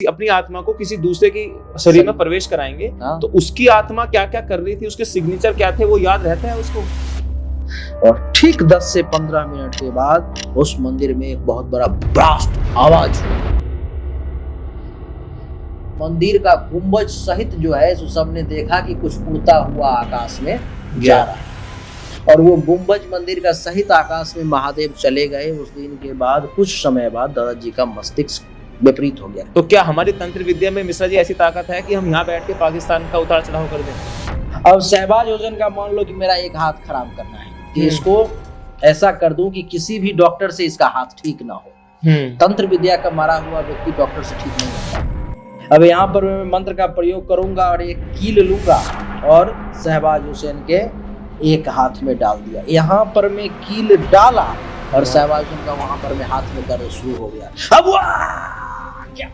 अपनी आत्मा को किसी दूसरे की शरीर में प्रवेश कराएंगे तो उसकी आत्मा क्या क्या कर रही थी, उसके सिग्नेचर क्या थे, वो याद रहता है उसको। और ठीक 10 से 15 मिनट के बाद उस मंदिर में एक बहुत बड़ा ब्लास्ट आवाज हुआ। मंदिर का गुंबज सहित जो है सो सबने देखा कि कुछ उड़ता हुआ आकाश में जा रहा है, और वो गुंबज मंदिर का सहित आकाश में महादेव चले गए। उस दिन के बाद कुछ समय बाद दादाजी का मस्तिष्क विपरीत हो गया। तो क्या हमारी तंत्र विद्या में मिश्रा जी ऐसी ताकत है कि हम यहाँ बैठ के पाकिस्तान का उतार चढ़ाव कर दें? अब शहबाज हुसैन का मान लो कि मेरा एक हाथ खराब करना है कि इसको ऐसा कर दूं कि किसी भी डॉक्टर से इसका हाथ ठीक ना हो। तंत्र विद्या का मारा हुआ व्यक्ति डॉक्टर से ठीक नहीं होता। अब यहाँ पर मैं मंत्र का प्रयोग करूंगा और एक कील लूंगा और शहबाज हुसैन के एक हाथ में डाल दिया। यहाँ पर मैं कील डाला और शहबाज हुसैन का वहां पर मैं हाथ में दर्द शुरू हो गया। अब क्या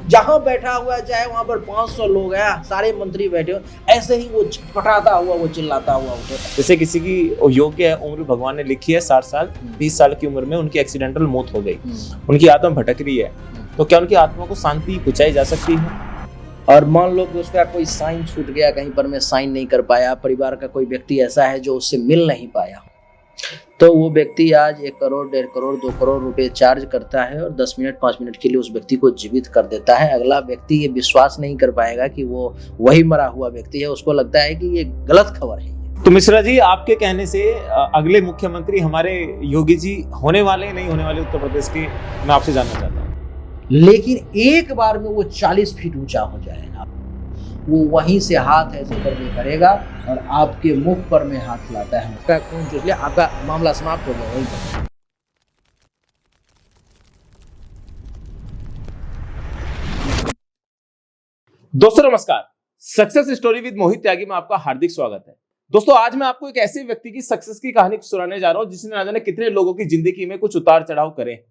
जहां बैठा हुआ चाहे वहां पर 500 लोग हैं, सारे मंत्री बैठे हो, ऐसे ही वो छटपटाता हुआ, वो चिल्लाता हुआ उठे। जैसे किसी की योग्य है उम्र भगवान ने लिखी है 60 साल, 20 साल की उम्र में उनकी एक्सीडेंटल मौत हो गई, उनकी आत्मा भटक रही है, तो क्या उनकी आत्मा को शांति पहुंचाई जा सकती है? और मान लो कि उसका कोई साइन छूट गया, कहीं पर मैं साइन नहीं कर पाया, परिवार का कोई व्यक्ति ऐसा है जो उससे मिल नहीं पाया, तो वो व्यक्ति आज 1 करोड़, 1.5 करोड़, 2 करोड़ रुपए चार्ज करता है और 10 मिनट 5 मिनट के लिए उस व्यक्ति को जीवित कर देता है। अगला व्यक्ति ये विश्वास नहीं कर पाएगा कि वो वही मरा हुआ व्यक्ति है, उसको लगता है कि ये गलत खबर है। तो मिश्रा जी, आपके कहने से अगले मुख्यमंत्री हमारे योगी जी होने वाले नहीं होने वाले उत्तर प्रदेश के, मैं आपसे जानना चाहता हूँ। लेकिन एक बार में वो 40 फीट ऊंचा हो जाएगा, वो वहीं से हाथ ऐसे करके करेगा और आपके मुख पर में हाथ लाता है, उसका खून चूस लिया, आपका मामला समाप्त हो गया वहीं पर। दोस्तों नमस्कार, सक्सेस स्टोरी विद मोहित त्यागी में आपका हार्दिक स्वागत है। दोस्तों आज मैं आपको एक ऐसे व्यक्ति की सक्सेस की कहानी सुनाने जा रहा हूं जिसने ना जाने कितने लोगों की जिंदगी में कुछ उतार चढ़ाव करे।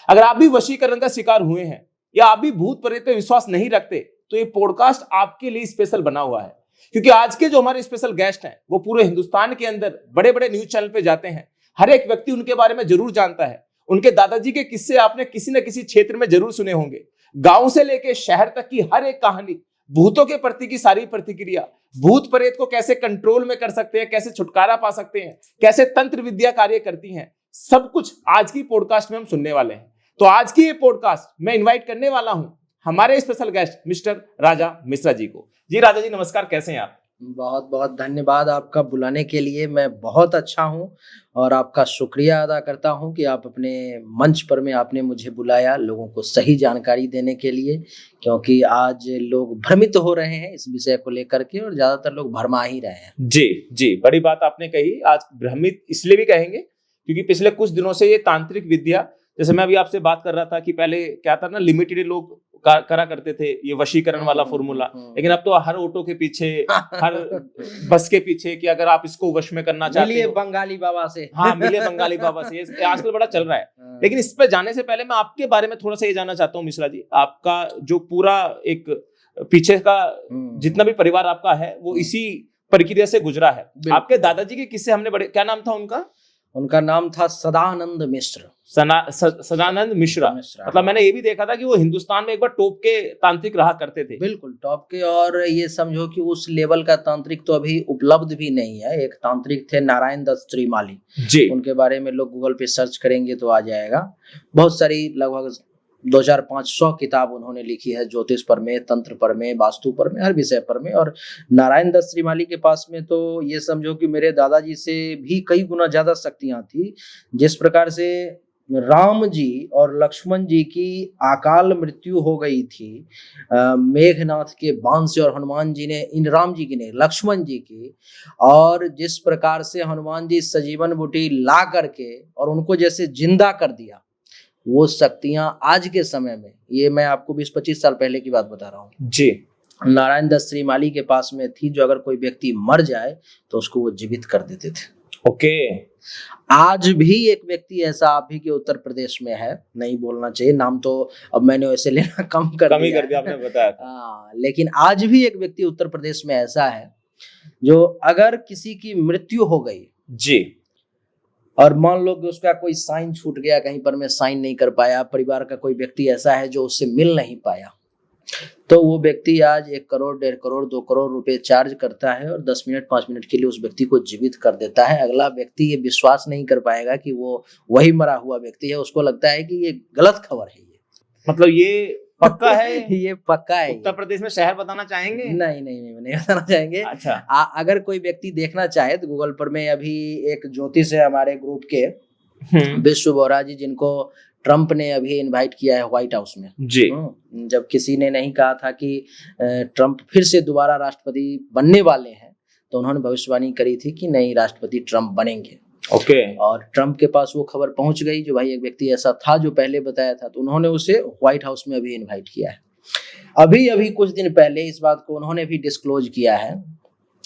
अगर आप भी वशीकरण का शिकार हुए हैं या आप भी भूत प्रेत पे विश्वास नहीं रखते तो ये पॉडकास्ट आपके लिए स्पेशल बना हुआ है, क्योंकि आज के जो हमारे स्पेशल गेस्ट हैं वो पूरे हिंदुस्तान के अंदर बड़े बड़े न्यूज चैनल पे जाते हैं। हर एक व्यक्ति उनके बारे में जरूर जानता है। उनके दादाजी के किस्से आपने किसी न किसी क्षेत्र में जरूर सुने होंगे। गांव से लेकर शहर तक की हर एक कहानी, भूतों के प्रति की सारी प्रतिक्रिया, भूत प्रेत को कैसे कंट्रोल में कर सकते हैं, कैसे छुटकारा पा सकते हैं, कैसे तंत्र विद्या कार्य करती है, सब कुछ आज की पॉडकास्ट में हम सुनने वाले हैं। तो आज की ये पॉडकास्ट मैं इनवाइट करने वाला हूं हमारे स्पेशल गेस्ट मिस्टर राजा मिश्रा जी को। जी राजा जी नमस्कार, कैसे हैं आप? बहुत बहुत धन्यवाद आपका बुलाने के लिए। मैं बहुत अच्छा हूं और आपका शुक्रिया अदा करता हूं कि आप अपने मंच पर में आपने मुझे बुलाया लोगों को सही जानकारी देने के लिए, क्योंकि आज लोग भ्रमित हो रहे हैं इस विषय को लेकर के और ज्यादातर लोग भरमा ही रहे हैं। जी जी, बड़ी बात आपने कही। आज भ्रमित इसलिए भी कहेंगे क्योंकि पिछले कुछ दिनों से ये तांत्रिक विद्या, जैसे मैं अभी आपसे बात कर रहा था कि पहले क्या था ना, लिमिटेड लोग करा करते थे ये वशीकरण वाला फॉर्मूला, लेकिन अब तो हर ऑटो के पीछे, हर बस के पीछे कि अगर आप इसको वश में करना चाहते हो, बंगाली बाबा से, हाँ मिले बंगाली बाबा से, ये आजकल बड़ा चल रहा है। लेकिन इस पे जाने से पहले मैं आपके बारे में थोड़ा सा ये जानना चाहता हूँ मिश्रा जी। आपका जो पूरा एक पीछे का जितना भी परिवार आपका है वो इसी प्रक्रिया से गुजरा है। आपके दादाजी के किस्से हमने बड़े, क्या नाम था उनका? उनका नाम था सदानंद मिश्र। सदानंद मिश्रा। मतलब मैंने ये भी देखा था कि वो हिंदुस्तान में एक बार टॉप के तांत्रिक रहा करते थे। बिल्कुल टॉप के, और ये समझो कि उस लेवल का तांत्रिक तो अभी उपलब्ध भी नहीं है। एक तांत्रिक थे नारायण दत्त श्रीमाली जी, उनके बारे में लोग गूगल पे सर्च करेंगे तो आ जाएगा। बहुत सारी लगभग 2500 किताब उन्होंने लिखी है, ज्योतिष पर में, तंत्र पर में, वास्तु पर में, हर विषय पर में। और नारायण दत्त श्रीमाली के पास में तो ये समझो कि मेरे दादाजी से भी कई गुना ज्यादा शक्तियां थी। जिस प्रकार से राम जी और लक्ष्मण जी की अकाल मृत्यु हो गई थी मेघनाथ के बाण से, और हनुमान जी ने, इन राम जी की नहीं लक्ष्मण जी की, और जिस प्रकार से हनुमान जी सजीवन बूटी ला करके और उनको जैसे जिंदा कर दिया, वो शक्तियां आज के समय में, ये मैं आपको 20-25 साल पहले की बात बता रहा हूँ जी, नारायण दत्त श्रीमाली के पास में थी, जो अगर कोई व्यक्ति मर जाए तो उसको वो जीवित कर देते थे। ओके। आज भी एक व्यक्ति ऐसा आप भी के उत्तर प्रदेश में है, नहीं बोलना चाहिए नाम, तो अब मैंने वैसे लेना कम ही कर दिया आपने बताया। लेकिन आज भी एक व्यक्ति उत्तर प्रदेश में ऐसा है जो अगर किसी की मृत्यु हो गई जी, और मान लो कि उसका कोई साइन छूट गया, कहीं पर मैं साइन नहीं कर पाया, परिवार का कोई व्यक्ति ऐसा है जो उससे मिल नहीं पाया, तो वो व्यक्ति आज 1 करोड़, 1.5 करोड़, 2 करोड़ रुपए चार्ज करता है और 10 मिनट 5 मिनट के लिए उस व्यक्ति को जीवित कर देता है। अगला व्यक्ति ये विश्वास नहीं कर पाएगा कि वो वही मरा हुआ व्यक्ति है, उसको लगता है कि ये गलत खबर है। ये मतलब ये पक्का है? ये पक्का है। उत्तर प्रदेश में शहर बताना चाहेंगे? नहीं बताना चाहेंगे। अच्छा। अगर कोई व्यक्ति देखना चाहे तो गूगल पर में अभी एक ज्योतिष है हमारे ग्रुप के, विश्व बोरा जी, जिनको ट्रम्प ने अभी इनवाइट किया है व्हाइट हाउस में जी। जब किसी ने नहीं कहा था कि ट्रम्प फिर से दोबारा राष्ट्रपति बनने वाले हैं, तो उन्होंने भविष्यवाणी करी थी कि नहीं, राष्ट्रपति ट्रम्प बनेंगे। ओके। और ट्रम्प के पास वो खबर पहुंच गई, जो भाई एक व्यक्ति ऐसा था जो पहले बताया था, तो उन्होंने उसे व्हाइट हाउस में अभी इनवाइट किया है। अभी कुछ दिन पहले इस बात को उन्होंने भी डिस्क्लोज किया है।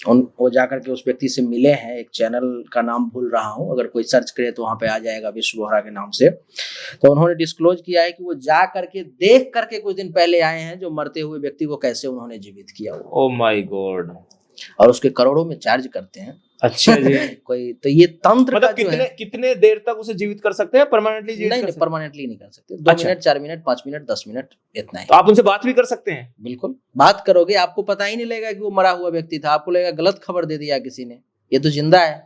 वो जाकर के उस व्यक्ति से मिले हैं, एक चैनल का नाम भूल रहा हूँ, अगर कोई सर्च करे तो वहां पे आ जाएगा, विश्व बोहरा के नाम से। तो उन्होंने डिस्क्लोज किया है कि वो जा करके देख करके कुछ दिन पहले आए हैं जो मरते हुए व्यक्ति को कैसे उन्होंने जीवित किया। Oh my God. और उसके करोड़ों में चार्ज करते हैं। अच्छा जी। कोई तो ये तंत्र मतलब का कितने देर तक उसे जीवित कर सकते हैं? परमानेंटली जीवित नहीं, परमानेंटली नहीं कर सकते। 2 मिनट, 4 मिनट, 5 मिनट, 10 मिनट, इतना ही। तो आप उनसे बात भी कर सकते हैं? बिल्कुल बात करोगे, आपको पता ही नहीं लगेगा कि वो मरा हुआ व्यक्ति था, आपको लगेगा गलत खबर दे दिया किसी ने, ये तो जिंदा है।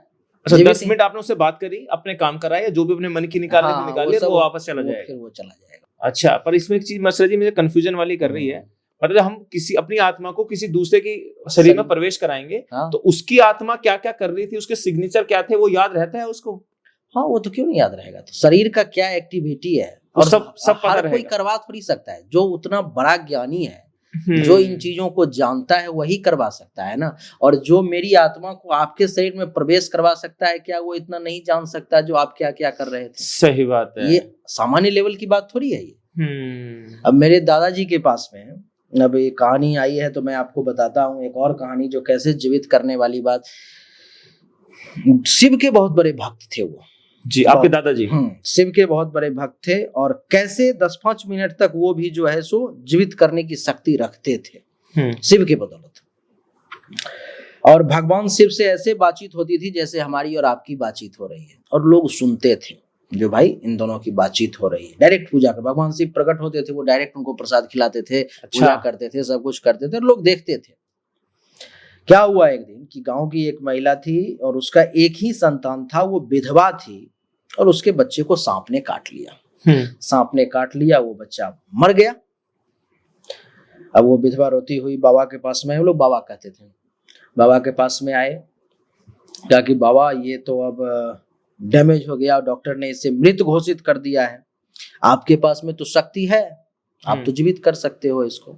अच्छा, 10 मिनट आपने उससे बात करी, अपने काम कराया, या जो भी अपने मन की निकाले वो वापस चला जाएगा, फिर वो चला जाएगा। अच्छा, पर इसमें एक चीज मसला जी मुझे कंफ्यूजन वाली कर रही है। मतलब हम किसी अपनी आत्मा को किसी दूसरे की शरीर में प्रवेश कराएंगे, हाँ। तो उसकी आत्मा क्या क्या कर रही थी, उसके सिग्नेचर क्या थे, वो याद रहता है उसको? हाँ, वो तो क्यों नहीं याद रहेगा। तो शरीर का क्या एक्टिविटी है और सब पता हर कोई करवा थोड़ी सकता है। जो उतना बड़ा ज्ञानी है, जो इन चीजों को जानता है, वही करवा सकता है ना। और जो मेरी आत्मा को आपके शरीर में प्रवेश करवा सकता है, क्या वो इतना नहीं जान सकता जो आप क्या क्या कर रहे थे? सही बात है। ये सामान्य लेवल की बात थोड़ी है ये। अब मेरे दादाजी के पास में अब एक कहानी आई है, तो मैं आपको बताता हूँ एक और कहानी जो कैसे जीवित करने वाली बात। शिव के बहुत बड़े भक्त थे वो जी, आपके दादाजी? शिव के बहुत बड़े भक्त थे, और कैसे 10-5 मिनट तक वो भी जो है सो जीवित करने की शक्ति रखते थे शिव के बदौलत। और भगवान शिव से ऐसे बातचीत होती थी जैसे हमारी और आपकी बातचीत हो रही है, और लोग सुनते थे जो भाई इन दोनों की बातचीत हो रही है। डायरेक्ट पूजा कर, भगवान शिव प्रकट होते थे, वो डायरेक्ट उनको प्रसाद खिलाते थे, पूजा करते थे, सब कुछ करते थे, और लोग देखते थे। क्या हुआ एक दिन कि गांव की एक महिला थी और उसका एक ही संतान था, वो विधवा थी, और उसके बच्चे को सांप ने काट लिया। सांप ने काट लिया, वो बच्चा मर गया। अब वो विधवा रोती हुई बाबा के पास में, हम लोग बाबा कहते थे, बाबा के पास में आए, क्या कि बाबा ये तो अब डैमेज हो गया, डॉक्टर ने इसे मृत घोषित कर दिया है, आपके पास में तो शक्ति है, आप तो जीवित कर सकते हो इसको।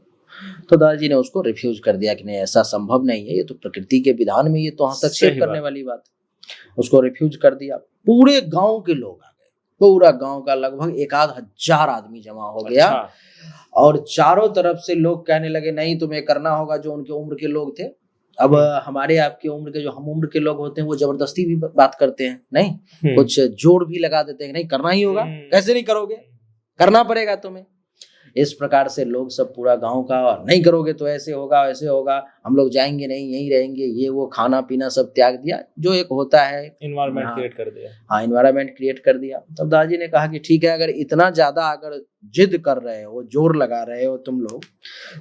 तो दादाजी ने उसको रिफ्यूज कर दिया कि नहीं, ऐसा संभव नहीं है, ये तो प्रकृति के विधान में, ये तो हस्तक्षेप करने वाली बात है। उसको रिफ्यूज कर दिया। पूरे गांव के लोग आ गए, पूरा गांव का लगभग 1,000 आदमी जमा हो गया। और चारों तरफ से लोग कहने लगे नहीं तुम्हें करना होगा, जो उनके उम्र के लोग थे। अब हमारे आपके उम्र के, जो हम उम्र के लोग होते हैं, वो जबरदस्ती भी बात करते हैं, नहीं कुछ जोर भी लगा देते हैं, नहीं करना ही होगा, कैसे नहीं करोगे, करना पड़ेगा तुम्हें। इस प्रकार से लोग सब पूरा गांव का, नहीं करोगे तो ऐसे होगा वैसे होगा, हम लोग जाएंगे नहीं, यहीं रहेंगे, ये वो खाना पीना सब त्याग दिया, जो एक होता है इन्वायरमेंट क्रिएट कर दिया। हाँ, इन्वायरमेंट क्रिएट कर दिया। तब दादाजी ने कहा कि ठीक है, अगर इतना ज्यादा अगर जिद कर रहे हो, जोर लगा रहे हो तुम लोग,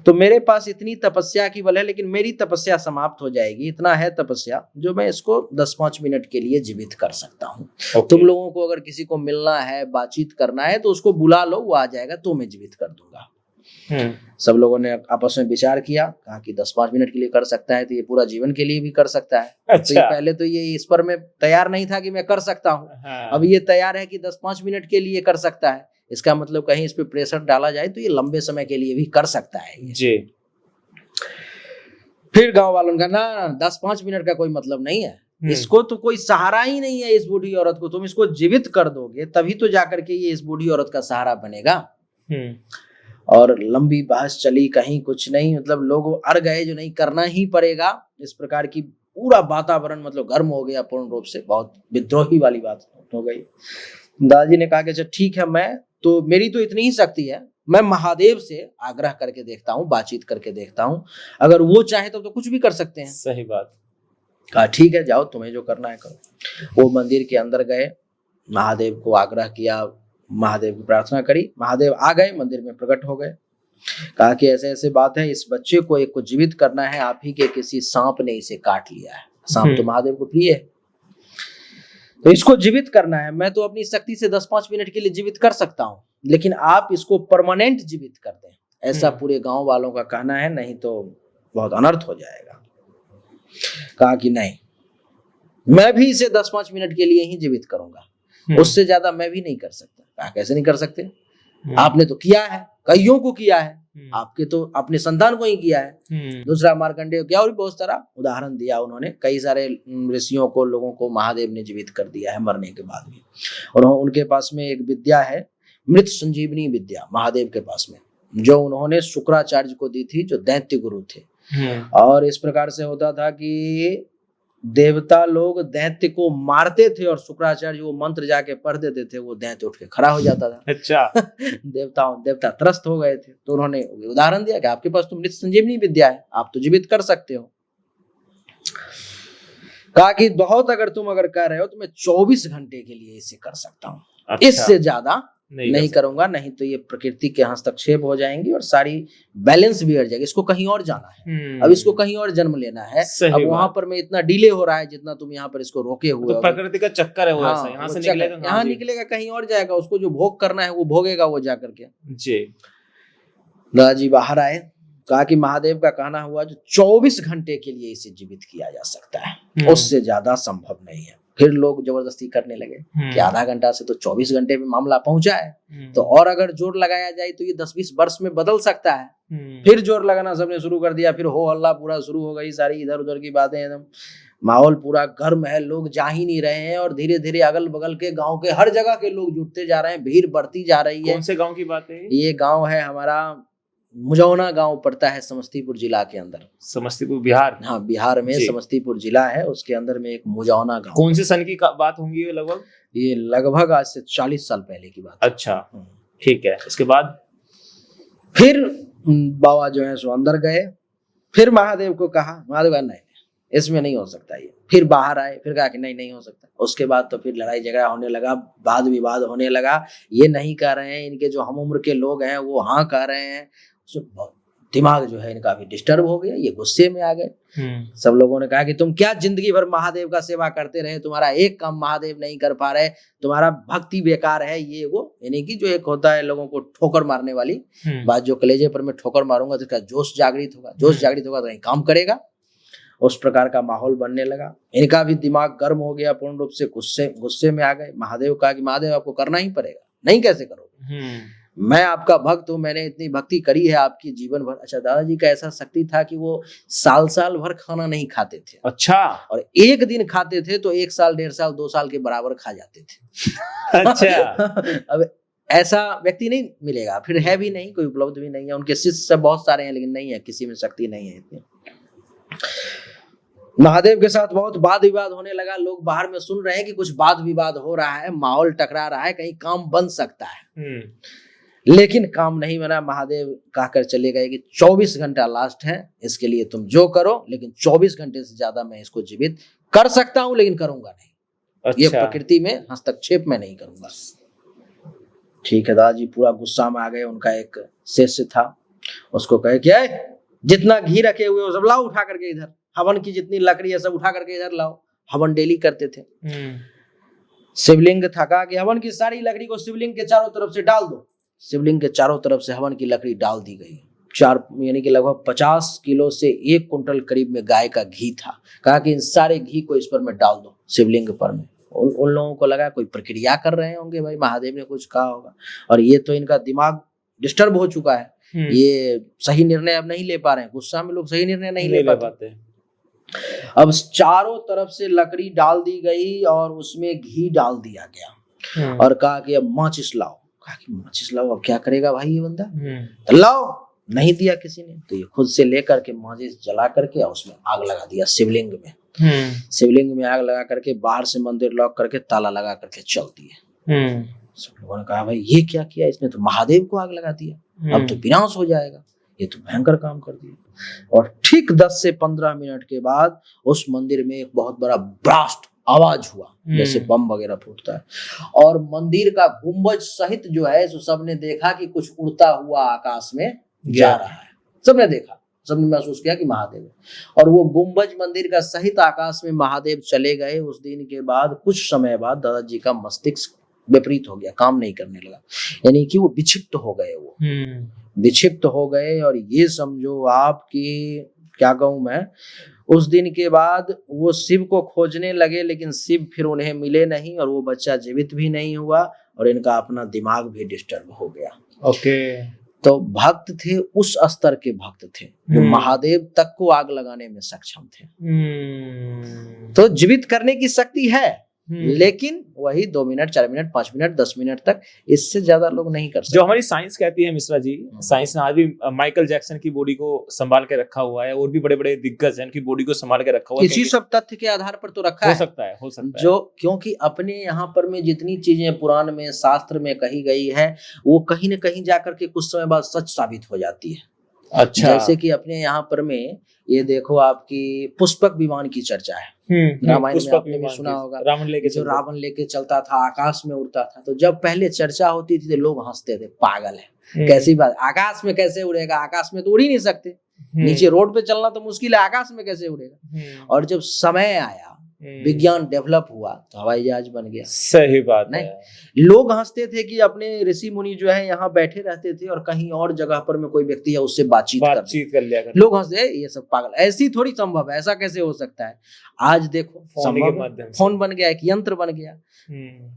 तो मेरे पास इतनी तपस्या की बल है, लेकिन मेरी तपस्या समाप्त हो जाएगी। इतना है तपस्या जो मैं इसको 10-5 मिनट के लिए जीवित कर सकता हूँ। तुम लोगों को अगर किसी को मिलना है, बातचीत करना है, तो उसको बुला लो, वो आ जाएगा, तो मैं जीवित कर दूंगा। सब लोगों ने आपस में विचार किया, कहा कि 10-5 मिनट के लिए कर सकता है तो ये पूरा जीवन के लिए भी कर सकता है। अच्छा। तो ये पहले तो ये इस पर मैं तैयार नहीं था कि मैं कर सकता हूँ। हाँ। अब ये तैयार है कि 10-5 मिनट के लिए कर सकता है, इसका मतलब कहीं इस पे प्रेशर डाला जाए तो ये लंबे समय के लिए भी कर सकता है जी। फिर गांव वालों का ना 10-5 मिनट का कोई मतलब नहीं है, इसको तो कोई सहारा ही नहीं है, इस बूढ़ी औरत को तुम इसको जीवित कर दोगे तभी तो जाकर के ये इस बूढ़ी औरत का सहारा बनेगा। और लंबी बहस चली, कहीं कुछ नहीं, मतलब लोग अड़ गए जो नहीं करना ही पड़ेगा। इस प्रकार की पूरा वातावरण मतलब गर्म हो गया पूर्ण रूप से, बहुत विद्रोही वाली बात हो गई। दादाजी ने कहा कि अच्छा ठीक है, मैं तो मेरी तो इतनी ही शक्ति है, मैं महादेव से आग्रह करके देखता हूँ, बातचीत करके देखता हूँ, अगर वो चाहे तो कुछ भी कर सकते हैं। सही बात। कहा ठीक है, जाओ तुम्हें जो करना है करो। वो मंदिर के अंदर गए, महादेव को आग्रह किया, महादेव की प्रार्थना करी, महादेव आ गए, मंदिर में प्रकट हो गए। कहा कि ऐसे ऐसे बात है, इस बच्चे को एक को जीवित करना है, आप ही के किसी सांप ने इसे काट लिया है। सांप तो महादेव को प्रिय है, तो इसको जीवित करना है। मैं तो अपनी शक्ति से 10-5 मिनट के लिए जीवित कर सकता हूँ, लेकिन आप इसको परमानेंट जीवित कर दें, ऐसा पूरे गांव वालों का कहना है, नहीं तो बहुत अनर्थ हो जाएगा। कहा कि नहीं, मैं भी इसे 10-5 मिनट के लिए ही जीवित करूंगा, उससे ज्यादा मैं भी नहीं कर सकता। कहा कैसे नहीं कर सकते, आपने तो किया है, कईयों को किया है, आपके तो अपने संतान को ही किया है। दूसरा मार्कंडेय क्या, और भी बहुत सारा उदाहरण दिया उन्होंने, कई सारे ऋषियों को, लोगों को महादेव ने जीवित कर दिया है मरने के बाद भी। और उनके पास में एक विद्या है, मृत संजीवनी विद्या, महादेव के पास में, जो उन्होंने शुक्राचार्य को दी थी, जो दैत्य गुरु थे। और इस प्रकार से होता था कि देवता लोग दैत्य को मारते थे और शुक्राचार्य वो मंत्र जाके पढ़ देते थे, वो दैत्य उठ के खड़ा हो जाता था। अच्छा। देवता त्रस्त हो गए थे, तो उन्होंने उदाहरण दिया कि आपके पास तो मृत संजीवनी विद्या है, आप तो जीवित कर सकते हो। कहा कि बहुत अगर तुम कह रहे हो तो मैं 24 घंटे के लिए इसे कर सकता हूँ। अच्छा। इससे ज्यादा नहीं करूंगा, नहीं तो ये प्रकृति के हस्तक्षेप हो जाएंगी और सारी बैलेंस बिगड़ जाएगी। इसको कहीं और जाना है, अब इसको कहीं और जन्म लेना है, अब वहां पर में इतना डिले हो रहा है जितना तुम यहाँ पर इसको रोके हुए तो प्रकृति का चक्कर है वो। हाँ, ऐसा यहाँ से निकलेगा, यहाँ निकलेगा, कहीं और जाएगा, उसको जो भोग करना है वो भोगेगा वो जाकर के। जी। दादाजी बाहर आए, कहा कि महादेव का कहना हुआ जो 24 घंटे के लिए इसे जीवित किया जा सकता है, उससे ज्यादा संभव नहीं है। फिर लोग जबरदस्ती करने लगे कि आधा घंटा से तो 24 घंटे में मामला पहुंचा है, तो और अगर जोर लगाया जाए तो ये 10-20 वर्ष में बदल सकता है। फिर जोर लगाना सबने शुरू कर दिया, फिर हो हल्ला पूरा शुरू हो गई, सारी इधर उधर की बातें, एकदम माहौल पूरा गर्म है, लोग जा ही नहीं रहे हैं। और धीरे धीरे अगल बगल के गांव के हर जगह के लोग जुटते जा रहे हैं, भीड़ बढ़ती जा रही है। कौन से गांव की बात है ये गांव है हमारा मुजौना गांव, पड़ता है समस्तीपुर जिला के अंदर। समस्तीपुर बिहार? हाँ, बिहार में समस्तीपुर जिला है, उसके अंदर में एक मुजौना गांव। कौन से सन की बात होंगी ये लगभग? ये लगभग आज से 40 साल पहले की बात। अच्छा, ठीक है। इसके बाद फिर बाबा जो है सो अंदर गए, फिर महादेव को कहा, महादेव कहा नहीं इसमें नहीं हो सकता ये। फिर बाहर आए, फिर कहा कि नहीं हो सकता। उसके बाद तो फिर लड़ाई झगड़ा होने लगा, वाद विवाद होने लगा। ये नहीं कह रहे हैं, इनके जो हम उम्र के लोग हैं वो हाँ कह रहे हैं। दिमाग जो है इनका भी डिस्टर्ब हो गया, ये गुस्से में आ गए। सब लोगों ने कहा कि तुम क्या जिंदगी भर महादेव का सेवा करते रहे, तुम्हारा एक काम महादेव नहीं कर पा रहे, तुम्हारा भक्ति बेकार है, ये वो। यानी कि जो एक होता है लोगों को ठोकर मारने वाली बात, जो कलेजे पर मैं ठोकर मारूंगा तो इसका जोश जागृत होगा, जोश जागृत होगा तो काम करेगा। उस प्रकार का माहौल बनने लगा। इनका भी दिमाग गर्म हो गया, पूर्ण रूप से गुस्से में आ गए। महादेव कहा कि महादेव आपको करना ही पड़ेगा, नहीं कैसे करोगे, मैं आपका भक्त हूँ, मैंने इतनी भक्ति करी है आपकी जीवन भर। अच्छा, दादाजी का ऐसा शक्ति था कि वो साल भर खाना नहीं खाते थे। अच्छा। और एक दिन खाते थे तो 1 साल 1.5 साल 2 साल के बराबर खा जाते थे। अच्छा। अब ऐसा व्यक्ति नहीं मिलेगा, फिर है भी नहीं, कोई उपलब्ध भी नहीं है। उनके शिष्य बहुत सारे हैं लेकिन नहीं है, किसी में शक्ति नहीं है इतनी। महादेव के साथ बहुत वाद विवाद होने लगा। लोग बाहर में सुन रहे हैं कि कुछ वाद विवाद हो रहा है, माहौल टकरा रहा है, कहीं काम बन सकता है। लेकिन काम नहीं बना। महादेव कहकर चले गए कि 24 घंटा लास्ट है, इसके लिए तुम जो करो, लेकिन 24 घंटे से ज्यादा मैं इसको जीवित कर सकता हूं लेकिन करूंगा नहीं। अच्छा। ये प्रकृति में हस्तक्षेप मैं नहीं करूंगा। ठीक है, दादाजी पूरा गुस्सा में आ गए। उनका एक शिष्य था, उसको कहे कि जितना घी रखे हुए हो सब लाओ उठा करके इधर, हवन की जितनी लकड़ी है सब उठा करके इधर लाओ। हवन डेली करते थे। शिवलिंग था, कहा कि हवन की सारी लकड़ी को शिवलिंग के चारों तरफ से डाल दो। शिवलिंग के चारों तरफ से हवन की लकड़ी डाल दी गई। यानी कि लगभग 50 किलो से 1 कुंटल करीब में गाय का घी था। कहा कि इन सारे घी को इस पर में डाल दो, शिवलिंग पर में। उन लोगों को लगा कोई प्रक्रिया कर रहे होंगे, भाई महादेव ने कुछ कहा होगा, और ये तो इनका दिमाग डिस्टर्ब हो चुका है, ये सही निर्णय अब नहीं ले पा रहे हैं। गुस्सा में लोग सही निर्णय नहीं ले पाते। अब चारों तरफ से लकड़ी डाल दी गई और उसमें घी डाल दिया गया और कहा कि अब माचिस लाओ। कहा कि माचिस लाओ, अब क्या करेगा भाई ये बंदा, तो लाओ। नहीं दिया किसी ने, तो ये खुद से लेकर के माचिस जला करके उसमें आग लगा दिया शिवलिंग में। शिवलिंग में आग लगा करके बाहर से मंदिर लॉक करके ताला लगा करके चल दिए। सब लोगों ने कहा भाई ये क्या किया, इसने तो महादेव को आग लगा दिया, अब तो विनाश हो जाएगा, ये तो भयंकर काम कर दिया। और ठीक 10 से 15 मिनट के बाद उस मंदिर में एक बहुत बड़ा ब्लास्ट आवाज हुआ, जैसे बम वगैरह फूटता है, और मंदिर का गुंबज सहित जो है सो सबने देखा कि कुछ उड़ता हुआ आकाश में जा रहा है। सबने देखा, सबने महसूस किया कि महादेव है। और वो गुंबज मंदिर का सहित आकाश में महादेव चले गए। उस दिन के बाद कुछ समय बाद दादाजी का मस्तिष्क विपरीत हो गया, काम नहीं करने लगा, यानी कि वो विक्षिप्त हो गए। वो विक्षिप्त हो गए। और ये समझो आपकी, क्या कहूं मैं, उस दिन के बाद वो शिव को खोजने लगे, लेकिन शिव फिर उन्हें मिले नहीं और वो बच्चा जीवित भी नहीं हुआ और इनका अपना दिमाग भी डिस्टर्ब हो गया। ओके। तो भक्त थे, उस स्तर के भक्त थे जो महादेव तक को आग लगाने में सक्षम थे। तो जीवित करने की शक्ति है, लेकिन वही 2 मिनट, 4 मिनट, 5 मिनट, 10 मिनट तक, इससे ज्यादा लोग नहीं कर सकते। जो हमारी साइंस कहती है मिश्रा जी, साइंस ने आज भी माइकल जैक्सन की बॉडी को संभाल के रखा हुआ है, और भी बड़े बड़े दिग्गज हैं, इनकी बॉडी को संभाल के रखा हुआ है। इसी सब तथ्य के आधार पर तो रखा है। हो सकता है जो, क्योंकि अपने यहाँ पर में जितनी चीजें पुराण में, शास्त्र में कही गई है, वो कहीं न कहीं जाकर के कुछ समय बाद सच साबित हो जाती है। अच्छा। जैसे कि अपने यहाँ पर में ये देखो, आपकी पुष्पक विमान की चर्चा है। रामायण में आपने भी सुना होगा, जो रावण लेके चलता था, आकाश में उड़ता था। तो जब पहले चर्चा होती थी तो लोग हंसते थे, पागल है, कैसी बात, आकाश में कैसे उड़ेगा, आकाश में तो उड़ ही नहीं सकते, नीचे रोड पे चलना तो मुश्किल है, आकाश में कैसे उड़ेगा। और जब समय आया, विज्ञान डेवलप हुआ, तो हवाई जहाज बन गया। सही बात नहीं है। लोग हंसते थे कि अपने ऋषि मुनि जो है यहाँ बैठे रहते थे और कहीं और जगह पर में कोई व्यक्ति है उससे बातचीत कर लिया करते। लोग हंसते, ये सब पागल, ऐसी थोड़ी संभव है, ऐसा कैसे हो सकता है। आज देखो फोन बन गया, एक यंत्र बन गया,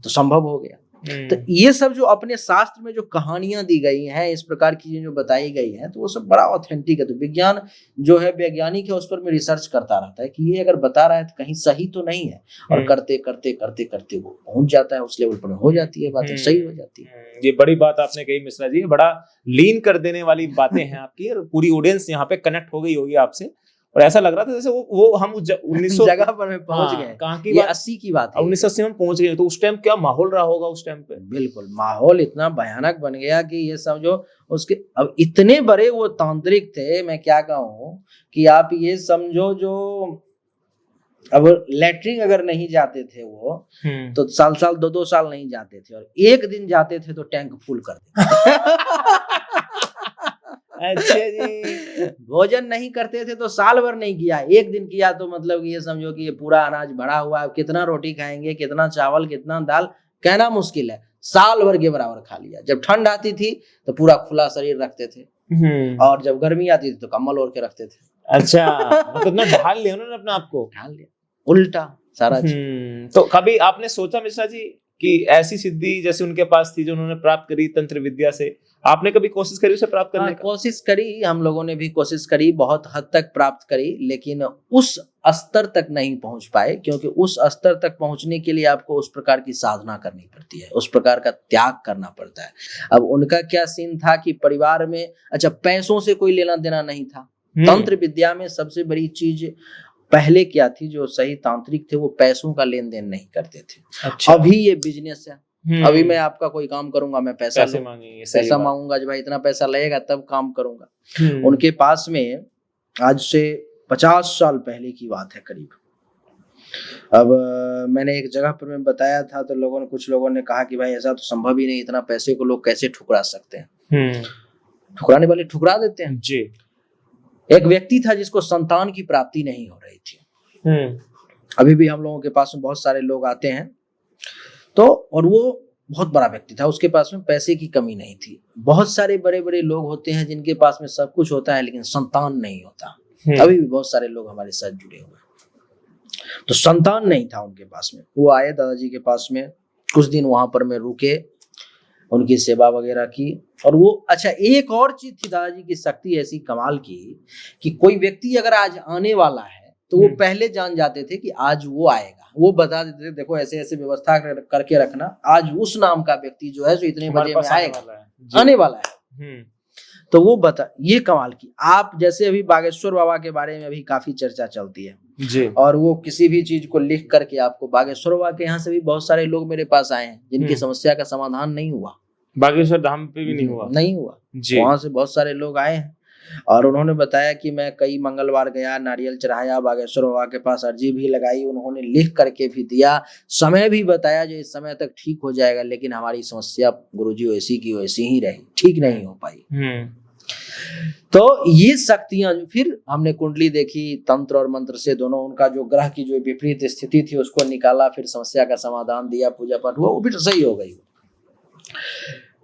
तो संभव हो गया। तो ये सब जो अपने शास्त्र में जो कहानियां दी गई हैं, इस प्रकार की जो बताई गई हैं, तो वो सब बड़ा ऑथेंटिक है। तो विज्ञान जो है, वैज्ञानिक है, उस पर में रिसर्च करता रहता है कि ये अगर बता रहा है तो कहीं सही तो नहीं है, और करते करते करते करते वो पहुंच जाता है, उस लेवल पर हो जाती है, बातें सही हो जाती है। ये बड़ी बात आपने कही मिश्रा जी, बड़ा लीन कर देने वाली बातें हैं आपकी, और पूरी ऑडियंस यहाँ पे कनेक्ट हो गई होगी आपसे। और ऐसा लग रहा था जैसे वो हम 1900 जगह पर में पहुंच गए। कहाँ की ये बात, 80 की बात है, 1980 में पहुंच गए। तो उस टाइम क्या माहौल रहा होगा उस टाइम पे? बिल्कुल, माहौल इतना भयानक बन गया कि ये समझो उसके, अब इतने बड़े वो तांत्रिक थे, मैं क्या कहूँ कि आप ये समझो, जो अब लैट्रिन अगर नहीं जाते थे वो, तो साल 2-2 साल नहीं जाते थे, और एक दिन जाते थे तो टैंक फुल कर देते। अच्छा जी। भोजन नहीं करते थे तो साल भर नहीं किया, एक दिन किया तो मतलब ये समझो कि ये पूरा अनाज भरा हुआ है, कितना रोटी खाएंगे, कितना चावल, कितना दाल, कहना मुश्किल है, साल भर के बराबर खा लिया। जब ठंड आती थी तो पूरा खुला शरीर रखते थे, और जब गर्मी आती थी तो कम्बल ओढ़ के रखते थे। अच्छा, मतलब ना ढाल लिया उन्होंने अपने आप को, ढाल लिया उल्टा सारा। तो कभी आपने सोचा मिश्रा जी कि ऐसी सिद्धि जैसे उनके पास थी जो उन्होंने प्राप्त करी तंत्र विद्या से, आपने कभी कोशिश करी उसे प्राप्त करने का? कोशिश करी, हम लोगों ने भी कोशिश करी, बहुत हद तक प्राप्त करी, लेकिन उस स्तर तक नहीं पहुंच पाए, क्योंकि उस स्तर तक पहुंचने के लिए आपको उस प्रकार की साधना करनी पड़ती है, उस प्रकार का त्याग करना पड़ता है। अब उनका क्या सीन था कि परिवार में, अच्छा, पैसों से कोई लेना देना नहीं था। तंत्र विद्या में सबसे बड़ी चीज पहले क्या थी, जो सही तांत्रिक थे वो पैसों का लेन देन नहीं करते थे। अच्छा। अभी ये बिजनेस है, अभी मैं आपका कोई काम करूंगा, मैं पैसा मांगूंगा, जब भाई इतना पैसा लगेगा तब काम करूंगा। उनके पास में आज से 50 साल पहले की बात है करीब। अब मैंने एक जगह पर मैं बताया था, तो कुछ लोगों ने कहा कि भाई ऐसा तो संभव ही नहीं, इतना पैसे को लोग कैसे ठुकरा सकते हैं। ठुकराने वाले ठुकरा देते हैं जी। एक व्यक्ति था जिसको संतान की प्राप्ति नहीं हो रही थी। अभी भी हम लोगों के पास में बहुत सारे लोग आते हैं, तो और वो बहुत बड़ा व्यक्ति था, उसके पास में पैसे की कमी नहीं थी। बहुत सारे बड़े बड़े लोग होते हैं जिनके पास में सब कुछ होता है लेकिन संतान नहीं होता। अभी भी बहुत सारे लोग हमारे साथ जुड़े हुए हैं, तो संतान नहीं था उनके पास में। वो आए दादाजी के पास में, कुछ दिन वहां पर मैं रुके, उनकी सेवा वगैरह की। और वो, अच्छा, एक और चीज थी दादाजी की शक्ति ऐसी कमाल की कि कोई व्यक्ति अगर आज आने वाला है तो वो पहले जान जाते थे कि आज वो आएगा। वो बता देते थे, देखो ऐसे ऐसे व्यवस्था करके रखना, आज उस नाम का व्यक्ति जो है जो इतने बजे में आएगा, आने वाला है। तो वो बता, ये कमाल की। आप जैसे अभी बागेश्वर बाबा के बारे में अभी काफी चर्चा चलती है जी, और वो किसी भी चीज को लिख करके आपको, बागेश्वर बाबा के यहाँ से भी बहुत सारे लोग मेरे पास आए हैं जिनकी समस्या का समाधान नहीं हुआ, बागेश्वर धाम पे भी नहीं हुआ जी। वहां से बहुत सारे लोग आए हैं और उन्होंने बताया कि मैं कई मंगलवार गया, नारियल चढ़ाया, बागेश्वर बाबा के पास अर्जी भी लगाई, उन्होंने लिख करके भी दिया, समय भी बताया जो इस समय तक ठीक हो जाएगा, लेकिन हमारी समस्या गुरुजी वैसी की वैसी ही रही, ठीक नहीं हो पाई। तो ये शक्तियां, फिर हमने कुंडली देखी, तंत्र और मंत्र से दोनों, उनका जो ग्रह की जो विपरीत स्थिति थी उसको निकाला, फिर समस्या का समाधान दिया, पूजा पाठ हुआ, वो फिर सही हो गई।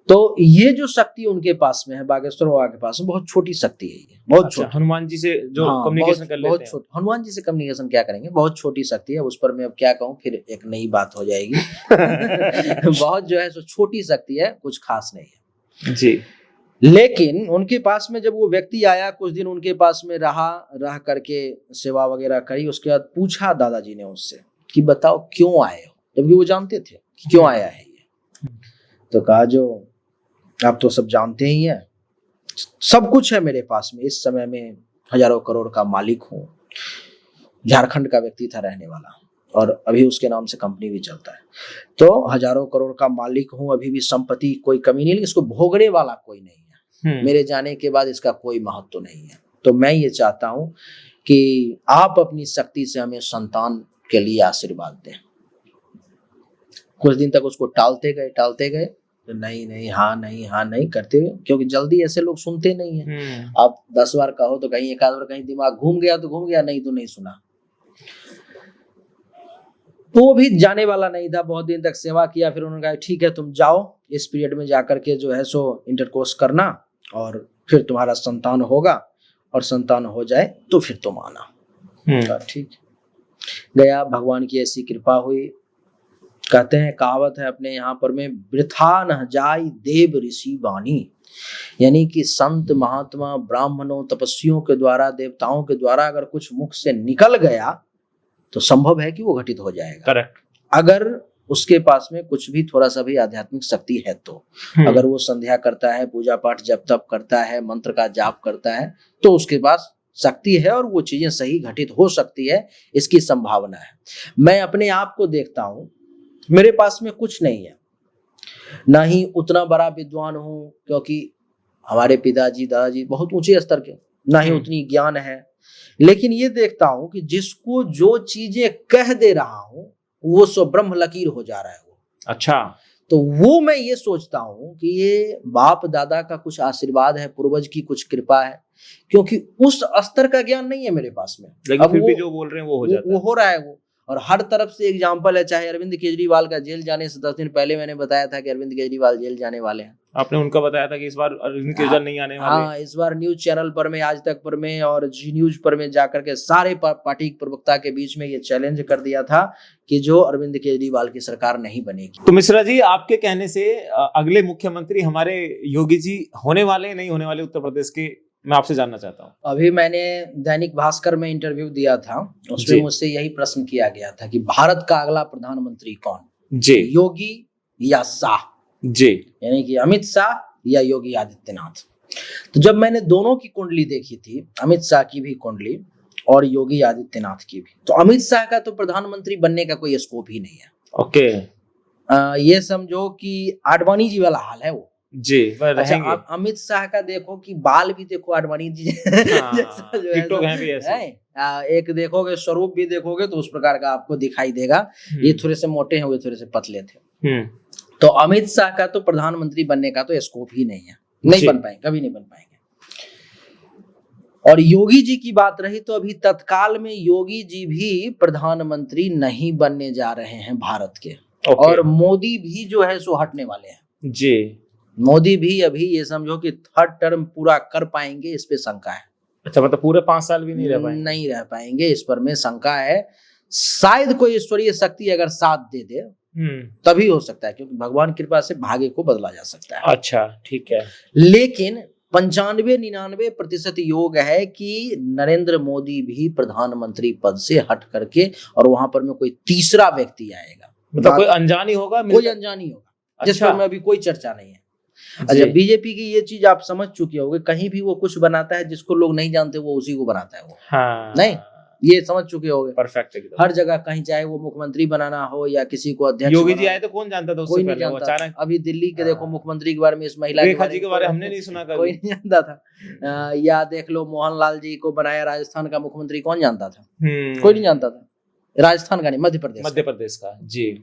तो ये जो शक्ति उनके पास में है, बागेश्वर बाबा के पास में, बहुत छोटी शक्ति है ये, बहुत छोटी। हनुमान जी से जो कम्युनिकेशन कर लेते हैं, हनुमान जी से कम्युनिकेशन क्या करेंगे, बहुत छोटी शक्ति है, उस पर मैं अब क्या कहूँ, फिर एक नई बात हो जाएगी। बहुत जो है सो छोटी शक्ति है, कुछ खास नहीं है जी। लेकिन उनके पास में जब वो व्यक्ति आया, कुछ दिन उनके पास में रह करके सेवा वगैरह करी, उसके बाद पूछा दादाजी ने उससे कि बताओ क्यों आए हो, जबकि वो जानते थे कि क्यों आया है ये। तो कहा जो आप तो सब जानते ही हैं, सब कुछ है मेरे पास में, इस समय में हजारों करोड़ का मालिक हूँ, झारखंड का व्यक्ति था रहने वाला, और अभी उसके नाम से कंपनी भी चलता है, तो हजारों करोड़ का मालिक हूँ, अभी भी संपत्ति कोई कमी नहीं, इसको भोगने वाला कोई नहीं है, मेरे जाने के बाद इसका कोई महत्व नहीं है। तो मैं ये चाहता हूँ कि आप अपनी शक्ति से हमें संतान के लिए आशीर्वाद दें। कुछ दिन तक उसको टालते गए, तो नहीं हाँ नहीं करते हुए, क्योंकि जल्दी ऐसे लोग सुनते नहीं है। आप 10 बार कहो तो कहीं एक आध बार कहीं दिमाग घूम गया तो घूम गया, नहीं तो नहीं सुना। तो वो भी जाने वाला नहीं था, बहुत दिन तक सेवा किया, फिर उन्होंने कहा ठीक है तुम जाओ, इस पीरियड में जाकर के जो है सो इंटरकोर्स करना, और फिर तुम्हारा संतान होगा, और संतान हो जाए तो फिर तुम आना। ठीक गया, भगवान की ऐसी कृपा हुई। कहते हैं, कहावत है अपने यहाँ पर में, वृथा न जाय देव ऋषि वाणी, यानी कि संत महात्मा ब्राह्मणों तपस्वियों के द्वारा, देवताओं के द्वारा अगर कुछ मुख से निकल गया तो संभव है कि वो घटित हो जाएगा। करेक्ट। अगर उसके पास में कुछ भी थोड़ा सा भी आध्यात्मिक शक्ति है तो, अगर वो संध्या करता है, पूजा पाठ जप तप करता है, मंत्र का जाप करता है, तो उसके पास शक्ति है और वो चीजें सही घटित हो सकती है, इसकी संभावना है। मैं अपने आप को देखता हूँ, मेरे पास में कुछ नहीं है, ना ही उतना बड़ा विद्वान हूँ, क्योंकि हमारे पिताजी दादाजी बहुत ऊंचे स्तर के, ना ही उतनी ज्ञान है, लेकिन ये देखता हूँ कि जिसको जो चीजें कह दे रहा हूँ वो सब ब्रह्म लकीर हो जा रहा है वो। अच्छा। तो वो मैं ये सोचता हूँ कि ये बाप दादा का कुछ आशीर्वाद है, पूर्वज की कुछ कृपा है, क्योंकि उस स्तर का ज्ञान नहीं है मेरे पास में। लेकिन फिर भी जो बोल रहे हैं वो हो जाता है, वो हो रहा है वो। और हर तरफ से एग्जाम्पल है, चाहे अरविंद केजरीवाल का जेल जाने से 10 दिन पहले मैंने बताया था कि अरविंद केजरीवाल जेल जाने वाले हैं, आपने उनका बताया था कि इस बार अरविंद केजरीवाल नहीं आने वाले। हाँ, इस बार न्यूज चैनल पर में, आज तक पर में और जी न्यूज पर में जाकर के सारे पार्टी प्रवक्ता के बीच में ये चैलेंज कर दिया था कि जो अरविंद केजरीवाल की सरकार नहीं बनेगी। तो मिश्रा जी, आपके कहने से अगले मुख्यमंत्री हमारे योगी जी होने वाले नहीं होने वाले उत्तर प्रदेश के, मैं आपसे जानना चाहता हूँ। अभी मैंने दैनिक भास्कर में इंटरव्यू दिया था, उसमें मुझसे यही प्रश्न किया गया था कि भारत का अगला प्रधानमंत्री कौन, जी, योगी या शाह, जी, यानी कि अमित शाह या योगी आदित्यनाथ। तो जब मैंने दोनों की कुंडली देखी थी, अमित शाह की भी कुंडली और योगी आदित्यनाथ की भी, तो अमित शाह का तो प्रधानमंत्री बनने का कोई स्कोप ही नहीं है। ओके। ये समझो कि आडवाणी जी वाला हाल है वो। जी, अच्छा, अमित शाह का देखो कि बाल भी देखो आडवाणी जी जैसा जो है भी ऐसे। एक देखोगे स्वरूप भी देखोगे तो उस प्रकार का आपको दिखाई देगा। ये थोड़े से मोटे हैं, वे थोड़े से पतले थे। तो अमित शाह का तो प्रधानमंत्री बनने का तो स्कोप ही नहीं है, नहीं बन पाएंगे, कभी नहीं बन पाएंगे। और योगी जी की बात रही तो अभी तत्काल में योगी जी भी प्रधानमंत्री नहीं बनने जा रहे हैं भारत के। और मोदी भी जो है सो हटने वाले हैं जी। मोदी भी अभी ये समझो कि 3rd टर्म पूरा कर पाएंगे, इस पे शंका है। अच्छा, मतलब पूरे 5 साल भी नहीं रह पाएंगे? नहीं रह पाएंगे, इस पर में शंका है। शायद कोई ईश्वरीय शक्ति अगर साथ दे दे तभी हो सकता है, क्योंकि भगवान कृपा से भाग्य को बदला जा सकता है। अच्छा, ठीक है। लेकिन 95-99% योग है कि नरेंद्र मोदी भी प्रधानमंत्री पद से हट करके और वहां पर में कोई तीसरा व्यक्ति आएगा। मतलब कोई अनजान ही होगा? कोई अनजान ही होगा, जिस पर में अभी कोई चर्चा नहीं है। अच्छा, बीजेपी की ये चीज आप समझ चुके होंगे, कहीं भी वो कुछ बनाता है जिसको लोग नहीं जानते वो उसी को बनाता है वो। हाँ। नहीं, ये समझ चुके होंगे। परफेक्ट एकदम। हर जगह कहीं चाहे वो मुख्यमंत्री बनाना हो या किसी को अध्यक्ष। योगी जी आए तो कौन जानता था? कोई नहीं जानता। अभी दिल्ली के देखो मुख्यमुख्त्री के बारे में, इस महिला रेखा जी के बारे में हमने नहीं सुना कभी। कोई नहीं जानता था। या देख लो मोहनलाल जी को बनाया राजस्थान का मुख्यमंत्री, कौन जानता था? कोई नहीं जानता था। राजस्थान का नहीं, मध्य प्रदेश का जी।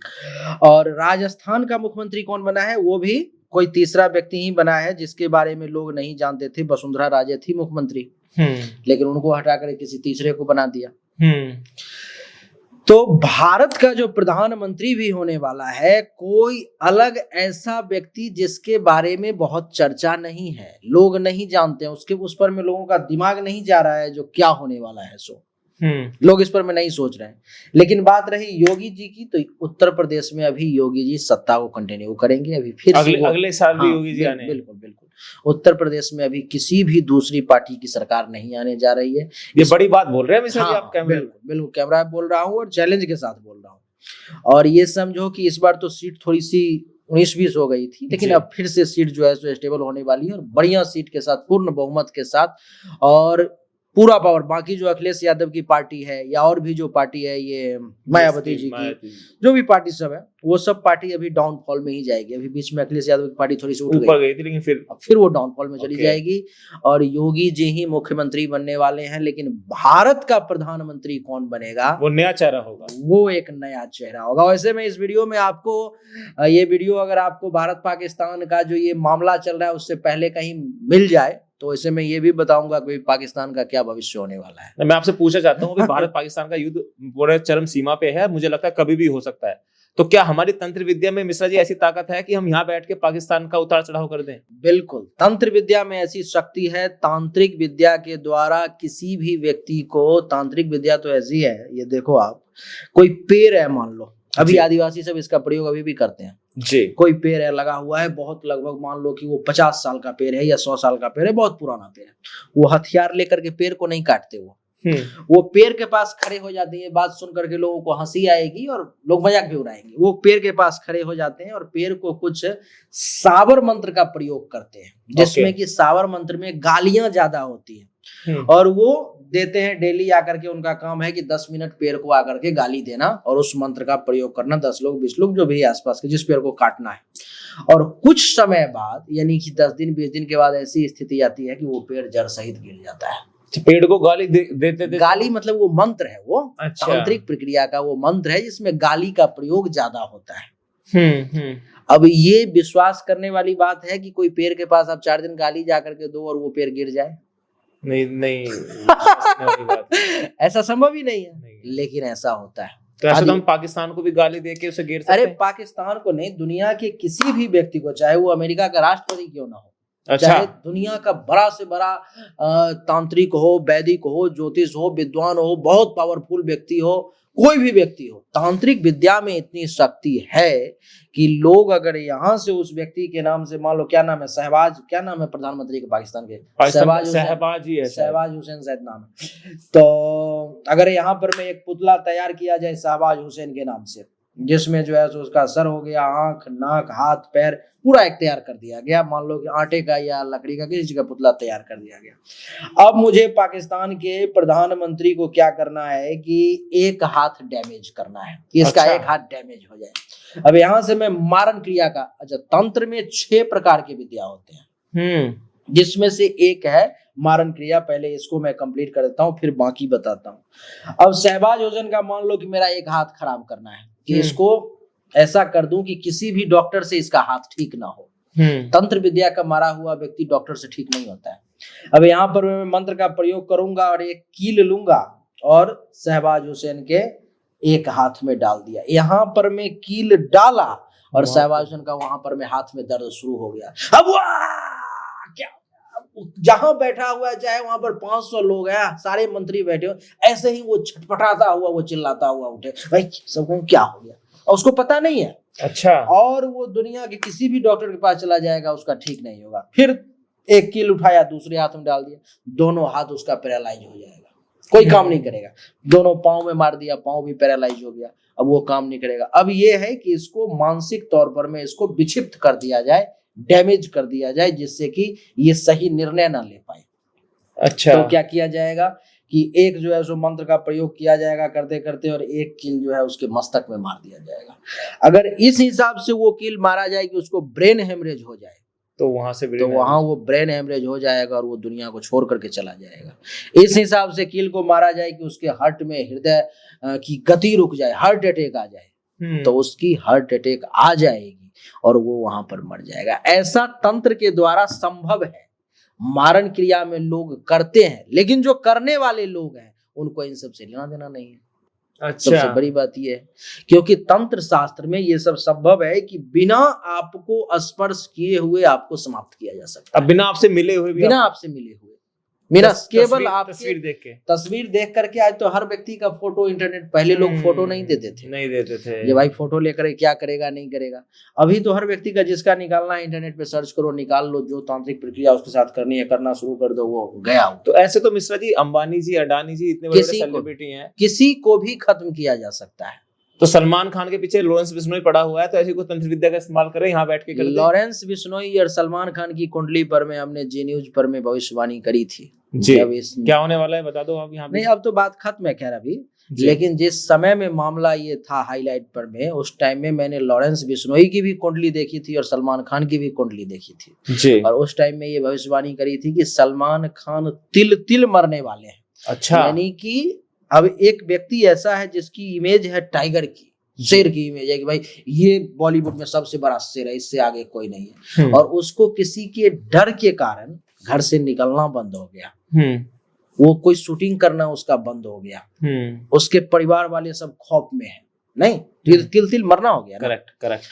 और राजस्थान का मुख्यमंत्री कौन बना है वो भी कोई तीसरा व्यक्ति ही बना है जिसके बारे में लोग नहीं जानते थे। वसुंधरा राजे थी मुख्यमंत्री, लेकिन उनको हटाकर किसी तीसरे को बना दिया। तो भारत का जो प्रधानमंत्री भी होने वाला है, कोई अलग ऐसा व्यक्ति जिसके बारे में बहुत चर्चा नहीं है, लोग नहीं जानते हैं, उसके उस पर में लोगों का दिमाग नहीं जा रहा है जो क्या होने वाला है। सो लोग इस पर में नहीं सोच रहे हैं। लेकिन बात रही योगी जी की, तो उत्तर प्रदेश में अभी योगी जी सत्ता को कंटिन्यू करेंगे। अभी फिर अगले साल भी योगी जी आने। बिल्कुल बिल्कुल। उत्तर प्रदेश में अभी किसी भी दूसरी पार्टी की सरकार नहीं आने जा रही है। ये बड़ी बात बोल रहे हैं मिश्रा जी आप कैमरे। बिल्कुल कैमरा बोल रहा हूँ और चैलेंज के साथ बोल रहा हूँ। और ये समझो कि इस बार तो सीट थोड़ी सी 19-20 हो गई थी, लेकिन अब फिर से सीट जो है सो स्टेबल होने वाली है और बढ़िया सीट के साथ, पूर्ण बहुमत के साथ और पूरा पावर। बाकी जो अखिलेश यादव की पार्टी है या और भी जो पार्टी है, ये मायावती जी की, जो भी पार्टी सब है, वो सब पार्टी अभी डाउनफॉल में ही जाएगी। अभी बीच में अखिलेश यादव की पार्टी थोड़ी सी ऊपर गई थी, लेकिन फिर वो डाउनफॉल में चली जाएगी और योगी जी ही मुख्यमंत्री बनने वाले हैं। लेकिन भारत का प्रधानमंत्री कौन बनेगा, वो नया चेहरा होगा, वो एक नया चेहरा होगा। वैसे मैं इस वीडियो में आपको ये वीडियो अगर आपको भारत पाकिस्तान का जो ये मामला चल रहा है उससे पहले कहीं मिल जाए तो ऐसे में ये भी बताऊंगा कि पाकिस्तान का क्या भविष्य होने वाला है। मैं आपसे पूछना चाहता हूँ, भारत पाकिस्तान का युद्ध पूरे चरम सीमा पे है, मुझे लगता है कभी भी हो सकता है। तो क्या हमारी तंत्र विद्या में मिश्रा जी ऐसी ताकत है कि हम यहाँ बैठ के पाकिस्तान का उतार चढ़ाव कर दें? बिल्कुल, तंत्र विद्या में ऐसी शक्ति है। तांत्रिक विद्या के द्वारा किसी भी व्यक्ति को, तांत्रिक विद्या तो ऐसी है, ये देखो आप, कोई पेड़ है मान लो, अभी आदिवासी सब इसका प्रयोग अभी भी करते हैं जी। कोई पेड़ है लगा हुआ है, बहुत लगभग मान लो कि वो 50 साल का पेड़ है या 100 साल का पेड़ है, बहुत पुराना पेड़ है, वो हथियार लेकर के पेड़ को नहीं काटते, वो पेड़ के पास खड़े हो जाते हैं। बात सुन करके लोगों को हंसी आएगी और लोग मजाक भी उड़ाएंगे। वो पेड़ के पास खड़े हो जाते हैं और पेड़ को कुछ सावर मंत्र का प्रयोग करते हैं, जिसमें कि सावर मंत्र में गालियां ज्यादा होती है और वो देते हैं डेली आकर के। उनका काम है कि 10 मिनट पेड़ को आकर के गाली देना और उस मंत्र का प्रयोग करना, 10 लोग 20 लोग जो भी आसपास के जिस पेड़ को काटना है। और कुछ समय बाद यानी कि 10 दिन 20 दिन के बाद ऐसी स्थिति आती है कि वो पेड़ जड़ सहित गिर जाता है। पेड़ को गाली देते थे? गाली मतलब वो मंत्र है, वो तांत्रिक प्रक्रिया का वो मंत्र है जिसमें गाली का प्रयोग ज्यादा होता है। अब ये विश्वास करने वाली बात है कि कोई पेड़ के पास आप 4 दिन गाली जाकर के दो और वो पेड़ गिर जाए? नहीं ऐसा संभव ही नहीं है, लेकिन ऐसा होता है। तो ऐसा तो हम पाकिस्तान को भी गाली दे के उसे गिर सकते हैं? अरे पाकिस्तान को नहीं, दुनिया के किसी भी व्यक्ति को, चाहे वो अमेरिका का राष्ट्रपति क्यों ना हो, चाहे दुनिया का बड़ा से बड़ा तांत्रिक हो, वैदिक हो, ज्योतिष हो, विद्वान हो, बहुत पावरफुल व्यक्ति हो, कोई भी व्यक्ति हो, तांत्रिक विद्या में इतनी शक्ति है कि लोग अगर यहाँ से उस व्यक्ति के नाम से, मान लो क्या नाम है, शहबाज, क्या नाम है प्रधानमंत्री के पाकिस्तान के? शहबाज हुसैन शायद नाम है। तो अगर यहाँ पर में एक पुतला तैयार किया जाए शहबाज हुसैन के नाम से, जिसमें जो है उसका सर हो गया, आंख, नाक, हाथ, पैर पूरा एक तैयार कर दिया गया, मान लो कि आटे का या लकड़ी का किसी का पुतला तैयार कर दिया गया। अब मुझे पाकिस्तान के प्रधानमंत्री को क्या करना है कि एक हाथ डैमेज करना है, कि इसका एक हाथ डैमेज हो जाए। अब यहाँ से मैं मारण क्रिया का, अच्छा, तंत्र में 6 प्रकार की विद्या होते हैं, जिसमें से एक है मारण क्रिया। पहले इसको मैं कंप्लीट कर देता हूँ, फिर बाकी बताता हूँ। अब शहबाज हुसैन का मान लो कि मेरा एक हाथ खराब करना है, कि इसको ऐसा कर दूं कि किसी भी डॉक्टर से इसका हाथ ठीक ना हो। तंत्र विद्या का मारा हुआ व्यक्ति डॉक्टर से ठीक नहीं होता है। अब यहाँ पर मैं मंत्र का प्रयोग करूंगा और एक कील लूंगा और शहबाज हुसैन के एक हाथ में डाल दिया। यहाँ पर मैं कील डाला और शहबाज हुसैन का वहां पर में हाथ में दर्द शुरू हो गया। अब क्या, जहां बैठा हुआ है, चाहे वहां पर 500 लोग हैं, सारे मंत्री बैठे हो, ऐसे ही वो छटपटाता हुआ, वो चिल्लाता हुआ उठे, भाई सबको क्या हो गया, और उसको पता नहीं है। अच्छा। और वो दुनिया के किसी भी डॉक्टर के पास चला जाएगा, उसका ठीक नहीं होगा। फिर एक कील उठाया, दूसरे हाथ में डाल दिया, दोनों हाथ उसका पैरालाइज हो जाएगा, कोई काम नहीं करेगा। दोनों पांव में मार दिया, पांव भी पैरालाइज हो गया, अब वो काम नहीं करेगा। अब ये है कि इसको मानसिक तौर पर में इसको विक्षिप्त कर दिया जाए, डैमेज कर दिया जाए, जिससे कि ये सही निर्णय ना ले पाए। अच्छा। तो क्या किया जाएगा कि एक जो है सो मंत्र का प्रयोग किया जाएगा करते करते, और एक कील जो है उसके मस्तक में मार दिया जाएगा। अगर इस हिसाब से वो कील मारा जाए कि उसको ब्रेन हेमरेज हो जाए, तो वहां वो ब्रेन हेमरेज हो जाएगा और वो दुनिया को छोड़ करके चला जाएगा। इस हिसाब से कील को मारा जाए कि उसके हार्ट में हृदय की गति रुक जाए, हार्ट अटैक आ जाए, तो उसकी हार्ट अटैक आ जाएगी। और वो वहां पर मर जाएगा। ऐसा तंत्र के द्वारा संभव है। मारण क्रिया में लोग करते हैं, लेकिन जो करने वाले लोग हैं उनको इन सब से लेना देना नहीं है। सबसे बड़ी बात ये है, क्योंकि तंत्र शास्त्र में ये सब संभव है कि बिना आपको स्पर्श किए हुए आपको समाप्त किया जा सकता है। अब बिना आपसे मिले हुए भी, बिना आपसे मिले हुए, बिना केवल आप तस्वीर देख करके। आज तो हर व्यक्ति का फोटो इंटरनेट, पहले लोग फोटो नहीं देते थे ये भाई फोटो लेकर क्या करेगा नहीं करेगा। अभी तो हर व्यक्ति का जिसका निकालना है इंटरनेट पे सर्च करो, निकाल लो, जो तांत्रिक प्रक्रिया उसके साथ करनी है करना शुरू कर दो, वो गया। तो ऐसे तो मिश्रा जी, अंबानी जी, अडानी जी इतने बड़े सेलिब्रिटी हैं, किसी को भी खत्म किया जा सकता है। तो सलमान खान के पीछे लॉरेंस बिश्नोई पड़ा हुआ है, तो ऐसी कोई तंत्र विद्या का इस्तेमाल करें यहाँ बैठ के। लॉरेंस बिश्नोई और सलमान खान की कुंडली पर में हमने जी न्यूज पर में भविष्यवाणी करी थी जी। क्या होने वाला है बता दो आप यहाँ। नहीं, अब तो बात खत्म है खैर अभी, लेकिन जिस समय में मामला ये था हाईलाइट पर में, उस टाइम में मैंने लॉरेंस बिश्नोई की भी कुंडली देखी थी और सलमान खान की भी कुंडली देखी थी जी। और उस टाइम में ये भविष्यवाणी करी थी कि सलमान खान तिल तिल मरने वाले हैं। अच्छा, यानी कि अब एक व्यक्ति ऐसा है जिसकी इमेज है टाइगर की, शेर की इमेज है कि भाई ये बॉलीवुड में सबसे बड़ा शेर है, इससे आगे कोई नहीं है, और उसको किसी के डर के कारण घर से निकलना बंद हो गया, वो कोई शूटिंग करना उसका बंद हो गया, उसके परिवार वाले सब खौफ में है, नहीं तिल तिल मरना हो गया। करेक्ट।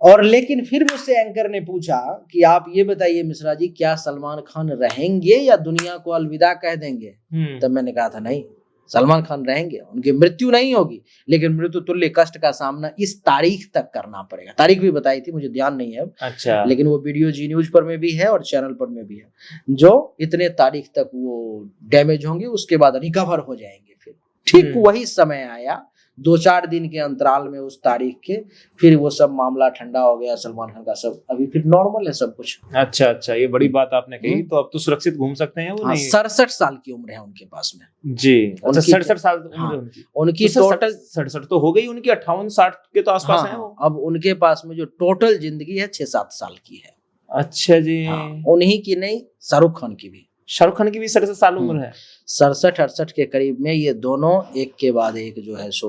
और लेकिन फिर मुझसे एंकर ने पूछा कि आप ये बताइए मिश्रा जी, क्या सलमान खान रहेंगे या दुनिया को अलविदा कह देंगे? तब मैंने कहा था नहीं, सलमान खान रहेंगे, उनकी मृत्यु नहीं होगी, लेकिन मृत्यु तुल्य कष्ट का सामना इस तारीख तक करना पड़ेगा। तारीख भी बताई थी, मुझे ध्यान नहीं है। अच्छा। लेकिन वो वीडियो जी न्यूज पर में भी है और चैनल पर में भी है, जो इतने तारीख तक वो डैमेज होंगे, उसके बाद रिकवर हो जाएंगे। फिर ठीक वही समय आया, 2-4 दिन के अंतराल में उस तारीख के, फिर वो सब मामला ठंडा हो गया, सलमान खान का सब अभी फिर नॉर्मल है सब कुछ। अच्छा, ये बड़ी बात आपने कही। तो अब तो सुरक्षित घूम सकते हैं वो? नहीं, 67 साल की उम्र है उनके पास में जी। अच्छा, 67 साल उम्र उनकी टोटल 67 तो हो गई उनकी, 58-60 के तो आसपास है वो। अब उनके पास में जो टोटल जिंदगी है 6-7 साल की है। अच्छा जी। उन्हीं की नहीं, शाहरुख खान की भी 67 साल उम्र है। 67-68 के करीब में ये दोनों एक के बाद एक जो है सो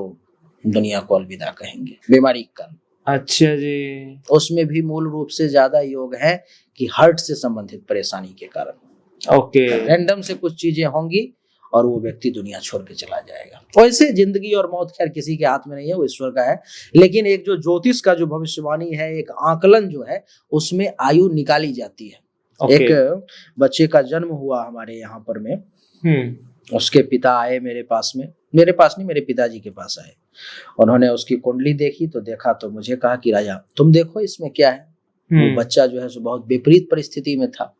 दुनिया को अलविदा कहेंगे बीमारी का। अच्छा जी। उसमें भी मूल रूप से ज्यादा योग है कि हार्ट से संबंधित परेशानी के कारण। ओके। रैंडम से कुछ चीजें होंगी और वो व्यक्ति दुनिया छोड़ के चला जाएगा। वैसे जिंदगी और मौत खैर किसी के हाथ में नहीं है, वो ईश्वर का है। लेकिन एक जो ज्योतिष का जो भविष्यवाणी है, एक आकलन जो है, उसमें आयु निकाली जाती है। एक बच्चे का जन्म हुआ हमारे यहाँ पर में, उसके पिता आए मेरे पास में, मेरे पास नहीं, मेरे पिताजी के पास आए। उन्होंने उसकी कुंडली देखी तो देखा तो मुझे कहा कि राजा तुम देखो इसमें क्या है। वो बच्चा जो है सो बहुत विपरीत परिस्थिति में था।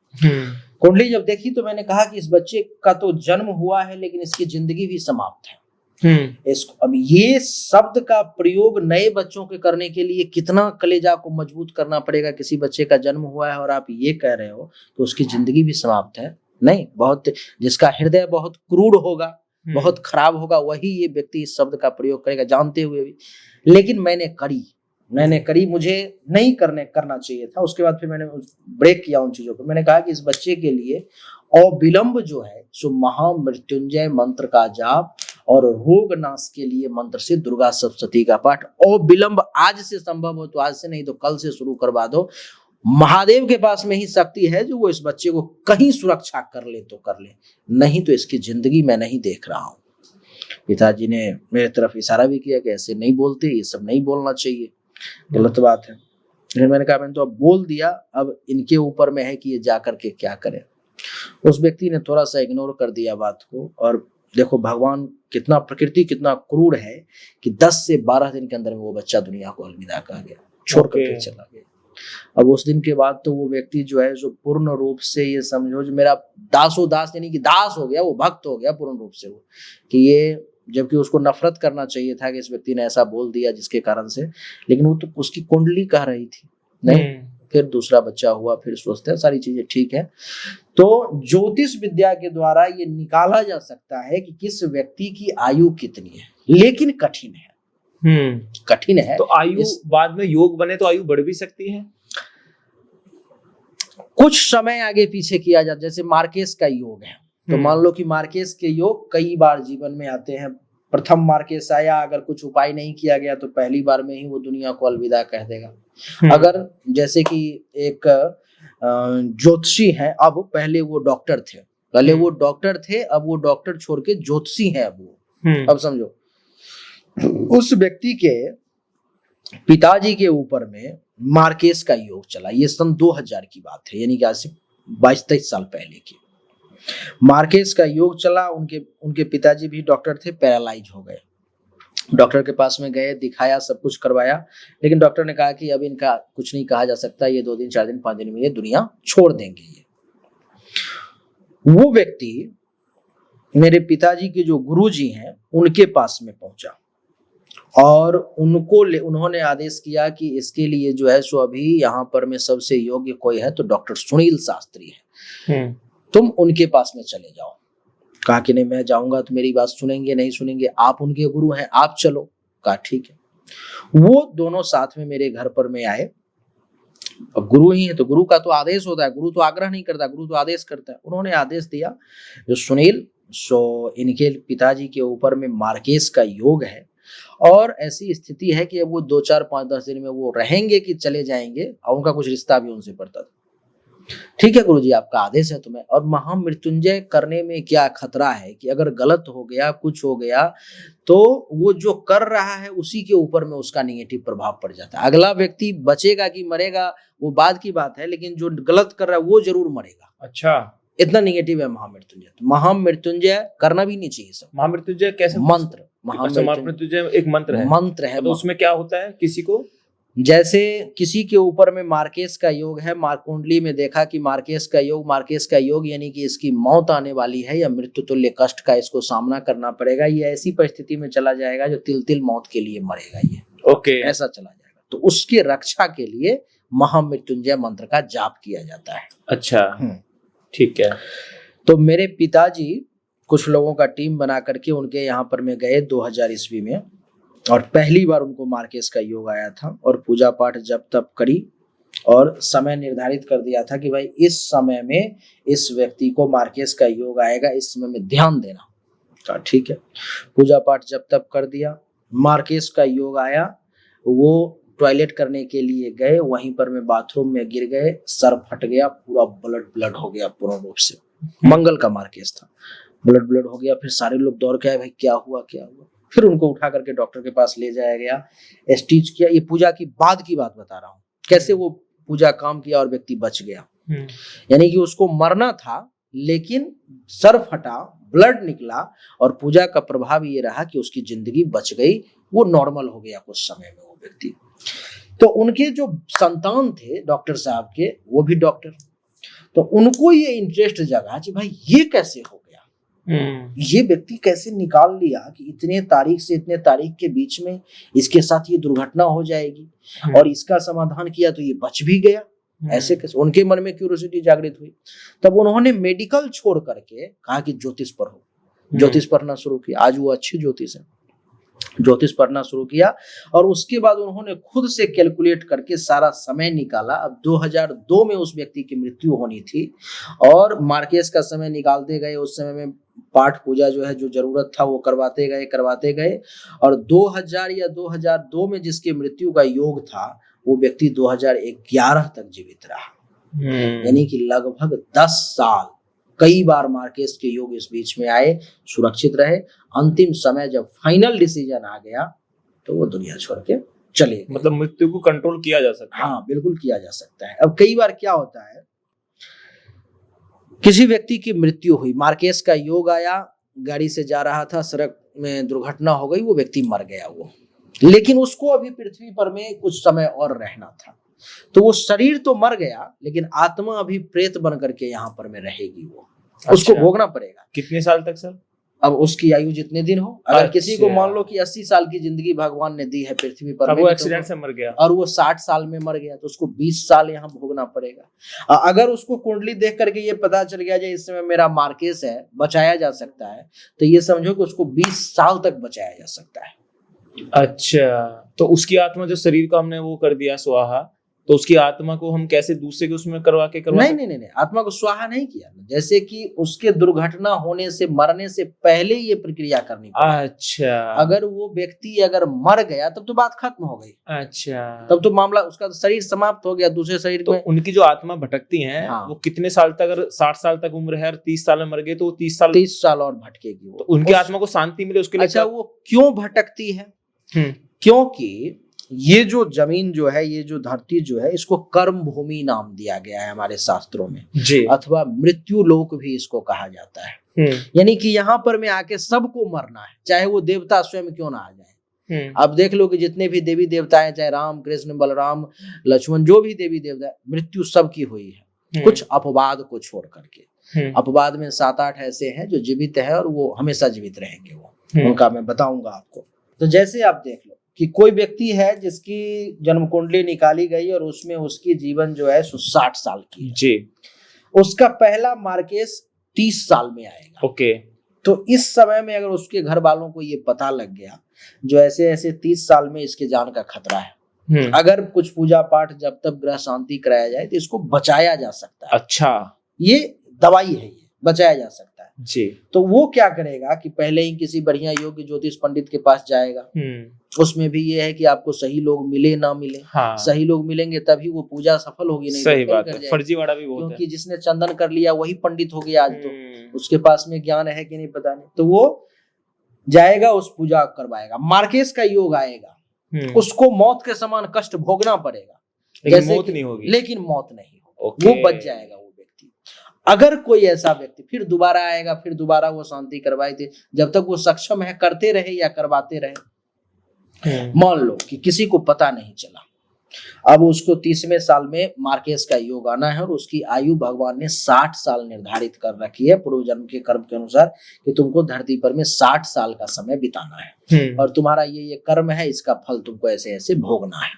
कुंडली जब देखी तो मैंने कहा कि इस बच्चे का तो जन्म हुआ है लेकिन इसकी जिंदगी भी समाप्त है। इसको अब ये शब्द का प्रयोग नए बच्चों के करने के लिए कितना कलेजा को मजबूत करना पड़ेगा। किसी बच्चे का जन्म हुआ है और आप ये कह रहे हो तो उसकी जिंदगी भी समाप्त है? नहीं, बहुत जिसका हृदय बहुत क्रूर होगा, बहुत खराब होगा, वही ये व्यक्ति इस शब्द का प्रयोग करेगा जानते हुए भी। लेकिन मैंने करी, मुझे नहीं करना चाहिए था। उसके बाद फिर मैंने ब्रेक किया उन चीजों पर। मैंने कहा कि इस बच्चे के लिए अविलंब जो है सो महामृत्युंजय मंत्र का जाप और रोग नाश के लिए मंत्र से दुर्गा सप्तशती का पाठ अविलंब, आज से संभव हो तो आज से, नहीं तो कल से शुरू करवा दो। महादेव के पास में ही शक्ति है जो वो इस बच्चे को कहीं सुरक्षा कर ले तो कर ले, नहीं तो इसकी जिंदगी मैं नहीं देख रहा हूँ। पिताजी ने मेरे तरफ इशारा भी किया कि ऐसे नहीं बोलते, ये सब नहीं बोलना चाहिए, गलत बात है। फिर मैंने कहा मैंने तो अब बोल दिया, अब इनके ऊपर में है कि ये जा करके क्या करे। उस व्यक्ति ने थोड़ा सा इग्नोर कर दिया बात को। और देखो भगवान कितना, प्रकृति कितना क्रूर है कि 10 से 12 दिन के अंदर में वो बच्चा दुनिया को अलविदा कह गया, छोड़ करके चला गया। अब उस दिन के बाद तो वो व्यक्ति जो है जो पूर्ण रूप से, ये समझो जो मेरा दास यानी कि दास हो गया, वो भक्त हो गया पूर्ण रूप से। वो कि ये, जबकि उसको नफरत करना चाहिए था कि इस व्यक्ति ने ऐसा बोल दिया जिसके कारण से, लेकिन वो तो उसकी कुंडली कह रही थी। नहीं, फिर दूसरा बच्चा हुआ, फिर स्वस्थ है, सारी चीजें ठीक है। तो ज्योतिष विद्या के द्वारा ये निकाला जा सकता है कि किस व्यक्ति की आयु कितनी है, लेकिन कठिन है। कठिन है। तो आयु बाद में योग बने तो आयु बढ़ भी सकती है, कुछ समय आगे पीछे किया जाता। जैसे मार्केस का योग है, तो मान लो कि मार्केस के योग कई बार जीवन में आते हैं। प्रथम मार्केस आया, अगर कुछ उपाय नहीं किया गया तो पहली बार में ही वो दुनिया को अलविदा कह देगा। अगर जैसे कि एक ज्योतिषी हैं, अब पहले वो डॉक्टर थे, अब वो डॉक्टर छोड़ के ज्योतिषी हैं अब वो। अब समझो, उस व्यक्ति के पिताजी के ऊपर में मार्केस का योग चला। ये सन 2000 की बात है, यानी कि आज से 22-23 साल पहले की। मार्केस का योग चला। उनके पिताजी भी डॉक्टर थे, पैरालाइज हो गए। डॉक्टर के पास में गए, दिखाया, सब कुछ करवाया, लेकिन डॉक्टर ने कहा कि अब इनका कुछ नहीं कहा जा सकता, ये 2 दिन 4 दिन 5 दिन में ये दुनिया छोड़ देंगे। ये वो व्यक्ति मेरे पिताजी के जो गुरुजी हैं उनके पास में पहुंचा और उन्होंने आदेश किया कि इसके लिए जो है सो अभी यहाँ पर में सबसे योग्य कोई है तो डॉक्टर सुनील शास्त्री है, तुम उनके पास में चले जाओ। कहा कि नहीं, मैं जाऊंगा तो मेरी बात सुनेंगे नहीं सुनेंगे, आप उनके गुरु हैं, आप चलो। कहा ठीक है। वो दोनों साथ में मेरे घर पर में आए। अब गुरु ही है तो गुरु का तो आदेश होता है, गुरु तो आग्रह नहीं करता, गुरु तो आदेश करता है। उन्होंने आदेश दिया, जो सुनील, सो इनके पिताजी के ऊपर में मार्केस का योग है और ऐसी स्थिति है कि अब वो 2, 4, 5, 10 दिन में वो रहेंगे कि चले जाएंगे, और उनका कुछ रिश्ता भी उनसे पड़ता था। ठीक है गुरुजी, आपका आदेश है तुम्हें। और महामृत्युंजय करने में क्या खतरा है कि अगर गलत हो गया, कुछ हो गया, तो वो जो कर रहा है उसी के ऊपर में उसका नेगेटिव प्रभाव पड़ जाता है। अगला व्यक्ति बचेगा कि मरेगा वो बाद की बात है, लेकिन जो गलत कर रहा है वो जरूर मरेगा। अच्छा, इतना नेगेटिव है महामृत्युंजय। तो महामृत्युंजय करना भी नहीं चाहिए सब। महामृत्युंजय कैसे? मंत्र, महामृत्युंजय एक मंत्र है। तो उसमें क्या होता है? किसी को, जैसे किसी के ऊपर में मार्केस का योग है, कुंडली में देखा कि मार्केस का योग यानी कि इसकी मौत आने वाली है या मृत्यु तुल्य कष्ट का इसको सामना करना पड़ेगा, ये ऐसी परिस्थिति में चला जाएगा जो तिल मौत के लिए मरेगा, ये ओके ऐसा चला जाएगा। तो उसके रक्षा के लिए महामृत्युंजय मंत्र का जाप किया जाता है। अच्छा, ठीक है। तो मेरे पिताजी कुछ लोगों का टीम बना करके उनके यहाँ पर में गए 2000 ईस्वी में, और पहली बार उनको मार्केस का योग आया था और पूजा पाठ जब तब करी और समय निर्धारित कर दिया था कि भाई इस समय में इस व्यक्ति को मार्केस का योग आएगा, इस समय में ध्यान देना। तो ठीक है, पूजा पाठ जब तब कर दिया, मार्केस का योग आया, वो टॉयलेट करने के लिए गए, वहीं पर में बाथरूम में गिर गए, सर फट गया, पूरा ब्लड हो गया पूर्ण रूप से। मंगल का मार्केस था, ब्लड हो गया। फिर सारे लोग दौड़ के आए, भाई क्या हुआ। फिर उनको उठा करके डॉक्टर के पास ले जाया गया, स्टिच किया। ये पूजा की बाद की बात बता रहा हूँ, कैसे वो पूजा काम किया और व्यक्ति बच गया। यानी कि उसको मरना था, लेकिन सर फटा, ब्लड निकला और पूजा का प्रभाव ये रहा कि उसकी जिंदगी बच गई, वो नॉर्मल हो गया कुछ समय में वो व्यक्ति। तो उनके जो संतान थे डॉक्टर साहब के, वो भी डॉक्टर, तो उनको ये इंटरेस्ट जगा कि भाई ये कैसे हो गया, ये व्यक्ति कैसे निकाल लिया कि इतने तारीख से इतने तारीख के बीच में इसके साथ ये दुर्घटना हो जाएगी, और इसका समाधान किया तो ये बच भी गया, ऐसे कैसे? उनके मन में क्यूरियोसिटी जागृत हुई। तब उन्होंने मेडिकल छोड़ करके कहा कि ज्योतिष पढ़ो, ज्योतिष पढ़ना शुरू किया। आज वो अच्छे ज्योतिष है, ज्योतिष पढ़ना शुरू किया और उसके बाद उन्होंने खुद से कैलकुलेट करके सारा समय निकाला। अब 2002 में उस व्यक्ति की मृत्यु होनी थी और मार्केस का समय निकालते गए। उस समय में पाठ पूजा जो है, जो जरूरत था वो करवाते गए और 2000 या 2002 में जिसकी मृत्यु का योग था, वो व्यक्ति 2011 तक जीवित रहा। यानी कि लगभग 10 साल। कई बार मार्केस के योग इस बीच में आए, सुरक्षित रहे। अंतिम समय जब फाइनल डिसीजन आ गया तो वो दुनिया छोड़ के चले गए। मतलब मृत्यु को कंट्रोल किया जा सकता है? हाँ, बिल्कुल किया जा सकता है। अब कई बार क्या होता है, किसी व्यक्ति की मृत्यु हुई, मार्केस का योग आया, गाड़ी से जा रहा था, सड़क में दुर्घटना हो गई, वो व्यक्ति मर गया वो, लेकिन उसको अभी पृथ्वी पर में कुछ समय और रहना था। तो वो शरीर तो मर गया, लेकिन आत्मा अभी प्रेत बन करके यहाँ पर में रहेगी। वो उसको भोगना पड़ेगा। कितने साल तक सर? अब उसकी आयु जितने दिन हो। अगर किसी को मान लो कि 80 साल की जिंदगी भगवान ने दी है पृथ्वी पर, वो एक्सीडेंट से मर गया और वो 60 साल में मर गया, तो उसको 20 साल यहाँ भोगना पड़ेगा। अगर उसको कुंडली देख करके ये पता चल गया कि इस समय मेरा मार्केस है, बचाया जा सकता है, तो ये समझो कि उसको 20 साल तक बचाया जा सकता है। अच्छा, तो उसकी आत्मा जो शरीर को हमने वो कर दिया स्वाहा, तो उसकी आत्मा को हम कैसे दूसरे के उसमें करवा नहीं, आत्मा को स्वाहा नहीं किया। जैसे कि उसके दुर्घटना होने से, मरने से पहले ये प्रक्रिया करनी पड़ेगी। अच्छा, अगर वो व्यक्ति अगर मर गया तब तो बात खत्म हो गई। अच्छा, तब तो मामला, उसका शरीर समाप्त हो गया, दूसरे शरीर तो में। उनकी जो आत्मा भटकती है हाँ। वो कितने साल तक, अगर 60 साल तक उम्र है और 30 साल में मर गए तो वो 30 साल और भटकेगी वो। तो उनकी आत्मा को शांति मिले उसके लिए। अच्छा, वो क्यों भटकती है? क्योंकि ये जो जमीन जो है, ये जो धरती जो है, इसको कर्म भूमि नाम दिया गया है हमारे शास्त्रों में जी। अथवा मृत्यु लोक भी इसको कहा जाता है। यानी कि यहाँ पर में आके सबको मरना है, चाहे वो देवता स्वयं क्यों ना आ जाए। अब देख लो कि जितने भी देवी देवता हैं, चाहे राम, कृष्ण, बलराम, लक्ष्मण, जो भी देवी देवता है, मृत्यु सबकी हुई है, कुछ अपवाद को छोड़ करके। अपवाद में 7-8 ऐसे हैं जो जीवित है और वो हमेशा जीवित रहेंगे, वो उनका मैं बताऊंगा आपको। तो जैसे आप देख लो कि कोई व्यक्ति है जिसकी जन्म कुंडली निकाली गई और उसमें उसकी जीवन जो है 60 साल की जी। उसका पहला मार्केस 30 साल में आएगा। ओके। तो इस समय में अगर उसके घर वालों को ये पता लग गया जो ऐसे ऐसे 30 साल में इसके जान का खतरा है, अगर कुछ पूजा पाठ जब तक ग्रह शांति कराया जाए तो इसको बचाया जा सकता है। अच्छा, ये दवाई है, ये बचाया जा सकता है जी। तो वो क्या करेगा कि पहले ही किसी बढ़िया योग्य ज्योतिष पंडित के पास जाएगा। उसमें भी ये है कि आपको सही लोग मिले ना मिले। हाँ। सही लोग मिलेंगे तभी वो पूजा सफल होगी, नहीं सही तो बात है, फर्जीवाड़ा भी बहुत है। क्योंकि जिसने चंदन कर लिया वही पंडित हो गया आज, तो उसके पास में ज्ञान है कि नहीं पता नहीं, तो वो जाएगा, उस पूजा करवाएगा, मार्केस का योग आएगा, उसको मौत के समान कष्ट भोगना पड़ेगा, लेकिन मौत नहीं होगी। लेकिन मौत नहीं होगी, वो बच जाएगा वो व्यक्ति। अगर कोई ऐसा व्यक्ति फिर दोबारा आएगा, फिर दोबारा वो शांति करवाए थे, जब तक वो सक्षम है करते रहे या करवाते रहे। मान लो कि किसी को पता नहीं चला, अब उसको 30वें साल में मार्केस का योग आना है और उसकी आयु भगवान ने 60 साल निर्धारित कर रखी है पूर्व जन्म के कर्म के अनुसार कि तुमको धरती पर में 60 साल का समय बिताना है और तुम्हारा ये कर्म है, इसका फल तुमको ऐसे ऐसे भोगना है।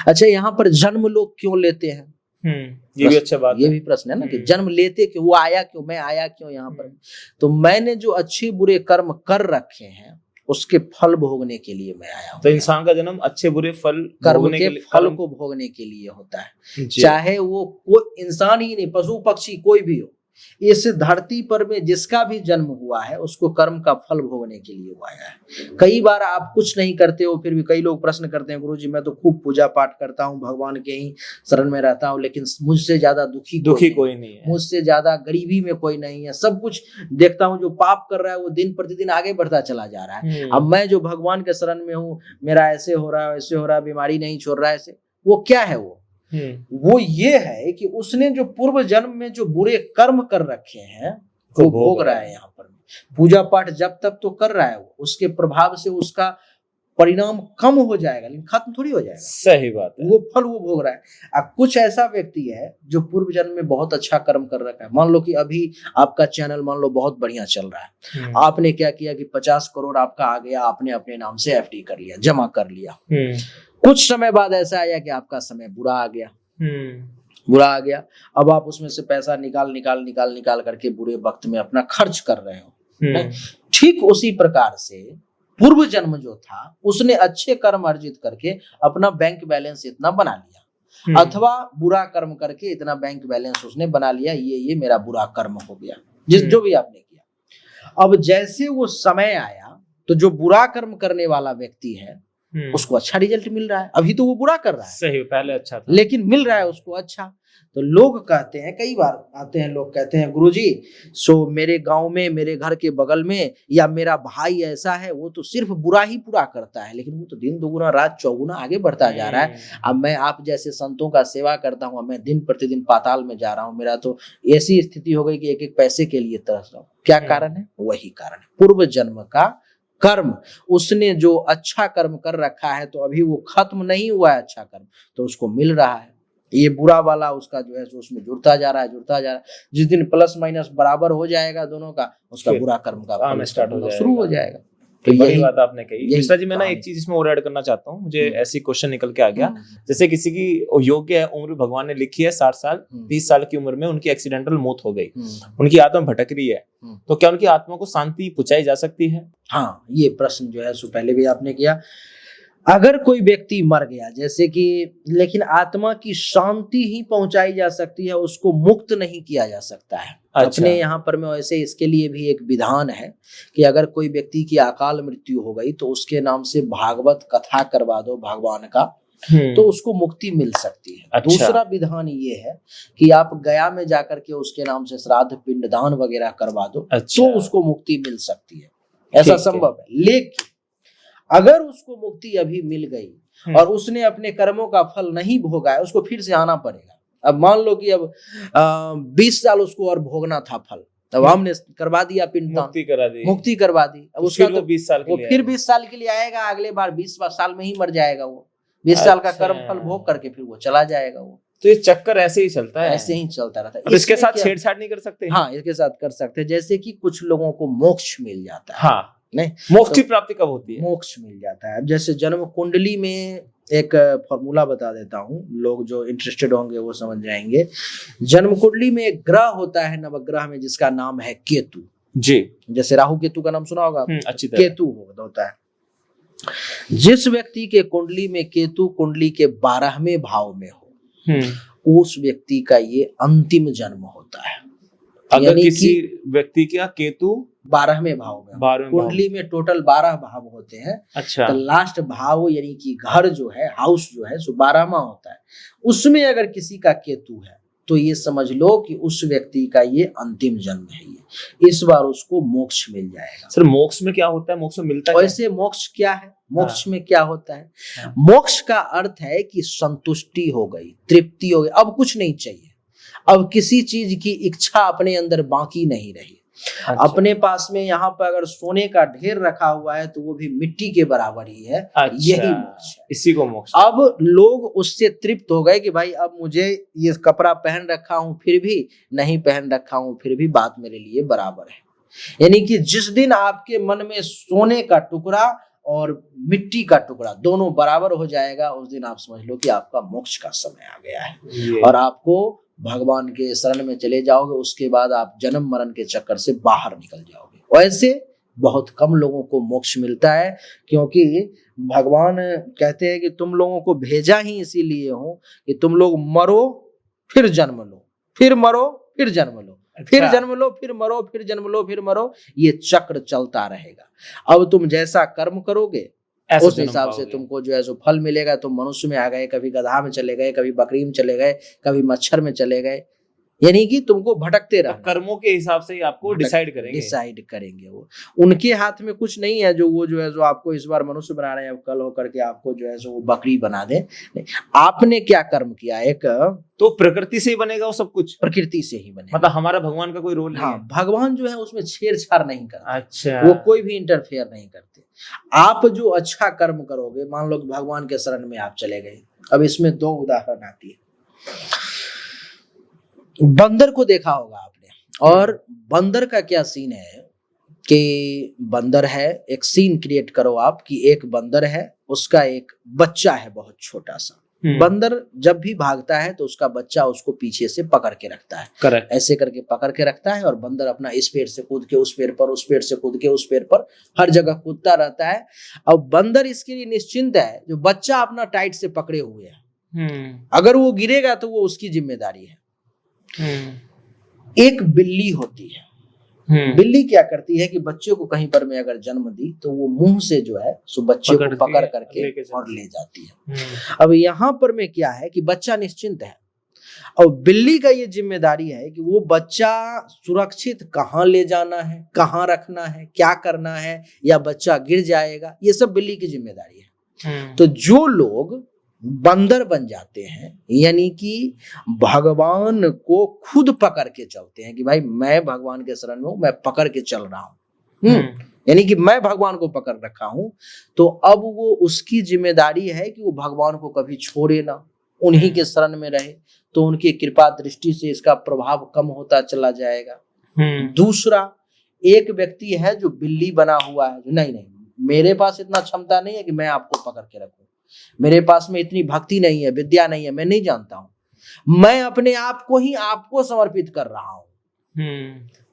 अच्छा, यहाँ पर जन्म लोग क्यों लेते हैं? ये भी अच्छा बात, ये भी प्रश्न है ना कि जन्म लेते क्यों, वो आया क्यों, मैं आया क्यों यहाँ पर? तो मैंने जो अच्छे बुरे कर्म कर रखे हैं उसके फल भोगने के लिए मैं आया हूँ। तो इंसान का जन्म अच्छे बुरे फल कर्म के फल को भोगने के लिए होता है, चाहे वो कोई इंसान ही नहीं, पशु पक्षी कोई भी हो। इस धरती पर में जिसका भी जन्म हुआ है उसको कर्म का फल भोगने के लिए हुआ है। कई बार आप कुछ नहीं करते हो, फिर भी कई लोग प्रश्न करते हैं, गुरुजी मैं तो खूब पूजा पाठ करता हूँ, भगवान के ही शरण में रहता हूँ, लेकिन मुझसे ज्यादा दुखी कोई नहीं है, मुझसे ज्यादा गरीबी में कोई नहीं है, सब कुछ देखता हूँ, जो पाप कर रहा है वो दिन प्रतिदिन आगे बढ़ता चला जा रहा है। अब मैं जो भगवान के शरण में हूँ, मेरा ऐसे हो रहा है, वैसे हो रहा है, बीमारी नहीं छोड़ रहा है, ऐसे वो क्या है? वो ये है कि उसने जो पूर्व जन्म में जो बुरे कर्म कर रखे हैं वो भोग रहा है। यहाँ पर पूजा पाठ जब तक तो कर रहा है, वो उसके प्रभाव से उसका परिणाम कम हो जाएगा लेकिन खत्म थोड़ी हो जाएगा। सही बात है, वो फल वो भोग रहा है। अब कुछ ऐसा व्यक्ति है जो पूर्व जन्म में बहुत अच्छा कर्म कर रखा है, मान लो कि अभी आपका चैनल मान लो बहुत बढ़िया चल रहा है, आपने क्या किया कि 50 करोड़ आपका आ गया, आपने अपने नाम से FD कर लिया, जमा कर लिया। कुछ समय बाद ऐसा आया कि आपका समय बुरा आ गया, अब आप उसमें से पैसा निकाल करके बुरे वक्त में अपना खर्च कर रहे हो। ठीक उसी प्रकार से पूर्व जन्म जो था उसने अच्छे कर्म अर्जित करके अपना बैंक बैलेंस इतना बना लिया, अथवा बुरा कर्म करके इतना बैंक बैलेंस उसने बना लिया, ये मेरा बुरा कर्म हो गया, जो भी आपने किया। अब जैसे वो समय आया तो जो बुरा कर्म करने वाला व्यक्ति है उसको अच्छा रिजल्ट मिल रहा है, अभी तो वो बुरा कर रहा है, सही, पहले अच्छा था लेकिन मिल रहा है उसको अच्छा। तो लोग कहते हैं, कई बार आते हैं लोग कहते हैं, गुरुजी सो मेरे गांव में, मेरे घर के बगल में या मेरा भाई ऐसा है, वो तो सिर्फ बुरा ही पूरा करता है, लेकिन वो तो दिन दुगुना रात चौगुना आगे बढ़ता जा रहा है। अब मैं आप जैसे संतों का सेवा करता हूँ, मैं दिन प्रतिदिन पाताल में जा रहा हूँ, मेरा तो ऐसी स्थिति हो गई कि एक एक पैसे के लिए तरस रहा हूँ। क्या कारण है? वही कारण है, पूर्व जन्म का कर्म। उसने जो अच्छा कर्म कर रखा है तो अभी वो खत्म नहीं हुआ है अच्छा कर्म, तो उसको मिल रहा है। ये बुरा वाला उसका जो है उसमें जुड़ता जा रहा है। जिस दिन प्लस माइनस बराबर हो जाएगा दोनों का, उसका बुरा कर्म का फल स्टार्ट हो जाएगा, शुरू हो जाएगा। तो बड़ी बात आपने कही मिश्रा जी। मैं ना एक चीज इसमें और ऐड करना चाहता हूँ, मुझे ऐसी क्वेश्चन निकल के आ गया, जैसे किसी की योग्य है, उम्र भगवान ने लिखी है 60 साल, 30 साल की उम्र में उनकी एक्सीडेंटल मौत हो गई, उनकी आत्मा भटक रही है, तो क्या उनकी आत्मा को शांति पहुंचाई जा सकती है? हाँ, ये प्रश्न जो है सो पहले भी आपने किया। अगर कोई व्यक्ति मर गया जैसे कि, लेकिन आत्मा की शांति ही पहुंचाई जा सकती है, उसको मुक्त नहीं किया जा सकता है। अच्छा। अपने यहाँ पर में वैसे इसके लिए भी एक विधान है कि अगर कोई व्यक्ति की अकाल मृत्यु हो गई तो उसके नाम से भागवत कथा करवा दो भगवान का, तो उसको मुक्ति मिल सकती है। अच्छा। दूसरा विधान ये है कि आप गया में जाकर के उसके नाम से श्राद्ध पिंडदान वगैरह करवा दो। अच्छा। तो उसको मुक्ति मिल सकती है, ऐसा संभव है। लेकिन अगर उसको मुक्ति अभी मिल गई और उसने अपने कर्मों का फल नहीं भोगा है, उसको फिर से आना पड़ेगा। अब मान लो कि अब 20 साल उसको और भोगना था फल, तब हमने करवा दिया पिंडदान, मुक्ति करवा दी। अब उसका तो 20 साल वो फिर 20 साल के लिए आएगा, अगले बार 20 साल में ही मर जाएगा वो। 20 साल का कर्म फल भोग करके फिर वो चला जाएगा वो। तो ये चक्कर ऐसे ही चलता है, ऐसे ही चलता रहता है। तो इसके साथ छेड़छाड़ नहीं कर सकते? हाँ, इसके साथ कर सकते हैं। जैसे कि कुछ लोगों को मोक्ष मिल जाता है। हाँ, नहीं, मोक्ष की प्राप्ति कब होती है? मोक्ष मिल जाता है। अब जैसे जन्म कुंडली में एक फॉर्मूला बता देता हूँ, लोग जो इंटरेस्टेड होंगे वो समझ जाएंगे। जन्म कुंडली में एक ग्रह होता है नवग्रह में, जिसका नाम है केतु जी। जैसे राहु केतु का नाम सुना होगा, अच्छी तरह। केतु होता है। जिस व्यक्ति के कुंडली में केतु कुंडली के 12वें भाव में हो, उस व्यक्ति का ये अंतिम जन्म होता है। अगर किसी व्यक्ति का केतु 12वें भाव में, कुंडली में टोटल 12 भाव होते हैं। अच्छा। तो लास्ट भाव यानी कि घर जो है, हाउस जो है, सो 12वां होता है। उसमें अगर किसी का केतु है तो ये समझ लो कि उस व्यक्ति का ये अंतिम जन्म है। ये इस बार उसको मोक्ष मिल जाएगा। सर मोक्ष में क्या होता है? मोक्ष में मिलता है वैसे मोक्ष क्या है? मोक्ष में क्या होता है? मोक्ष का अर्थ है कि संतुष्टि हो गई, तृप्ति हो गई, अब कुछ नहीं चाहिए, अब किसी चीज की इच्छा अपने अंदर बाकी नहीं रही। अच्छा। अपने पास में यहाँ पर अगर सोने का ढेर रखा हुआ है तो वो भी मिट्टी के बराबर ही है। अच्छा। यही मोक्ष है, इसी को मोक्ष। अब लोग उससे तृप्त हो गए कि भाई अब मुझे ये कपड़ा पहन रखा हूं फिर भी, नहीं पहन रखा हूं फिर भी, बात मेरे लिए बराबर है। यानी कि जिस दिन आपके मन में सोने का टुकड़ा और मिट्टी का टुकड़ा दोनों बराबर हो जाएगा, उस दिन आप समझ लो कि आपका मोक्ष का समय आ गया है और आपको भगवान के शरण में चले जाओगे। उसके बाद आप जन्म मरण के चक्कर से बाहर निकल जाओगे। वैसे बहुत कम लोगों को मोक्ष मिलता है, क्योंकि भगवान कहते हैं कि तुम लोगों को भेजा ही इसीलिए हूं कि तुम लोग मरो फिर जन्म लो, फिर मरो फिर जन्म लो, फिर जन्म लो फिर मरो, फिर जन्म लो फिर मरो। ये चक्र चलता रहेगा। अब तुम जैसा कर्म करोगे उस हिसाब से तुमको जो है सो फल मिलेगा। तुम मनुष्य में आ गए, कभी गधा में चले गए, कभी बकरी में चले गए, कभी मच्छर में चले गए, यानी कि तुमको भटकते रहना। कर्मों के हिसाब से ही आपको डिसाइड करेंगे वो। उनके हाथ में कुछ नहीं है जो वो जो है जो आपको इस बार मनुष्य बना रहे हैं, कल होकर के आपको जो है सो वो बकरी बना दे। आपने क्या कर्म किया? एक तो प्रकृति से ही बनेगा वो सब कुछ, प्रकृति से ही बनेगा। मतलब हमारा भगवान का कोई रोल नहीं है। भगवान जो है उसमें छेड़छाड़ नहीं करते। अच्छा। वो कोई भी इंटरफेयर नहीं करते। आप जो अच्छा कर्म करोगे, मान लो कि भगवान के शरण में आप चले गए। अब इसमें 2 उदाहरण आती है। बंदर को देखा होगा आपने, और बंदर का क्या सीन है कि बंदर है, एक सीन क्रिएट करो आप कि एक बंदर है, उसका एक बच्चा है बहुत छोटा सा। बंदर जब भी भागता है तो उसका बच्चा उसको पीछे से पकड़ के रखता है। करेक्ट। ऐसे करके पकड़ के रखता है और बंदर अपना इस पेड़ से कूद के उस पेड़ पर, उस पेड़ से कूद के उस पेड़ पर, हर जगह कूदता रहता है। अब बंदर इसके लिए निश्चिंत है, जो बच्चा अपना टाइट से पकड़े हुए है, अगर वो गिरेगा तो वो उसकी जिम्मेदारी है। एक बिल्ली होती है। बिल्ली क्या करती है कि बच्चे को कहीं पर में अगर जन्म दी तो वो मुंह से जो है सो बच्चे को पकड़ करके और ले जाती है। अब यहाँ पर में क्या है कि बच्चा निश्चिंत है और बिल्ली का ये जिम्मेदारी है कि वो बच्चा सुरक्षित कहाँ ले जाना है, कहाँ रखना है, क्या करना है, या बच्चा गिर जाएगा, ये सब बिल्ली की जिम्मेदारी है। तो जो लोग बंदर बन जाते हैं, यानी कि भगवान को खुद पकड़ के चलते हैं कि भाई मैं भगवान के शरण में हूं, मैं पकड़ के चल रहा हूं, यानी कि मैं भगवान को पकड़ रखा हूं, तो अब वो उसकी जिम्मेदारी है कि वो भगवान को कभी छोड़े ना, उन्हीं के शरण में रहे, तो उनकी कृपा दृष्टि से इसका प्रभाव कम होता चला जाएगा। दूसरा, एक व्यक्ति है जो बिल्ली बना हुआ है, नहीं मेरे पास इतना क्षमता नहीं है कि मैं आपको पकड़ के रखूं, मेरे पास में इतनी भक्ति नहीं है, विद्या नहीं है, मैं नहीं जानता हूं, मैं अपने आप को ही आपको समर्पित कर रहा हूं,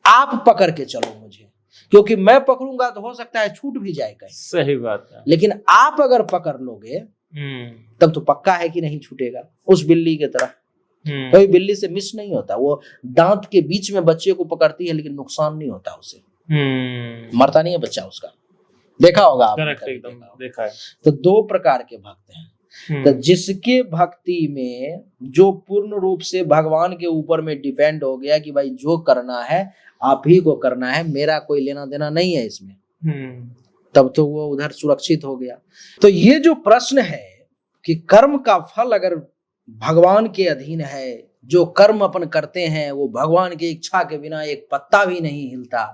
आप पकड़ के चलो मुझे। क्योंकि मैं पकड़ूंगा तो हो सकता है छूट भी जाए कहीं। सही बात है। लेकिन आप अगर पकड़ लोगे तब तो पक्का है कि नहीं छूटेगा, उस बिल्ली की तरह। कोई बिल्ली से मिस नहीं होता, वो दांत के बीच में बच्चे को पकड़ती है लेकिन नुकसान नहीं होता उसे, मरता नहीं है बच्चा उसका। देखा होगा आपने, एकदम देखा है। तो दो प्रकार के भक्त हैं। तो जिसके भक्ति में जो पूर्ण रूप से भगवान के ऊपर में डिपेंड हो गया कि भाई जो करना है आप ही को करना है, मेरा कोई लेना देना नहीं है इसमें, तब तो वो उधर सुरक्षित हो गया। तो ये जो प्रश्न है कि कर्म का फल अगर भगवान के अधीन है, जो कर्म अपन करते हैं वो भगवान की इच्छा के बिना एक पत्ता भी नहीं हिलता,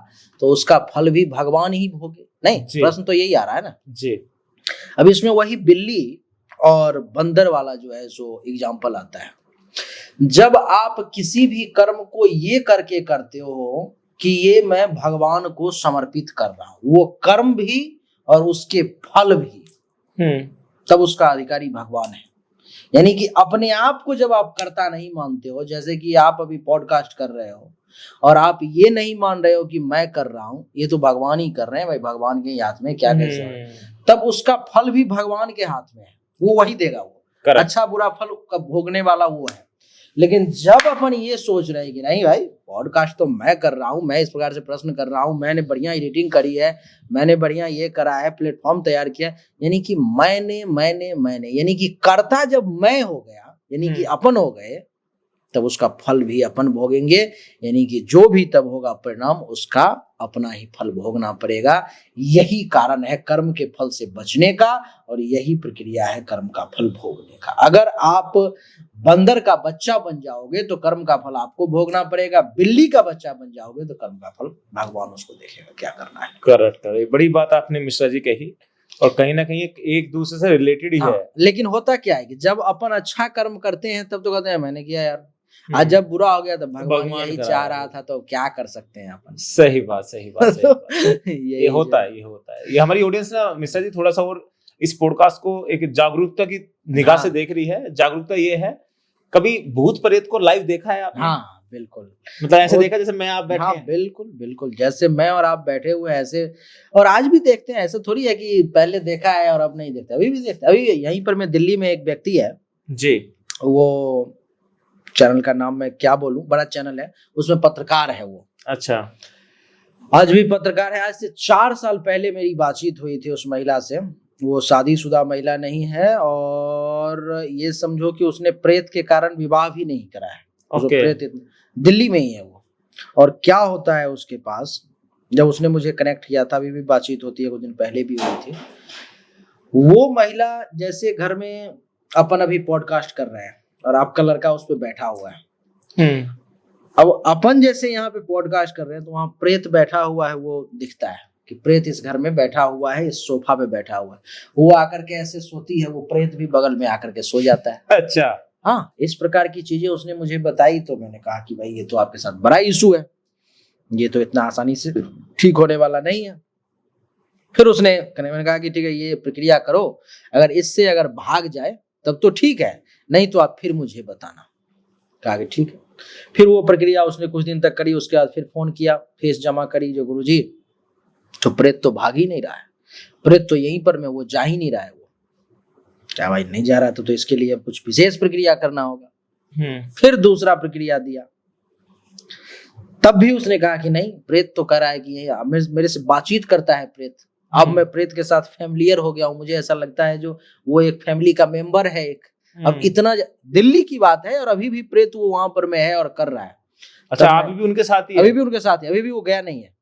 तो उसका फल भी भगवान ही भोगे। नहीं, प्रश्न तो यही आ रहा है ना जी। अब इसमें वही बिल्ली और बंदर वाला जो है सो एग्जाम्पल आता है। जब आप किसी भी कर्म को ये करके करते हो कि ये मैं भगवान को समर्पित कर रहा हूं, वो कर्म भी और उसके फल भी, तब उसका अधिकारी भगवान है। यानी कि अपने आप को जब आप कर्ता नहीं मानते हो, जैसे कि आप अभी पॉडकास्ट कर रहे हो और आप ये नहीं मान रहे हो कि मैं कर रहा हूं, ये तो भगवान ही कर रहे हैं भाई, भगवान के हाथ में क्या कैसे है, तब उसका फल भी भगवान के हाथ में है, वो वही देगा। वो अच्छा बुरा फल का भोगने वाला वो है। लेकिन जब अपन ये सोच रहे हैं कि नहीं भाई पॉडकास्ट तो मैं कर रहा हूं, मैं इस प्रकार से प्रश्न कर रहा हूं, मैंने बढ़िया एडिटिंग करी है, मैंने बढ़िया ये करा है, प्लेटफॉर्म तैयार किया, यानी कि मैंने यानी कि कर्ता जब मैं हो गया, यानी कि अपन हो गए, तब उसका फल भी अपन भोगेंगे। यानी कि जो भी तब होगा परिणाम, उसका अपना ही फल भोगना पड़ेगा। यही कारण है कर्म के फल से बचने का और यही प्रक्रिया है कर्म का फल भोगने का। अगर आप बंदर का बच्चा बन जाओगे तो कर्म का फल आपको भोगना पड़ेगा, बिल्ली का बच्चा बन जाओगे तो कर्म का फल भगवान उसको देखेगा क्या करना है। करेक्ट। बड़ी बात आपने मिश्रा जी कही और कहीं ना कहीं एक दूसरे से रिलेटेड ही है। लेकिन होता क्या है कि जब अपन अच्छा कर्म करते हैं तब तो कहते हैं मैंने किया यार, आज जब बुरा हो गया तो भगवान यही चाह रहा था, तो क्या कर सकते हैं अपन। सही बात। ये होता है। ये हमारी ऑडियंस ना मिश्रा जी थोड़ा सा और इस पॉडकास्ट को एक जागरूकता की निगाह से देख रही है। जागरूकता ये है, कभी भूत प्रेत को लाइव देखा है आपने? हाँ बिल्कुल, मतलब ऐसे देखा जैसे मैं आप बैठे हैं? बिल्कुल जैसे मैं और आप बैठे हुए ऐसे, और आज भी देखते हैं। ऐसे थोड़ी है कि पहले देखा है और अब नहीं देखते, अभी भी देखते। अभी यहीं पर मैं दिल्ली में एक व्यक्ति है जी, वो चैनल का नाम मैं क्या बोलूं, बड़ा चैनल है, उसमें पत्रकार है वो। अच्छा, आज भी पत्रकार है। आज से 4 साल पहले मेरी बातचीत हुई थी उस महिला से। वो शादीशुदा महिला नहीं है और ये समझो कि उसने प्रेत के कारण विवाह भी नहीं करा है। प्रेत दिल्ली में ही है वो। और क्या होता है उसके पास, जब उसने मुझे कनेक्ट किया था, अभी भी बातचीत होती है, कुछ दिन पहले भी हुई थी। वो महिला जैसे घर में अपन अभी पॉडकास्ट कर रहे हैं और आपका लड़का उस पर बैठा हुआ है, अब अपन जैसे यहाँ पे पॉडकास्ट कर रहे हैं तो वहां प्रेत बैठा हुआ है, वो दिखता है कि प्रेत इस घर में बैठा हुआ है, इस सोफा पे बैठा हुआ है। वो आकर के ऐसे सोती है, वो प्रेत भी बगल में आकर के सो जाता है। अच्छा, हाँ, इस प्रकार की चीजें उसने मुझे बताई। तो मैंने कहा कि भाई ये तो आपके साथ बड़ा इशू है, ये तो इतना आसानी से ठीक होने वाला नहीं है। फिर मैंने कहा कि ठीक है, ये प्रक्रिया करो, अगर इससे अगर भाग जाए तब तो ठीक है, नहीं तो आप फिर मुझे बताना। कहा कि ठीक है। फिर वो प्रक्रिया उसने कुछ दिन तक करी। उसके बाद फिर फोन किया, फीस जमा करी जो गुरुजी, तो प्रेत तो भाग ही नहीं रहा है, प्रेत तो यहीं पर में, वो जा ही नहीं रहा है। वो क्या भाई नहीं जा रहा है तो इसके लिए कुछ विशेष प्रक्रिया करना होगा। फिर दूसरा प्रक्रिया दिया, तब भी उसने कहा कि नहीं, प्रेत तो कह रहा है कि मेरे से बातचीत करता है प्रेत। अब मैं प्रेत के साथ फैमिलियर हो गया हूँ, मुझे ऐसा लगता है जो वो एक फैमिली का मेंबर है एक। अब इतना दिल्ली की बात है और अभी भी प्रेत वो वहां पर में है और कर रहा है। अच्छा, अभी भी उनके साथ ही है? अभी भी उनके साथ है, अभी भी वो गया नहीं है।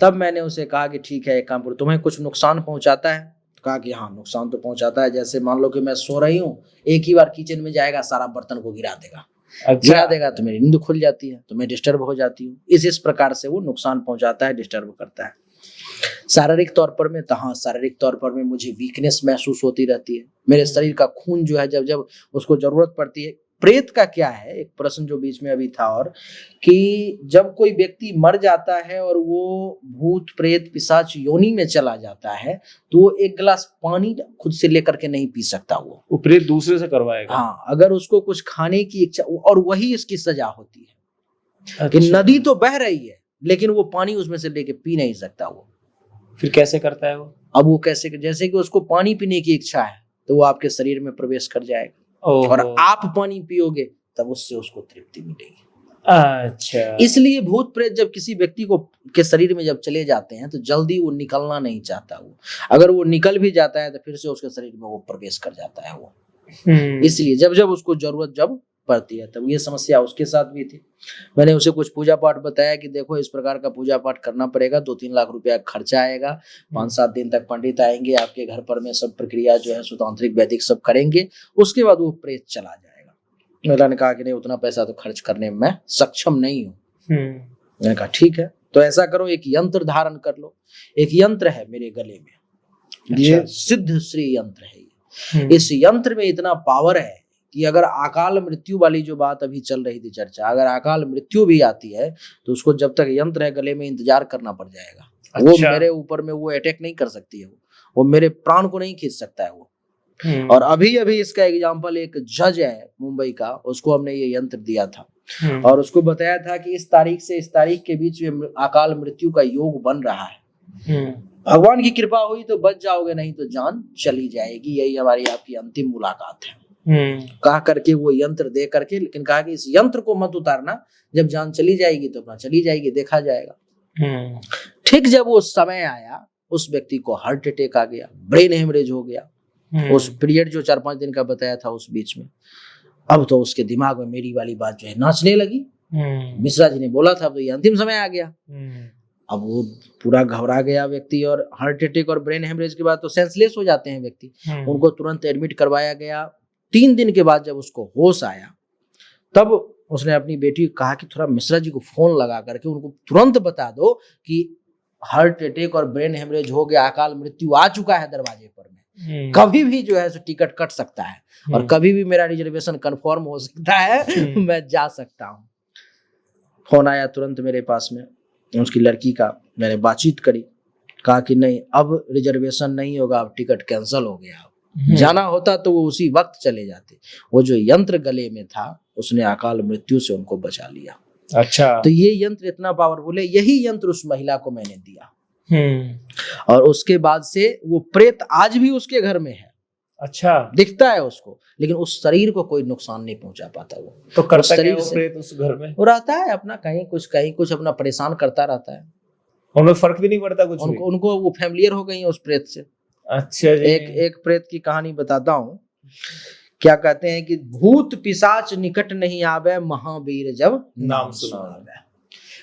तब मैंने उसे कहा कि ठीक है, एक काम करो, तुम्हें कुछ नुकसान पहुंचाता है? कहा कि हाँ, नुकसान तो पहुंचाता है। जैसे मान लो कि मैं सो रही हूँ, एक ही बार किचन में जाएगा, सारा बर्तन को गिरा देगा। अच्छा। गिरा देगा तो मेरी नींद खुल जाती है, तो मैं डिस्टर्ब हो जाती हूँ। इस प्रकार से वो नुकसान पहुंचाता है, डिस्टर्ब करता है। शारीरिक तौर पर में, तो हाँ, शारीरिक तौर पर में मुझे वीकनेस महसूस होती रहती है। मेरे शरीर का खून जो है, जब उसको जरूरत पड़ती है। प्रेत का क्या है, एक प्रश्न जो बीच में अभी था, और कि जब कोई व्यक्ति मर जाता है और वो भूत प्रेत पिशाच योनि में चला जाता है, तो वो एक गिलास पानी खुद से लेकर के नहीं पी सकता। वो प्रेत दूसरे से करवाएगा। हाँ, अगर उसको कुछ खाने की इच्छा, और वही इसकी सजा होती है। अच्छा। कि नदी तो बह रही है, लेकिन वो पानी उसमें से लेके पी नहीं सकता। वो फिर कैसे करता है वो? अब वो कैसे, जैसे कि उसको पानी पीने की इच्छा है तो वो आपके शरीर में प्रवेश कर जाएगा और आप पानी पियोगे तब उससे उसको तृप्ति मिलेगी। अच्छा, इसलिए भूत प्रेत जब किसी व्यक्ति को के शरीर में जब चले जाते हैं तो जल्दी वो निकलना नहीं चाहता। वो अगर वो निकल भी जाता है तो फिर से उसके शरीर में वो प्रवेश कर जाता है वो। इसलिए जब जब उसको जरूरत जब पड़ती है तब ये समस्या उसके साथ भी थी। मैंने उसे कुछ पूजा पाठ बताया कि देखो इस प्रकार का पूजा पाठ करना पड़ेगा, 2-3 लाख रुपया खर्चा आएगा, 5-7 दिन तक पंडित आएंगे, आपके घर पर में सब प्रक्रिया जो है सुतांत्रिक वैदिक सब करेंगे, उसके बाद वो प्रेत चला जाएगा। मैंने कहा कि नहीं, उतना पैसा तो खर्च करने में मैं सक्षम नहीं हूँ। मैंने कहा ठीक है, तो ऐसा करो, एक यंत्र धारण कर लो। एक यंत्र है मेरे गले में, ये सिद्ध श्री यंत्र है ये। इस यंत्र में इतना पावर है कि अगर अकाल मृत्यु वाली जो बात अभी चल रही थी चर्चा, अगर अकाल मृत्यु भी आती है तो उसको जब तक यंत्र है गले में इंतजार करना पड़ जाएगा। अच्छा। वो मेरे ऊपर में वो अटैक नहीं कर सकती है, वो मेरे प्राण को नहीं खींच सकता है वो। और अभी अभी इसका एग्जाम्पल एक जज है मुंबई का, उसको हमने ये यंत्र दिया था और उसको बताया था कि इस तारीख से इस तारीख के बीच में अकाल मृत्यु का योग बन रहा है, भगवान की कृपा हुई तो बच जाओगे, नहीं तो जान चली जाएगी, यही हमारी आपकी अंतिम मुलाकात है। कहा करके वो यंत्र दे करके, लेकिन कहा कि इस यंत्र को मत उतारना, जब जान चली जाएगी तो अपना चली जाएगी, देखा जाएगा। ठीक जब वो समय आया, उस व्यक्ति को हार्ट अटैक आ गया, ब्रेन हेमरेज हो गया। उस पीरियड जो 4-5 दिन का बताया था उस बीच में, अब तो उसके दिमाग में मेरी वाली बात जो है नाचने लगी। मिश्रा जी ने बोला था, तो ये अंतिम समय आ गया। अब वो पूरा घबरा गया व्यक्ति, और हार्ट अटैक और ब्रेन हेमरेज के बाद तो सेंसलेस हो जाते हैं व्यक्ति। उनको तुरंत एडमिट करवाया गया। 3 दिन के बाद जब उसको होश आया, तब उसने अपनी बेटी को कहा कि थोड़ा मिश्रा जी को फोन लगा करके उनको तुरंत बता दो कि हार्ट अटैक और ब्रेन हेमरेज हो गया, अकाल मृत्यु आ चुका है दरवाजे पर में, कभी भी जो है सो टिकट कट सकता है और कभी भी मेरा रिजर्वेशन कंफर्म हो सकता है, मैं जा सकता हूँ। फोन आया तुरंत मेरे पास में, उसकी लड़की का, मैंने बातचीत करी, कहा कि नहीं अब रिजर्वेशन नहीं होगा, अब टिकट कैंसिल हो गया, जाना होता तो वो उसी वक्त चले जाते। वो जो यंत्र गले में था उसने अकाल मृत्यु से उनको बचा लिया। अच्छा, तो ये यंत्र इतना पावरफुल है, यही यंत्र उस महिला को मैंने दिया। और उसके बाद से वो प्रेत आज भी उसके घर में है। अच्छा, दिखता है उसको, लेकिन उस शरीर को कोई नुकसान नहीं पहुंचा पाता। वो तो करता क्या वो प्रेत उस घर में? वो रहता है अपना कहीं कुछ अपना परेशान करता रहता है। उनमें फर्क भी नहीं पड़ता कुछ? उनको वो फैमिलियर हो गई है उस प्रेत से। अच्छा जी। एक प्रेत की कहानी बताता हूँ। क्या कहते हैं कि भूत पिशाच निकट नहीं आवे, महावीर जब नाम सुनावे।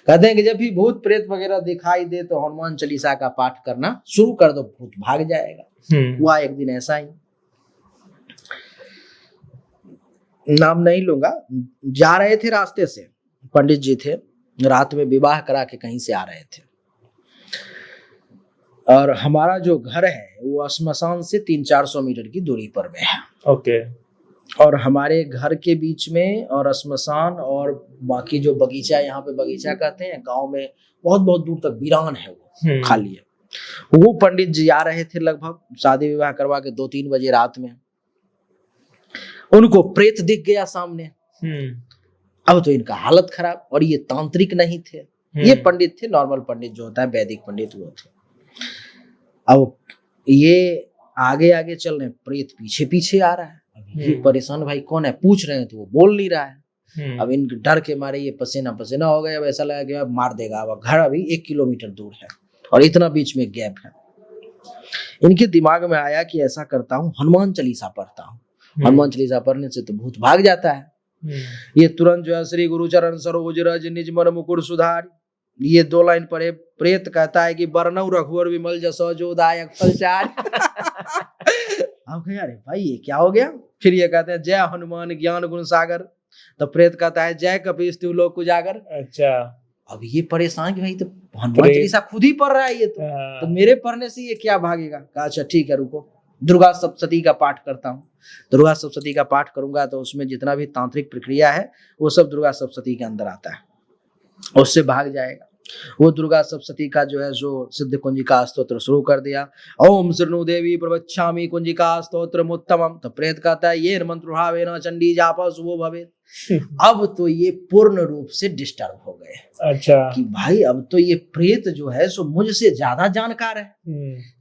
कहते हैं कि जब भी भूत प्रेत वगैरह दिखाई दे तो हनुमान चालीसा का पाठ करना शुरू कर दो, भूत भाग जाएगा। हुआ एक दिन ऐसा ही, नाम नहीं लूंगा, जा रहे थे रास्ते से, पंडित जी थे, रात में विवाह करा के कहीं से आ रहे थे, और हमारा जो घर है वो श्मशान से 300-400 मीटर की दूरी पर में है। ओके। और हमारे घर के बीच में और श्मशान और बाकी जो बगीचा, यहाँ पे बगीचा कहते हैं, गांव में बहुत बहुत दूर तक वीरान है, वो खाली है। वो पंडित जी आ रहे थे लगभग शादी विवाह करवा के 2-3 बजे रात में, उनको प्रेत दिख गया सामने। अब तो इनका हालत खराब, और ये तांत्रिक नहीं थे, ये पंडित थे, नॉर्मल पंडित जो होता है, वैदिक पंडित वो थे। अब ये आगे आगे चल रहे, प्रेत पीछे पीछे आ रहा है। ये परेशान, भाई कौन है पूछ रहे हैं तो वो बोल नहीं रहा है। अब इनके डर के मारे ये पसीना पसीना हो गया। अब ऐसा लगा कि मार देगा। अब घर अभी 1 किलोमीटर दूर है और इतना बीच में गैप है। इनके दिमाग में आया कि ऐसा करता हूँ, हनुमान चालीसा पढ़ता हूँ। हनुमान चालीसा पढ़ने से तो भूत भाग जाता है। ये तुरंत जो है श्री गुरु चरण सरोज रज निज मन मुकुर सुधार, ये 2 लाइन पढ़े। प्रेत कहता है कि बरनऊ रघुवर विमल जसो जो दायक फलचार। हम कहे अरे भाई ये क्या हो गया। फिर ये कहते हैं जय हनुमान ज्ञान गुण सागर, तो प्रेत कहता है जय कपीस तू लोक उजागर। अच्छा, अब ये परेशान कि भाई तो हनुमान चालीसा खुद ही पढ़ रहा है ये तो मेरे पढ़ने से ये क्या भागेगा। कहा अच्छा ठीक है रुको, दुर्गा सप्तशती का पाठ करता हूँ। दुर्गा सप्तशती का पाठ करूंगा तो उसमें जितना भी तांत्रिक प्रक्रिया है वो सब दुर्गा सप्तशती के अंदर आता है, उससे भाग जाएगा। वो दुर्गा सप्तशती का जो है जो सिद्ध कुंजिका स्तोत्र शुरू कर दिया। ओम शृणु देवी प्रवक्ष्यामि कुंजिका स्तोत्रमुत्तमम्। तो प्रेत कहता है ये मंत्र भावेन चंडी जाप शुभो भवेत्। अब तो ये पूर्ण रूप से डिस्टर्ब हो गए। अच्छा, कि भाई अब तो ये प्रेत जो है सो मुझसे ज्यादा जानकार है।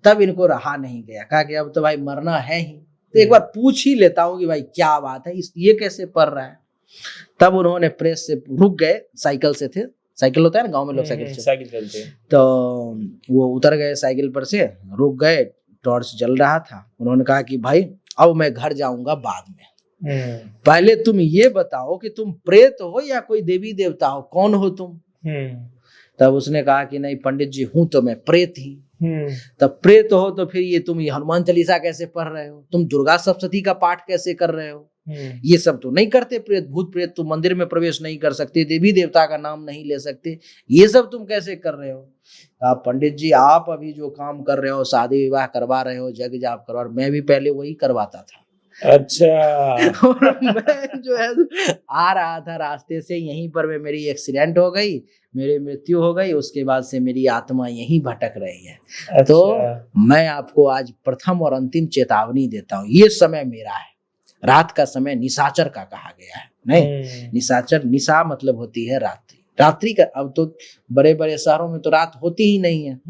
तब इनको रहा नहीं गया, कहा कि अब तो भाई मरना है ही, तो एक बार पूछ ही लेता हूँ कि भाई क्या बात है, ये कैसे पढ़ रहा है। तब उन्होंने प्रेस से रुक गए, साइकिल से थे, साइकिल होता है ना गांव में लोग साइकिल चलते हैं, तो वो उतर गए साइकिल पर से, रुक गए, टॉर्च जल रहा था। उन्होंने कहा कि भाई अब मैं घर जाऊंगा बाद में, पहले तुम ये बताओ कि तुम प्रेत हो या कोई देवी देवता हो, कौन हो तुम। तब उसने कहा कि नहीं पंडित जी हूं तो मैं प्रेत ही। तब प्रेत हो तो फिर ये तुम ये हनुमान चालीसा कैसे पढ़ रहे हो, तुम दुर्गा सप्तशती का पाठ कैसे कर रहे हो, ये सब तो नहीं करते प्रेत भूत प्रेत, तुम मंदिर में प्रवेश नहीं कर सकते, देवी देवता का नाम नहीं ले सकते, ये सब तुम कैसे कर रहे हो। आप पंडित जी आप अभी जो काम कर रहे हो, शादी विवाह करवा रहे हो, जग जाप करवा, मैं भी पहले वही करवाता था। अच्छा। और मैं जो है आ रहा था रास्ते से, यहीं पर मेरी एक्सीडेंट हो गई, मेरी मृत्यु हो गई, उसके बाद से मेरी आत्मा यहीं भटक रही है। अच्छा। तो मैं आपको आज प्रथम और अंतिम चेतावनी देता हूँ, ये समय मेरा है। रात का समय निशाचर का कहा गया है, नहीं निशाचर, निशा मतलब होती है रात्रि, रात्रि का। अब तो बड़े बड़े शहरों में तो रात होती ही नहीं है,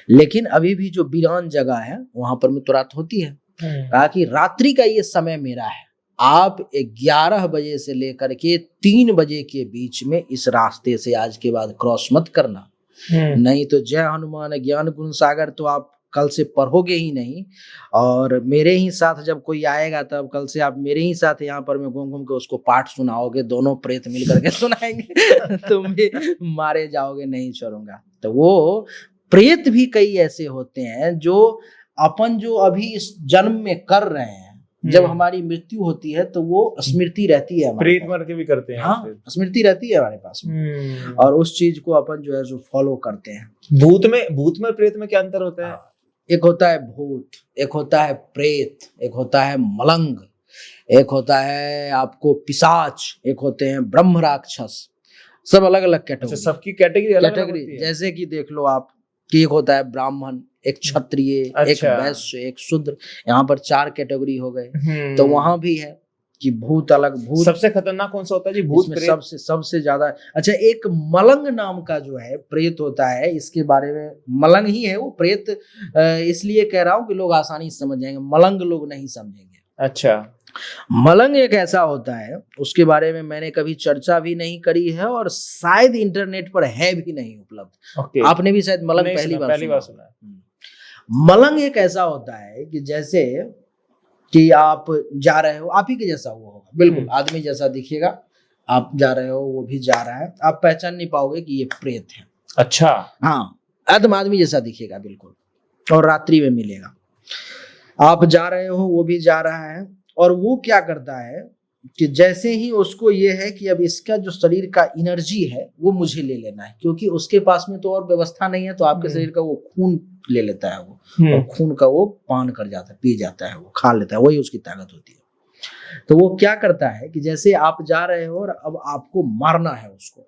लेकिन अभी भी जो वीरान जगह है वहां पर में तो रात होती है। कहा कि रात्रि का ये समय मेरा है, आप 11 बजे से लेकर के 3 बजे के बीच में इस रास्ते से आज के बाद क्रॉस मत करना, नहीं तो जय हनुमान ज्ञान गुण सागर तो आप कल से पढ़ोगे ही नहीं। और मेरे ही साथ जब कोई आएगा तब कल से आप मेरे ही साथ यहाँ पर मैं घूम घूम के उसको पाठ सुनाओगे, दोनों प्रेत मिल करके सुनाएंगे तुम भी मारे जाओगे, नहीं छोड़ूंगा। तो वो प्रेत भी कई ऐसे होते हैं जो अपन जो अभी इस जन्म में कर रहे हैं, जब हमारी मृत्यु होती है तो वो स्मृति रहती है, प्रेत मर के भी करते हैं। हाँ स्मृति रहती है हमारे पास में, और उस चीज को अपन जो है जो फॉलो करते हैं। भूत में प्रेत में क्या अंतर होता है? एक होता है भूत, एक होता है प्रेत, एक होता है मलंग, एक होता है आपको पिशाच, एक होते हैं ब्रह्म राक्षस, सब अलग अलग कैटेगरी। सबकी कैटेगरी अलग अलग होती है। जैसे कि देख लो आप कि एक होता है ब्राह्मण, एक क्षत्रिय, एक वैश्य, एक शूद्र, यहाँ पर 4 कैटेगरी हो गए। तो वहां भी है कि भूत अलग। भूत सबसे खतरनाक कौन सा होता है जी? भूत प्रेत सबसे ज्यादा। अच्छा एक मलंग नाम का जो है प्रेत होता है, इसके बारे में, मलंग ही है वो प्रेत, इसलिए कह रहा हूँ कि लोग आसानी से समझ जाएंगे, मलंग लोग नहीं समझेंगे। अच्छा, मलंग एक ऐसा होता है, उसके बारे में मैंने कभी चर्चा भी नहीं करी है और शायद इंटरनेट पर है भी नहीं उपलब्ध। आपने भी शायद मलंग पहली बार सुना है। मलंग एक ऐसा होता है कि जैसे कि आप जा रहे हो, आप ही के जैसा वो होगा, बिल्कुल आदमी जैसा दिखेगा, आप जा रहे हो वो भी जा रहा है, आप पहचान नहीं पाओगे कि ये प्रेत है। अच्छा, हाँ आदमी जैसा दिखेगा बिल्कुल, और रात्रि में मिलेगा। आप जा रहे हो वो भी जा रहा है, और वो क्या करता है कि जैसे ही उसको ये है कि अब इसका जो शरीर का एनर्जी है वो मुझे ले लेना है, क्योंकि उसके पास में तो और व्यवस्था नहीं है, तो आपके शरीर का वो खून ले लेता है वो, और खून का वो पान कर जाता है, पी जाता है, वो खा लेता है, वही उसकी ताकत होती है। तो वो क्या करता है कि जैसे आप जा रहे हो और अब आपको मारना है उसको,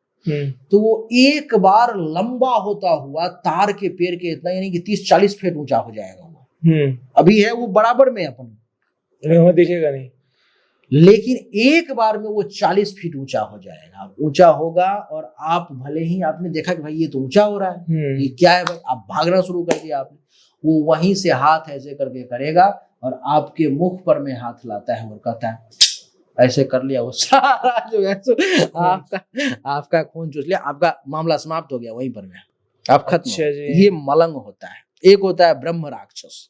तो वो एक बार लंबा होता हुआ तार के पेड़ के इतना, यानी कि 30-40 फीट ऊंचा हो जाएगा वो। अभी है वो बराबर में अपन दिखेगा नहीं, लेकिन एक बार में वो 40 फीट ऊंचा हो जाएगा, ऊंचा होगा। और आप भले ही आपने देखा कि भाई ये तो ऊंचा हो रहा है, ये क्या है भाई, आप भागना शुरू कर दिया आपने, वो वहीं से हाथ ऐसे करके करेगा और आपके मुख पर में हाथ लाता है और कहता है ऐसे कर लिया, वो सारा जो है आपका खून चूस लिया, आपका मामला समाप्त हो गया, वहीं पर में आप खत्म। ये मलंग होता है। एक होता है ब्रह्म राक्षस।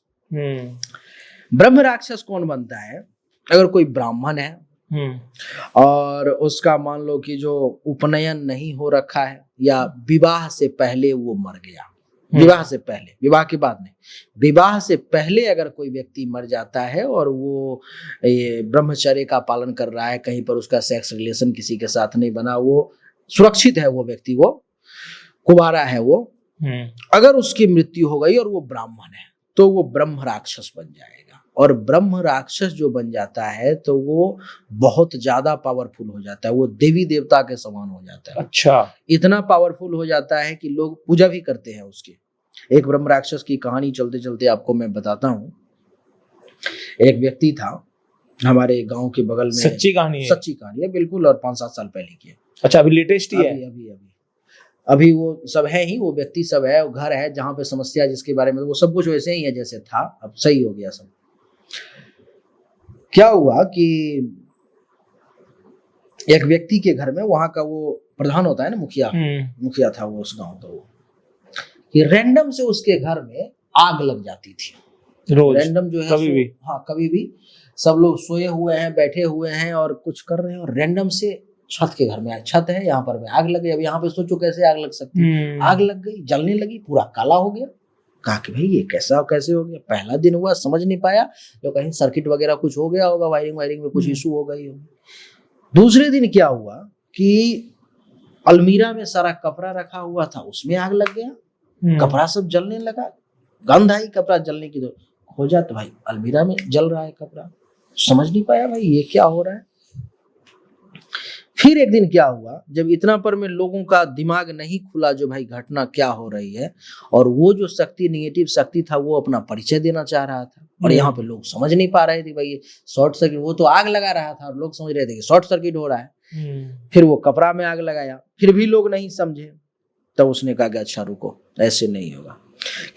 ब्रह्म राक्षस कौन बनता है? अगर कोई ब्राह्मण है और उसका मान लो कि जो उपनयन नहीं हो रखा है, या विवाह से पहले वो मर गया, विवाह से पहले, विवाह के बाद नहीं, विवाह से पहले अगर कोई व्यक्ति मर जाता है और वो ये ब्रह्मचर्य का पालन कर रहा है, कहीं पर उसका सेक्स रिलेशन किसी के साथ नहीं बना, वो सुरक्षित है, वो व्यक्ति, वो कुंवारा है, वो अगर उसकी मृत्यु हो गई और वो ब्राह्मण है तो वो ब्रह्म राक्षस बन जाएगा। और ब्रह्म राक्षस जो बन जाता है तो वो बहुत ज्यादा पावरफुल हो जाता है, वो देवी देवता के समान हो जाता है। अच्छा, इतना पावरफुल हो जाता है कि लोग पूजा भी करते हैं उसकी। एक ब्रह्म राक्षस की कहानी चलते चलते आपको मैं बताता हूँ। एक व्यक्ति था हमारे गांव के बगल में, सच्ची कहानी है? सच्ची कहानी है बिल्कुल, और 5-7 साल पहले की है। अच्छा, अभी लेटेस्ट ही है? अभी वो सब है ही, वो व्यक्ति सब है, वो घर है जहाँ पे समस्या जिसके बारे में, वो सब कुछ वैसे ही है जैसे था, अब सही हो गया सब। क्या हुआ कि एक व्यक्ति के घर में, वहां का वो प्रधान होता है ना, मुखिया था वो उस गांव का, वो कि रैंडम से उसके घर में आग लग जाती थी रोज, रैंडम जो है कभी भी। हाँ कभी भी, सब लोग सोए हुए हैं, बैठे हुए हैं और कुछ कर रहे हैं, और रैंडम से छत के घर में, छत है यहाँ पर, आग लग गई। अब यहाँ पे सोचो कैसे आग लग सकती है, आग लग गई, जलने लगी, पूरा काला हो गया। कहा कि भाई ये कैसे हो गया, पहला दिन हुआ, समझ नहीं पाया, तो कहीं सर्किट वगैरह कुछ हो गया होगा, वायरिंग में कुछ इशू हो गई होगी। दूसरे दिन क्या हुआ कि अलमीरा में सारा कपड़ा रखा हुआ था, उसमें आग लग गया, कपड़ा सब जलने लगा, गंध आई कपड़ा जलने की, तो खोजा तो भाई अलमीरा में जल रहा है कपड़ा, समझ नहीं पाया भाई ये क्या हो रहा है। फिर एक दिन क्या हुआ, जब इतना पर में लोगों का दिमाग नहीं खुला जो भाई घटना क्या हो रही है, और वो जो शक्ति, निगेटिव शक्ति था, वो अपना परिचय देना चाह रहा था, और यहाँ पे लोग समझ नहीं पा रहे थे भाई ये शॉर्ट सर्किट, वो तो आग लगा रहा था और लोग समझ रहे थे कि शॉर्ट सर्किट हो रहा है। फिर वो कपड़ा में आग लगाया, फिर भी लोग नहीं समझे, तब उसने कहा कि अच्छा रुको, ऐसे नहीं होगा।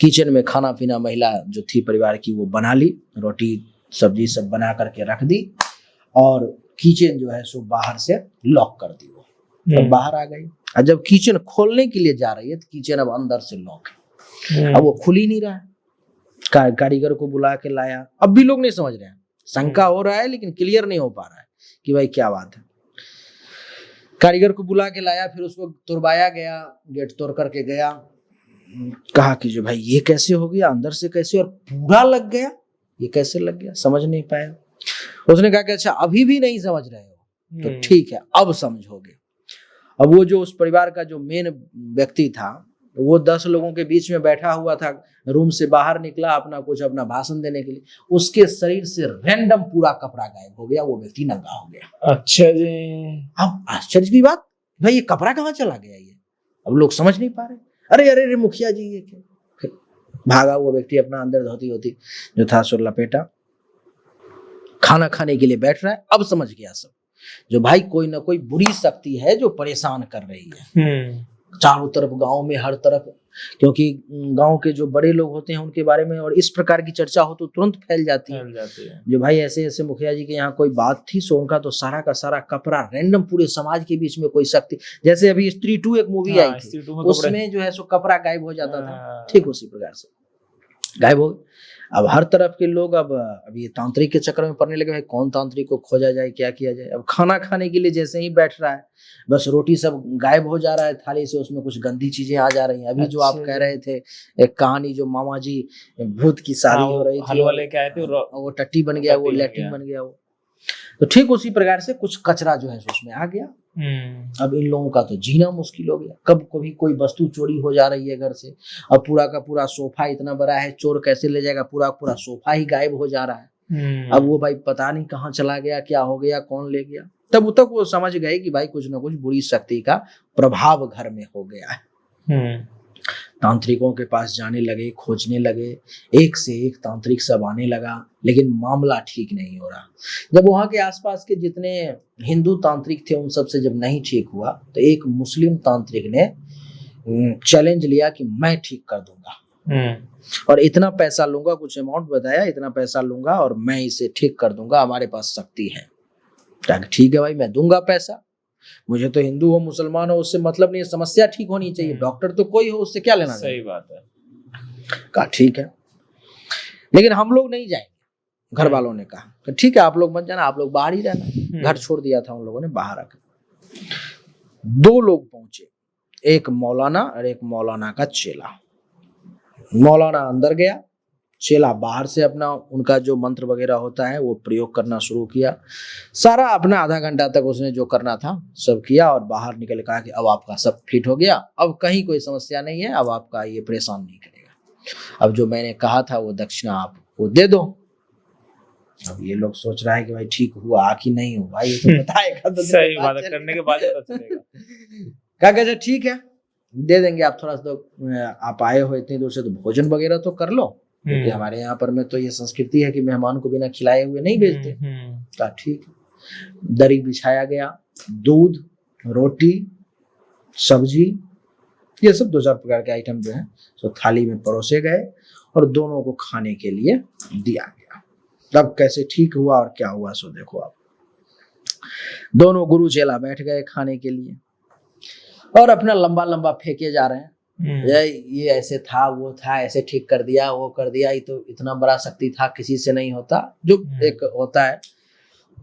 किचन में खाना पीना महिला जो थी परिवार की, वो बना ली, रोटी सब्जी सब बना करके रख दी, और किचन जो है सो बाहर से लॉक कर दी। वो तो बाहर आ गई, और जब किचन खोलने के लिए जा रही है तो किचन अब अंदर से लॉक है, अब वो खुल ही नहीं रहा है। कारीगर को बुला के लाया, अब भी लोग नहीं समझ रहे हैं, शंका हो रहा है लेकिन क्लियर नहीं हो पा रहा है कि भाई क्या बात है। कारीगर को बुला के लाया, फिर उसको तोड़वाया गया, गेट तोड़ करके गया, कहा कि जो भाई ये कैसे हो गया, अंदर से कैसे, और पूरा लग गया, ये कैसे लग गया, समझ नहीं पाया। उसने कहा कि अच्छा अभी भी नहीं समझ रहे हो तो ठीक है, अब समझोगे। अब वो जो उस परिवार का जो मेन व्यक्ति था, वो 10 लोगों के बीच में बैठा हुआ था, रूम से बाहर निकला अपना भाषण देने के लिए, उसके शरीर से रैंडम पूरा कपड़ा गायब हो गया, वो व्यक्ति नंगा हो गया। अच्छा जी। अब आश्चर्य की बात, भाई ये कपड़ा कहाँ चला गया ये, अब लोग समझ नहीं पा रहे, अरे अरे मुखिया जी ये क्या। फिर भागा वो व्यक्ति, अपना अंदर धोती होती जो था सो लपेटा, खाना खाने के लिए बैठ रहा है। अब समझ गया सब, जो भाई कोई ना कोई बुरी शक्ति है जो परेशान कर रही है चारों तरफ, गांव में हर तरफ, क्योंकि गांव के जो बड़े लोग होते हैं उनके बारे में और इस प्रकार की चर्चा हो तो तुरंत फैल जाती है जो भाई ऐसे ऐसे मुखिया जी के यहाँ कोई बात थी, सो उनका तो सारा का सारा कपड़ा रैंडम पूरे समाज के बीच में कोई शक्ति, जैसे अभी स्त्री 2 एक मूवी आई थी, उसमें जो है सो कपड़ा गायब हो जाता था, ठीक उसी प्रकार से गायब हो। अब हर तरफ के लोग अब ये तांत्रिक के चक्कर में पड़ने लगे, भाई कौन तांत्रिक को खोजा जाए, क्या किया जाए। अब खाना खाने के लिए जैसे ही बैठ रहा है, बस रोटी सब गायब हो जा रहा है थाली से, उसमें कुछ गंदी चीजें आ जा रही हैं। अभी जो आप कह रहे थे एक कहानी, जो मामा जी भूत की शादी हो रही थी, हलवा लेके आए थे, वो टट्टी बन गया, वो लैट्रिन बन गया, वो तो ठीक उसी प्रकार से कुछ कचरा जो है उसमें आ गया। अब इन लोगों का तो जीना मुश्किल हो गया। कब कभी कोई वस्तु चोरी हो जा रही है घर से, अब पूरा का पूरा सोफा इतना बड़ा है, चोर कैसे ले जाएगा, पूरा पूरा सोफा ही गायब हो जा रहा है। अब वो भाई पता नहीं कहाँ चला गया, क्या हो गया, कौन ले गया। तब तक वो समझ गए कि भाई कुछ ना कुछ बुरी शक्ति का प्रभाव घर में हो गया है। तांत्रिकों के पास जाने लगे, खोजने लगे, एक से एक तांत्रिक सब आने लगा, लेकिन मामला ठीक नहीं हो रहा। जब वहां के आसपास के जितने हिंदू तांत्रिक थे उन सब से जब नहीं ठीक हुआ, तो एक मुस्लिम तांत्रिक ने चैलेंज लिया कि मैं ठीक कर दूंगा और इतना पैसा लूंगा, कुछ अमाउंट बताया, इतना पैसा लूंगा और मैं इसे ठीक कर दूंगा, हमारे पास शक्ति है। ठीक है भाई, मैं दूंगा पैसा, मुझे तो हिंदू हो मुसलमान हो उससे मतलब नहीं, समस्या ठीक होनी चाहिए, डॉक्टर तो कोई हो उससे क्या लेना। सही बात है। कहा ठीक है, लेकिन हम लोग नहीं जाएंगे। घर वालों ने कहा ठीक है, आप लोग मत जाना, आप लोग बाहर ही रहना। घर छोड़ दिया था उन लोगों ने, बाहर आकर 2 लोग पहुंचे, एक मौलाना और एक मौलाना का चेला। मौलाना अंदर गया, चेला बाहर से अपना उनका जो मंत्र वगैरह होता है वो प्रयोग करना शुरू किया। सारा अपना आधा घंटा तक उसने जो करना था सब किया और बाहर निकल कहा कि अब आपका सब फिट हो गया, अब कहीं कोई समस्या नहीं है, अब आपका ये परेशान नहीं करेगा, अब जो मैंने कहा था वो दक्षिणा आप वो दे दो। अब ये लोग सोच रहा है कि भाई ठीक हुआ कि नहीं हुआ, ये तो बताएगा तो सही बात है, करने के बाद पता चलेगा। क्या कहते ठीक है दे देंगे, आप थोड़ा सा तो आप आए हो इतनी दूर से तो भोजन वगैरह तो कर लो, क्योंकि हमारे यहाँ पर में तो ये संस्कृति है कि मेहमान को बिना खिलाए हुए नहीं भेजते। कहा ठीक है। दरी बिछाया गया, दूध, रोटी, सब्जी, ये सब 2-4 प्रकार के आइटम जो है तो थाली में परोसे गए और दोनों को खाने के लिए दिया गया। तब कैसे ठीक हुआ और क्या हुआ सो देखो आप। दोनों गुरु चेला बैठ गए खाने के लिए और अपना लंबा लंबा फेंके जा रहे हैं। ये ऐसे था, वो था, ऐसे ठीक कर दिया, वो कर दिया, ये तो इतना बड़ा शक्ति था, किसी से नहीं होता। जो एक होता है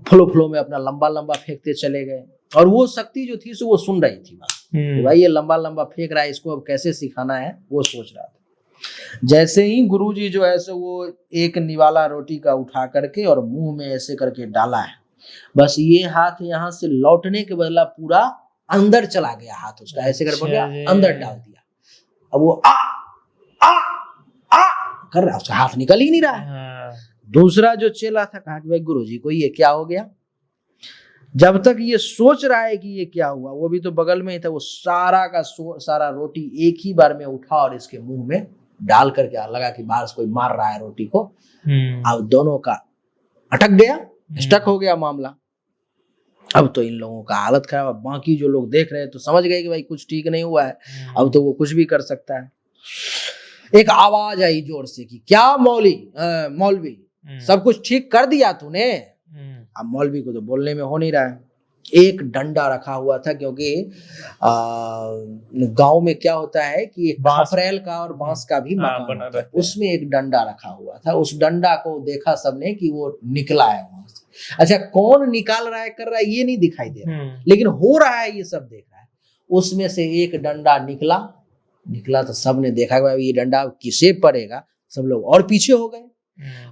फ्लो में अपना लंबा लंबा फेंकते चले गए। और वो शक्ति जो थी सो वो सुन रही थी बात, भाई ये लंबा लंबा फेंक रहा है, इसको अब कैसे सिखाना है वो सोच रहा था। जैसे ही गुरुजी जो है सो वो एक निवाला रोटी का उठा करके और मुंह में ऐसे करके डाला है, बस ये हाथ यहाँ से लौटने के बदला पूरा अंदर चला गया हाथ उसका, ऐसे कर गया अंदर डाल दिया। अब वो आ आ आ कर रहा, उसका हाथ निकल ही नहीं रहा है। दूसरा जो चेला था कहा कि भाई गुरुजी को ये क्या हो गया। जब तक ये सोच रहा है कि ये क्या हुआ, वो भी तो बगल में ही था, वो सारा का सारा रोटी एक ही बार में उठा और इसके मुंह में डाल करके लगा कि बाहर से कोई मार रहा है रोटी को। अब दोनों का अटक गया, स्टक हो गया मामला। अब तो इन लोगों का हालत खराब। अब बाकी जो लोग देख रहे हैं तो समझ गए कि भाई कुछ ठीक नहीं हुआ है, अब तो वो कुछ भी कर सकता है। एक आवाज आई जोर से कि क्या मौलवी सब कुछ ठीक कर दिया तूने। अब मौलवी को तो बोलने में हो नहीं रहा है। एक डंडा रखा हुआ था, क्योंकि गांव में क्या होता है कि खपरेल का और बांस का भी मकान बना रहता है, उसमें एक डंडा रखा हुआ था। उस डंडा को देखा सबने कि वो निकला है वहां से। अच्छा कौन निकाल रहा है कर रहा है ये नहीं दिखाई दे रहा, लेकिन हो रहा है ये सब देख रहा है। उसमें से एक डंडा निकला तो सबने देखा कि ये डंडा किसे पड़ेगा। सब लोग और पीछे हो गए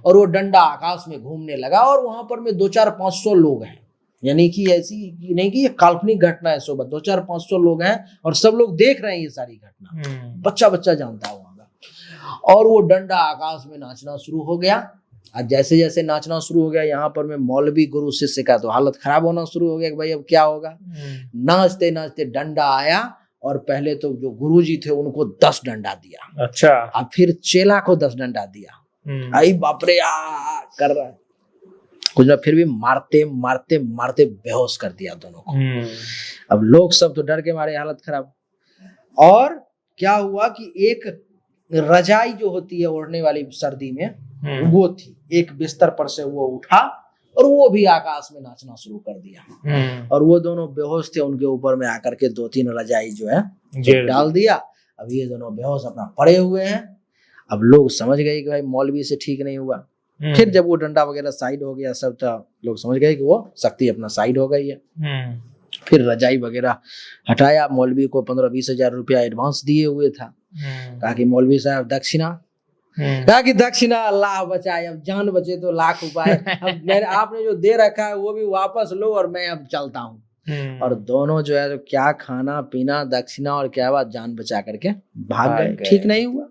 और वो डंडा आकाश में घूमने लगा और वहां पर में 200-500 लोग हैं। यानी कि ऐसी नहीं कि ये काल्पनिक घटना है, सोबत 200-500 लोग हैं और सब लोग देख रहे हैं ये सारी घटना। बच्चा जानता है वहां का। और वो डंडा आकाश में नाचना शुरू हो गया। और जैसे जैसे नाचना शुरू हो गया, यहाँ पर में मौलवी गुरु शिष्य का तो हालत खराब होना शुरू हो गया कि भाई अब क्या होगा। नाचते नाचते डंडा आया और पहले तो जो गुरुजी थे उनको 10 डंडा दिया। अच्छा। अब फिर चेला को 10 डंडा दिया। आई बाप रे कर रहा है कुछ ना, फिर भी मारते मारते मारते बेहोश कर दिया दोनों को। अब लोग सब तो डर के मारे हालत खराब। और क्या हुआ कि एक रजाई जो होती है ओढ़ने वाली सर्दी में, वो थी, एक बिस्तर पर से वो उठा और वो भी आकाश में नाचना शुरू कर दिया। और वो दोनों बेहोश थे, उनके ऊपर में आकर के 2-3 रजाई जो है डाल दिया। अब ये दोनों बेहोश अपना पड़े हुए हैं। अब लोग समझ गए कि भाई मौलवी से ठीक नहीं हुआ। फिर जब वो डंडा वगैरह साइड हो गया सब, तो लोग समझ गए कि वो शक्ति अपना साइड हो गई है। फिर रजाई वगैरह हटाया। मौलवी को 15-20 हजार रुपया एडवांस दिए हुए था। कहा कि मौलवी साहब दक्षिणा, कहा कि दक्षिणा अल्लाह बचाए, अब जान बचे तो लाख उपाय। अब आपने जो दे रखा है वो भी वापस लो और मैं अब चलता हूँ। और दोनों जो है तो क्या खाना पीना, दक्षिणा और क्या बात, जान बचा करके भाग गए। ठीक नहीं हुआ।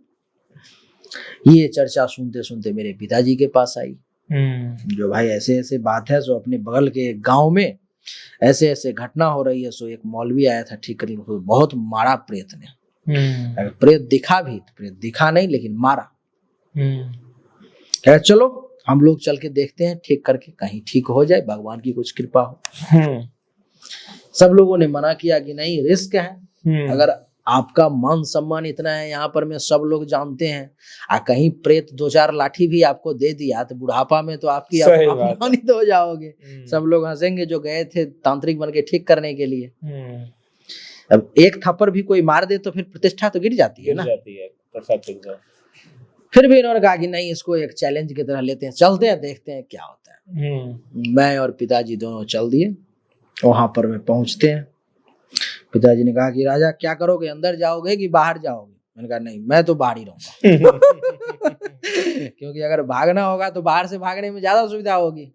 ये चर्चा सुनते सुनते मेरे पिताजी के पास आई। जो भाई ऐसे ऐसे बात है, सो अपने बगल के गांव में ऐसे ऐसे घटना हो रही है, सो एक मौलवी आया था ठीक करने को, बहुत मारा प्रेत ने। प्रेत दिखा भी, प्रेत दिखा नहीं लेकिन मारा। कह चलो हम लोग चल के देखते हैं, ठीक करके कहीं ठीक हो जाए, भगवान की कुछ कृपा हो। सब लोगों ने मना किया कि नहीं, रिस्क है। अगर आपका मान सम्मान इतना है यहाँ पर में, सब लोग जानते हैं, कहीं प्रेत 2-4 लाठी भी आपको दे दिया तो बुढ़ापा में तो आपकी अपमानित हो जाओगे। सब लोग हंसेंगे जो गए थे तांत्रिक बन के ठीक करने के लिए। अब एक थप्पड़ भी कोई मार दे तो फिर प्रतिष्ठा तो गिर जाती है ना। फिर भी इन्होंने कहा कि नहीं, इसको एक चैलेंज की तरह लेते हैं, चलते हैं, देखते हैं क्या होता है। मैं और पिताजी दोनों चल दिए। वहां पर में पहुंचते हैं। पिताजी ने कहा कि राजा क्या करोगे, अंदर जाओगे कि बाहर जाओगे। मैंने कहा नहीं, मैं तो बाहर ही रहूंगा। क्योंकि अगर भागना होगा तो बाहर से भागने में ज्यादा सुविधा होगी।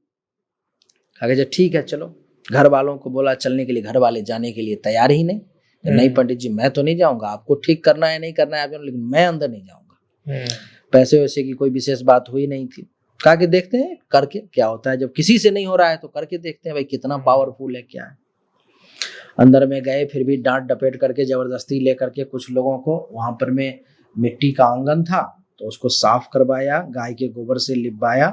कहा ठीक है चलो। घर वालों को बोला चलने के लिए, घर वाले जाने के लिए तैयार ही नहीं। नहीं पंडित जी मैं तो नहीं जाऊंगा, आपको ठीक करना है नहीं करना है आप जानो, लेकिन मैं अंदर नहीं जाऊंगा। पैसे वैसे की कोई विशेष बात हुई नहीं थी। कहा कि देखते हैं करके क्या होता है, जब किसी से नहीं हो रहा है तो करके देखते हैं भाई कितना पावरफुल है क्या है। अंदर में गए, फिर भी डांट डपेट करके जबरदस्ती लेकर के कुछ लोगों को वहां पर में मिट्टी का आंगन था तो उसको साफ करवाया, गाय के गोबर से लिपवाया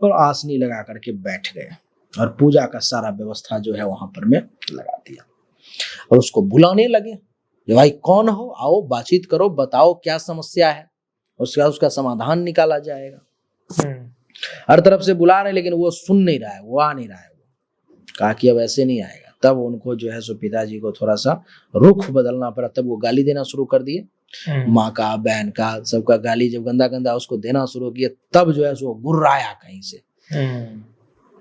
और आसनी लगा करके बैठ गए और पूजा का सारा व्यवस्था जो है वहां पर में लगा दिया और उसको बुलाने लगे, जो भाई कौन हो, आओ बातचीत करो, बताओ क्या समस्या है, उसका समाधान निकाला जाएगा। हर तरफ से बुला रहे लेकिन वो सुन नहीं रहा है, वो आ नहीं रहा है। कहा कि अब ऐसे नहीं आएगा। तब उनको जो है सो पिताजी को थोड़ा सा रुख बदलना पड़ा। तब वो गाली देना शुरू कर दिए, माँ का, बहन का, सबका गाली जब गंदा गंदा उसको देना शुरू किया, तब जो है सो गुर्राया कहीं से,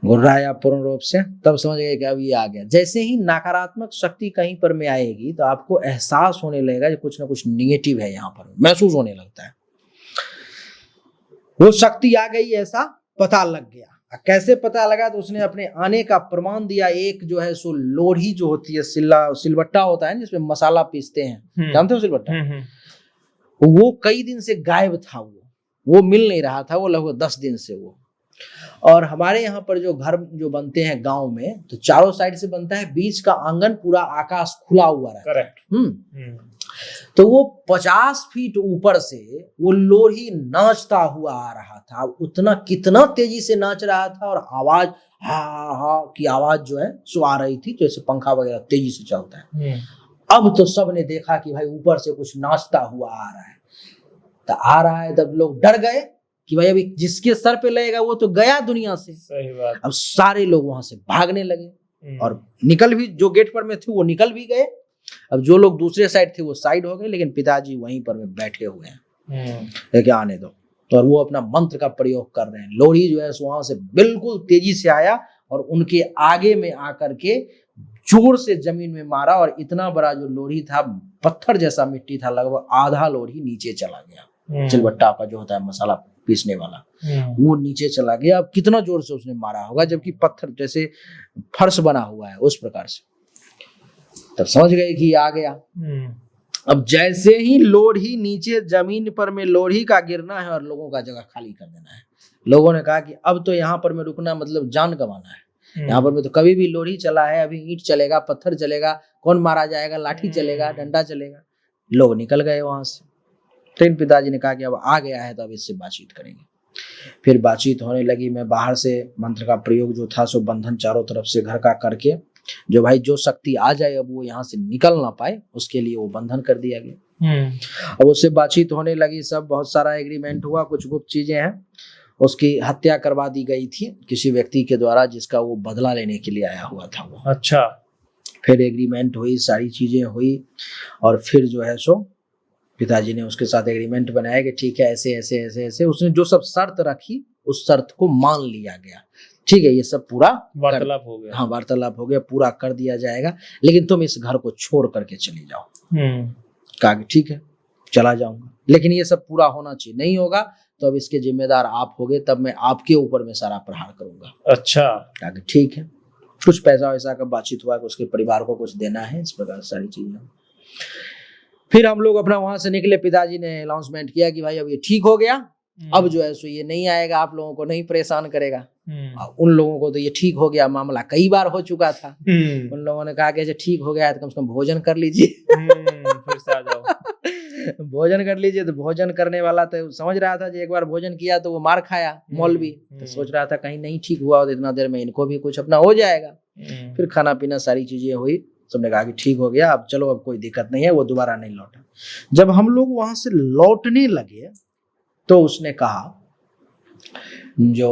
गुर्राया पूर्ण रूप से। तब समझ गए कि अब ये आ गया। जैसे ही नकारात्मक शक्ति कहीं पर में आएगी तो आपको एहसास होने लगेगा कि कुछ ना कुछ निगेटिव है, यहाँ पर महसूस होने लगता है। वो शक्ति आ गई ऐसा पता लग गया। कैसे पता लगा? तो उसने अपने आने का प्रमाण दिया। एक जो है सो लोढ़ी जो होती है, सिलबट्टा होता है जिसमें मसाला पीसते हैं, जानते हो सिलबट्टा? वो कई दिन से गायब था, वो मिल नहीं रहा था, वो लगभग 10 दिन से वो। और हमारे यहाँ पर जो घर जो बनते हैं गांव में, तो चारों साइड से बनता है, बीच का आंगन पूरा आकाश खुला हुआ रहता है। तो वो 50 फीट ऊपर से वो लोरी नाचता हुआ आ रहा था। उतना कितना तेजी से नाच रहा था और आवाज हा हा की आवाज जो है सो आ रही थी, जैसे पंखा वगैरह तेजी से चलता है। अब तो सबने देखा कि भाई ऊपर से कुछ नाचता हुआ आ रहा है। तो आ रहा है, तब लोग डर गए कि भाई अभी जिसके सर पे लगेगा वो तो गया दुनिया से। सही बात। अब सारे लोग वहां से भागने लगे और निकल भी, जो गेट पर में थे वो निकल भी गए। अब जो लोग दूसरे साइड थे वो साइड हो गए, लेकिन पिताजी वहीं पर में बैठे हुए हैं, लेकिन आने दो। तो और वो अपना मंत्र का प्रयोग कर रहे हैं। लोरी जो है वहां से बिल्कुल तेजी से आया और उनके आगे में आकर के जोर से जमीन में मारा और इतना बड़ा जो लोरी था, पत्थर जैसा मिट्टी था, लगभग आधा लोरी नीचे चला गया। सिलबट्टा का जो होता है मसाला पीसने वाला, वो नीचे चला गया। अब कितना जोर से उसने मारा होगा, जबकि पत्थर जैसे फर्श बना हुआ है उस प्रकार से। तब समझ गए कि आ गया। अब जैसे ही लोढ़ी नीचे जमीन पर में लोढ़ी का गिरना है और लोगों का जगह खाली कर देना है। लोगों ने कहा कि अब तो यहाँ पर में रुकना मतलब जान गंवाना है। यहाँ पर में तो कभी भी लोढ़ी चला है, अभी ईंट चलेगा, पत्थर चलेगा, कौन मारा जाएगा, लाठी चलेगा, डंडा चलेगा। लोग निकल गए वहां से। तो इन पिताजी ने कहा कि अब आ गया है तो अब इससे बातचीत करेंगे। फिर बातचीत होने लगी। मैं बाहर से मंत्र का प्रयोग जो था सो बंधन चारों तरफ से घर का करके, जो भाई जो शक्ति आ जाए अब वो यहाँ से निकल ना पाए, उसके लिए वो बंधन कर दिया गया। अब उससे बातचीत होने लगी, सब बहुत सारा एग्रीमेंट हुआ। कुछ गुप्त चीजें हैं। उसकी हत्या करवा दी गई थी किसी व्यक्ति के द्वारा, जिसका वो बदला लेने के लिए आया हुआ था वो। अच्छा। फिर एग्रीमेंट हुई, सारी चीजें हुई और फिर जो है सो पिताजी ने उसके साथ एग्रीमेंट बनाया कि ठीक है ऐसे ऐसे ऐसे ऐसे। उसने जो सब शर्त रखी उस शर्त को मान लिया गया। ठीक है, ये सब पूरा वार्तालाप हो गया। हाँ, वार्तालाप हो गया, पूरा कर दिया जाएगा, लेकिन तुम इस घर को छोड़ करके चले जाओ। कहा कि ठीक है चला जाऊंगा, लेकिन ये सब पूरा होना चाहिए। नहीं होगा तो अब इसके जिम्मेदार आप होगे, तब मैं आपके ऊपर में सारा प्रहार करूंगा। अच्छा। कहा कि ठीक है। कुछ पैसा वैसा का बातचीत हुआ कि उसके परिवार को कुछ देना है, इस प्रकार सारी चीजें। फिर हम लोग अपना वहां से निकले। पिताजी ने अनाउंसमेंट किया कि भाई अब ये ठीक हो गया, अब जो है सो ये नहीं आएगा, आप लोगों को नहीं परेशान करेगा। उन लोगों को तो ये ठीक हो गया, मामला कई बार हो चुका था। उन लोगों ने कहा कि ठीक हो गया है तो कम से कम भोजन कर लीजिए। फिर से आ जाओ। भोजन कर लीजिए। तो भोजन करने वाला तो समझ रहा था कि एक बार भोजन किया तो वो मार खाया मौलवी। तो सोच रहा था कहीं नहीं ठीक हुआ तो इतना देर में इनको भी कुछ अपना हो जाएगा। फिर खाना पीना सारी चीजें हुई। सबने कहा कि ठीक हो गया, अब चलो, अब कोई दिक्कत नहीं है। वो दोबारा नहीं लौटा। जब हम लोग वहां से लौटने लगे तो उसने कहा जो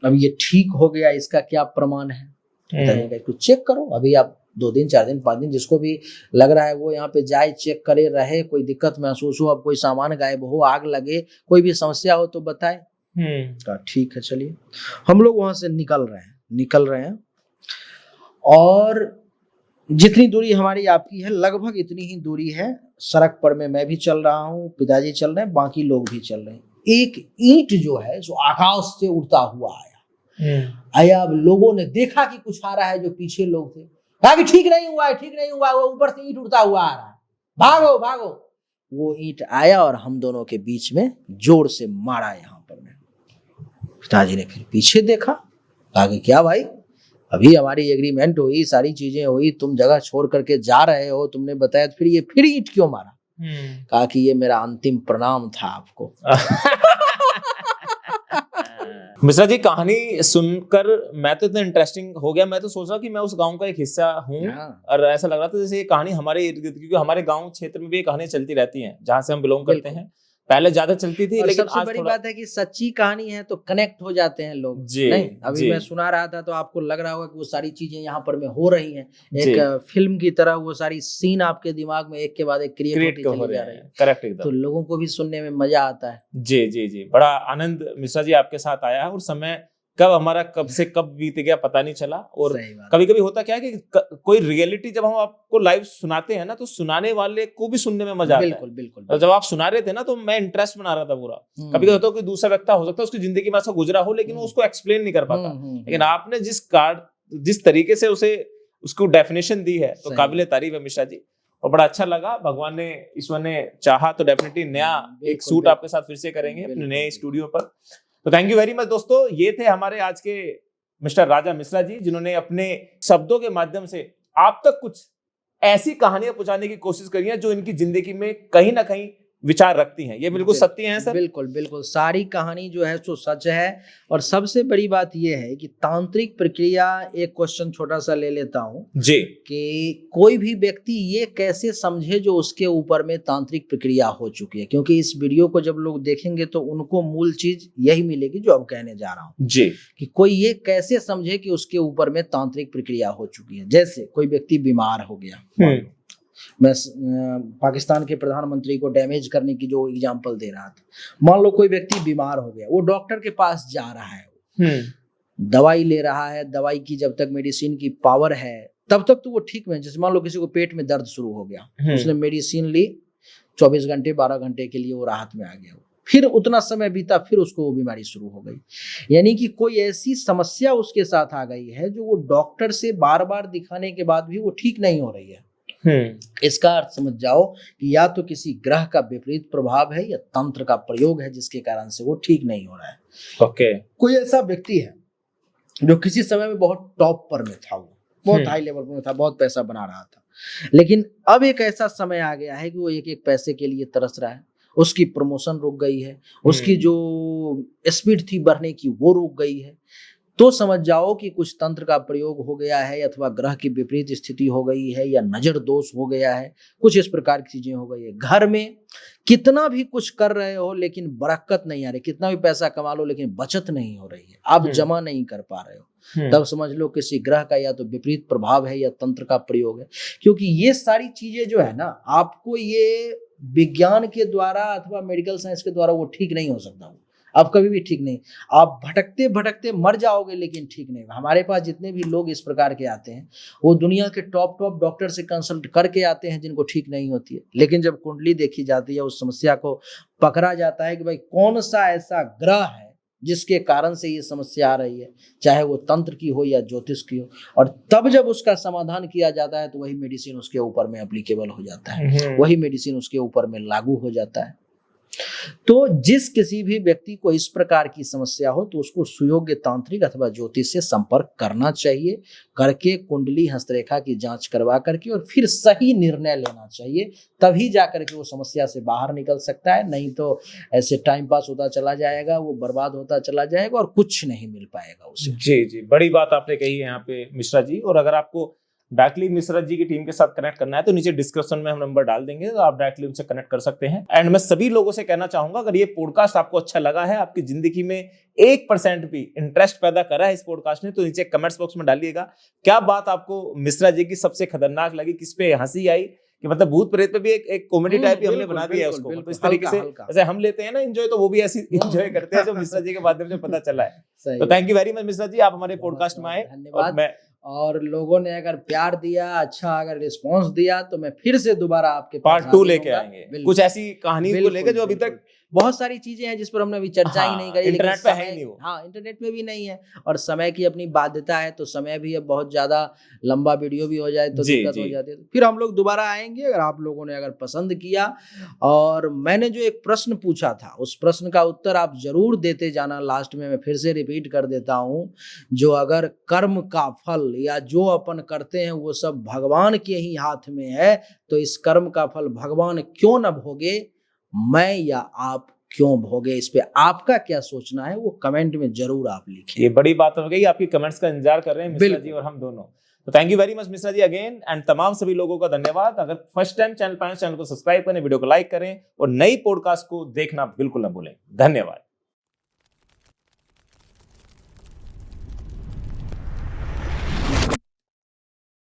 अब ये ठीक हो गया, इसका क्या प्रमाण है? कुछ चेक करो। अभी आप 2 दिन 4 दिन 5 दिन जिसको भी लग रहा है वो यहाँ पे जाए, चेक करे, रहे। कोई दिक्कत महसूस हो, अब कोई सामान गायब हो, आग लगे, कोई भी समस्या हो तो बताए। कहा ठीक है चलिए। हम लोग वहां से निकल रहे हैं और जितनी दूरी हमारी आपकी है लगभग इतनी ही दूरी है। सड़क पर मैं भी चल रहा हूँ, पिताजी चल रहे हैं, बाकी लोग भी चल रहे हैं। एक ईंट जो है जो आकाश से उड़ता हुआ आया। अब लोगों ने देखा कि कुछ आ रहा है, जो पीछे लोग थे कहा कि ठीक नहीं हुआ है, ठीक नहीं हुआ है, वो ऊपर से ईंट उड़ता हुआ आ रहा है, भागो भागो। वो ईंट आया और हम दोनों के बीच में जोर से मारा यहाँ पर में। पिताजी ने फिर पीछे देखा, कहा कि क्या भाई, अभी हमारी एग्रीमेंट हुई, सारी चीजें हुई, तुम जगह छोड़ करके जा रहे हो, तुमने बताया तो फिर ईंट क्यों मारा? कहा कि ये मेरा अंतिम प्रणाम था आपको। मिश्रा जी, कहानी सुनकर मैं तो इतना इंटरेस्टिंग हो गया, मैं तो सोच रहा कि मैं उस गांव का एक हिस्सा हूँ और ऐसा लग रहा था जैसे ये कहानी हमारे इर्द गिर्द, क्योंकि हमारे गांव क्षेत्र में भी ये कहानियां चलती रहती हैं जहां से हम बिलोंग करते हैं। पहले ज्यादा चलती थी, लेकिन सबसे बड़ी बात है कि सच्ची कहानी है तो कनेक्ट हो जाते हैं लोग। नहीं, अभी मैं सुना रहा था तो आपको लग रहा होगा कि वो सारी चीजें यहाँ पर में हो रही हैं, एक फिल्म की तरह वो सारी सीन आपके दिमाग में एक के बाद एक क्रिएट होती चली जा रही है। करेक्ट, एकदम। तो लोगों को भी सुनने में मजा आता है। जी जी जी, बड़ा आनंद मिश्रा जी आपके साथ आया, और समय कब हमारा कब से कब बीत गया पता नहीं चला। और कभी कभी होता क्या है कि कोई रियलिटी जब हम आपको लाइव सुनाते हैं ना, तो सुनाने वाले को भी सुनने में मजा आता है। बिल्कुल बिल्कुल। और जब आप सुना रहे थे ना, तो मैं इंटरेस्ट बना रहा था पूरा। कभी कभी होता है कोई दूसरा व्यक्ति हो सकता है उसकी जिंदगी में ऐसा गुजरा हो, लेकिन वो उसको एक्सप्लेन नहीं कर पाता, लेकिन आपने जिस तरीके से उसको डेफिनेशन दी है, तो काबिले तारीफ है मिश्रा जी, और बड़ा अच्छा लगा। भगवान ने, ईश्वर ने चाहा तो डेफिनेटली नया एक सूट आपके साथ फिर से करेंगे अपने नए स्टूडियो पर। तो थैंक यू वेरी मच दोस्तों, ये थे हमारे आज के मिस्टर राजा मिश्रा जी, जिन्होंने अपने शब्दों के माध्यम से आप तक कुछ ऐसी कहानियां पहुंचाने की कोशिश करी है जो इनकी जिंदगी में कहीं ना कहीं विचार रखती हैं। ये बिल्कुल सत्य है सर। बिल्कुल बिल्कुल, सारी कहानी जो है सो सच है। और सबसे बड़ी बात ये है कि तांत्रिक प्रक्रिया, एक क्वेश्चन छोटा सा ले लेता हूँ जी, कि कोई भी व्यक्ति ये कैसे समझे जो उसके ऊपर में तांत्रिक प्रक्रिया हो चुकी है, क्योंकि इस वीडियो को जब लोग देखेंगे तो उनको मूल चीज यही मिलेगी जो अब कहने जा रहा हूँ जी, कि कोई ये कैसे समझे कि उसके ऊपर में तांत्रिक प्रक्रिया हो चुकी है। जैसे कोई व्यक्ति बीमार हो गया, मैं पाकिस्तान के प्रधानमंत्री को डैमेज करने की जो एग्जांपल दे रहा था, मान लो कोई व्यक्ति बीमार हो गया, वो डॉक्टर के पास जा रहा है, दवाई ले रहा है, दवाई की जब तक मेडिसिन की पावर है तब तक तो वो ठीक है। जैसे मान लो किसी को पेट में दर्द शुरू हो गया, उसने मेडिसिन ली, 24 घंटे 12 घंटे के लिए वो राहत में आ गया, फिर उतना समय बीता, फिर उसको वो बीमारी शुरू हो गई। यानी कि कोई ऐसी समस्या उसके साथ आ गई है जो वो डॉक्टर से बार बार दिखाने के बाद भी वो ठीक नहीं हो रही है। इसका अर्थ समझ जाओ कि या तो किसी ग्रह का विपरीत प्रभाव है या तंत्र का प्रयोग है जिसके कारण से वो ठीक नहीं हो रहा है। ओके। कोई ऐसा व्यक्ति है जो किसी समय में बहुत टॉप पर में था, वो बहुत हाई लेवल पर में था, बहुत पैसा बना रहा था, लेकिन अब एक ऐसा समय आ गया है कि वो एक एक पैसे के लिए तरस रहा है। उसकी प्रमोशन रुक गई है, उसकी जो स्पीड थी बढ़ने की वो रुक गई है। तो समझ जाओ कि कुछ तंत्र का प्रयोग हो गया है, अथवा ग्रह की विपरीत स्थिति हो गई है, या नजर दोष हो गया है, कुछ इस प्रकार की चीजें हो गई है। घर में कितना भी कुछ कर रहे हो लेकिन बरकत नहीं आ रही, कितना भी पैसा कमा लो लेकिन बचत नहीं हो रही है, आप जमा नहीं कर पा रहे हो, तब समझ लो किसी ग्रह का या तो विपरीत प्रभाव है या तंत्र का प्रयोग है। क्योंकि ये सारी चीजें जो है ना, आपको ये विज्ञान के द्वारा अथवा मेडिकल साइंस के द्वारा वो ठीक नहीं हो सकता, आप कभी भी ठीक नहीं, आप भटकते भटकते मर जाओगे लेकिन ठीक नहीं। हमारे पास जितने भी लोग इस प्रकार के आते हैं वो दुनिया के टॉप डॉक्टर से कंसल्ट करके आते हैं जिनको ठीक नहीं होती है, लेकिन जब कुंडली देखी जाती है, उस समस्या को पकड़ा जाता है कि भाई कौन सा ऐसा ग्रह है जिसके कारण से ये समस्या आ रही है, चाहे वो तंत्र की हो या ज्योतिष की हो, और तब जब उसका समाधान किया जाता है तो वही मेडिसिन उसके ऊपर में एप्लीकेबल हो जाता है, वही मेडिसिन उसके ऊपर में लागू हो जाता है। तो जिस किसी भी व्यक्ति को इस प्रकार की समस्या हो तो उसको सुयोग्य तांत्रिक अथवा ज्योतिष से संपर्क करना चाहिए, करके कुंडली हस्तरेखा की जांच करवा करके और फिर सही निर्णय लेना चाहिए, तभी जाकर के वो समस्या से बाहर निकल सकता है। नहीं तो ऐसे टाइम पास होता चला जाएगा, वो बर्बाद होता चला जाएगा और कुछ नहीं मिल पाएगा उसे। जी जी, बड़ी बात आपने कही है यहाँ पे मिश्रा जी। और अगर आपको डायरेक्टली मिश्रा जी की टीम के साथ कनेक्ट करना है तो नीचे डिस्क्रिप्शन में हम नंबर डाल देंगे, तो आप डायरेक्टली उनसे कनेक्ट कर सकते हैं। एंड मैं सभी लोगों से कहना चाहूंगा, अगर ये पॉडकास्ट आपको अच्छा लगा है, आपकी जिंदगी में 1% भी इंटरेस्ट पैदा करा है इस पॉडकास्ट ने, तो नीचे कमेंट्स बॉक्स में डालिएगा क्या बात आपको मिश्रा जी की सबसे खतरनाक लगी, किस पे हंसी आई, कि मतलब भूत प्रेत पे भी एक कॉमेडी टाइप भी हमने बना दिया है उसको। तो इस तरीके से जैसे हम लेते हैं ना एंजॉय, तो वो भी ऐसी एंजॉय करते हैं जो मिश्रा जी के माध्यम से पता चला है। तो thank you very much Mishra ji, आप हमारे पॉडकास्ट में आए। धन्यवाद। और लोगों ने अगर प्यार दिया, अच्छा अगर रिस्पांस दिया, तो मैं फिर से दोबारा आपके पार्ट 2 लेके आएंगे, कुछ ऐसी कहानी को लेकर जो अभी तक बहुत सारी चीजें हैं जिस पर हमने अभी चर्चा ही नहीं करी, इंटरनेट पे है ही नहीं वो। हाँ, इंटरनेट पे भी नहीं है, और समय की अपनी बाध्यता है, तो समय भी अब बहुत ज्यादा लंबा वीडियो भी हो जाए तो दिक्कत हो जाती है। फिर हम लोग दोबारा आएंगे, अगर आप लोगों ने अगर पसंद किया, और मैंने जो एक प्रश्न पूछा था उस प्रश्न का उत्तर आप जरूर देते जाना। लास्ट में मैं फिर से रिपीट कर देता हूँ, जो अगर कर्म का फल या जो अपन करते हैं वो सब भगवान के ही हाथ में है, तो इस कर्म का फल भगवान क्यों न भोगे, मैं या आप क्यों भोगे? इस पे आपका क्या सोचना है वो कमेंट में जरूर आप लिखें। ये बड़ी बात हो गई, आपकी कमेंट्स का इंतजार कर रहे हैं मिश्रा जी और हम दोनों। तो thank you very much Mishra ji again, and तमाम सभी लोगों का धन्यवाद। अगर फर्स्ट टाइम चैनल पर आए, चैनल को सब्सक्राइब करें, वीडियो को लाइक करें और नई पॉडकास्ट को देखना बिल्कुल ना भूलें। धन्यवाद।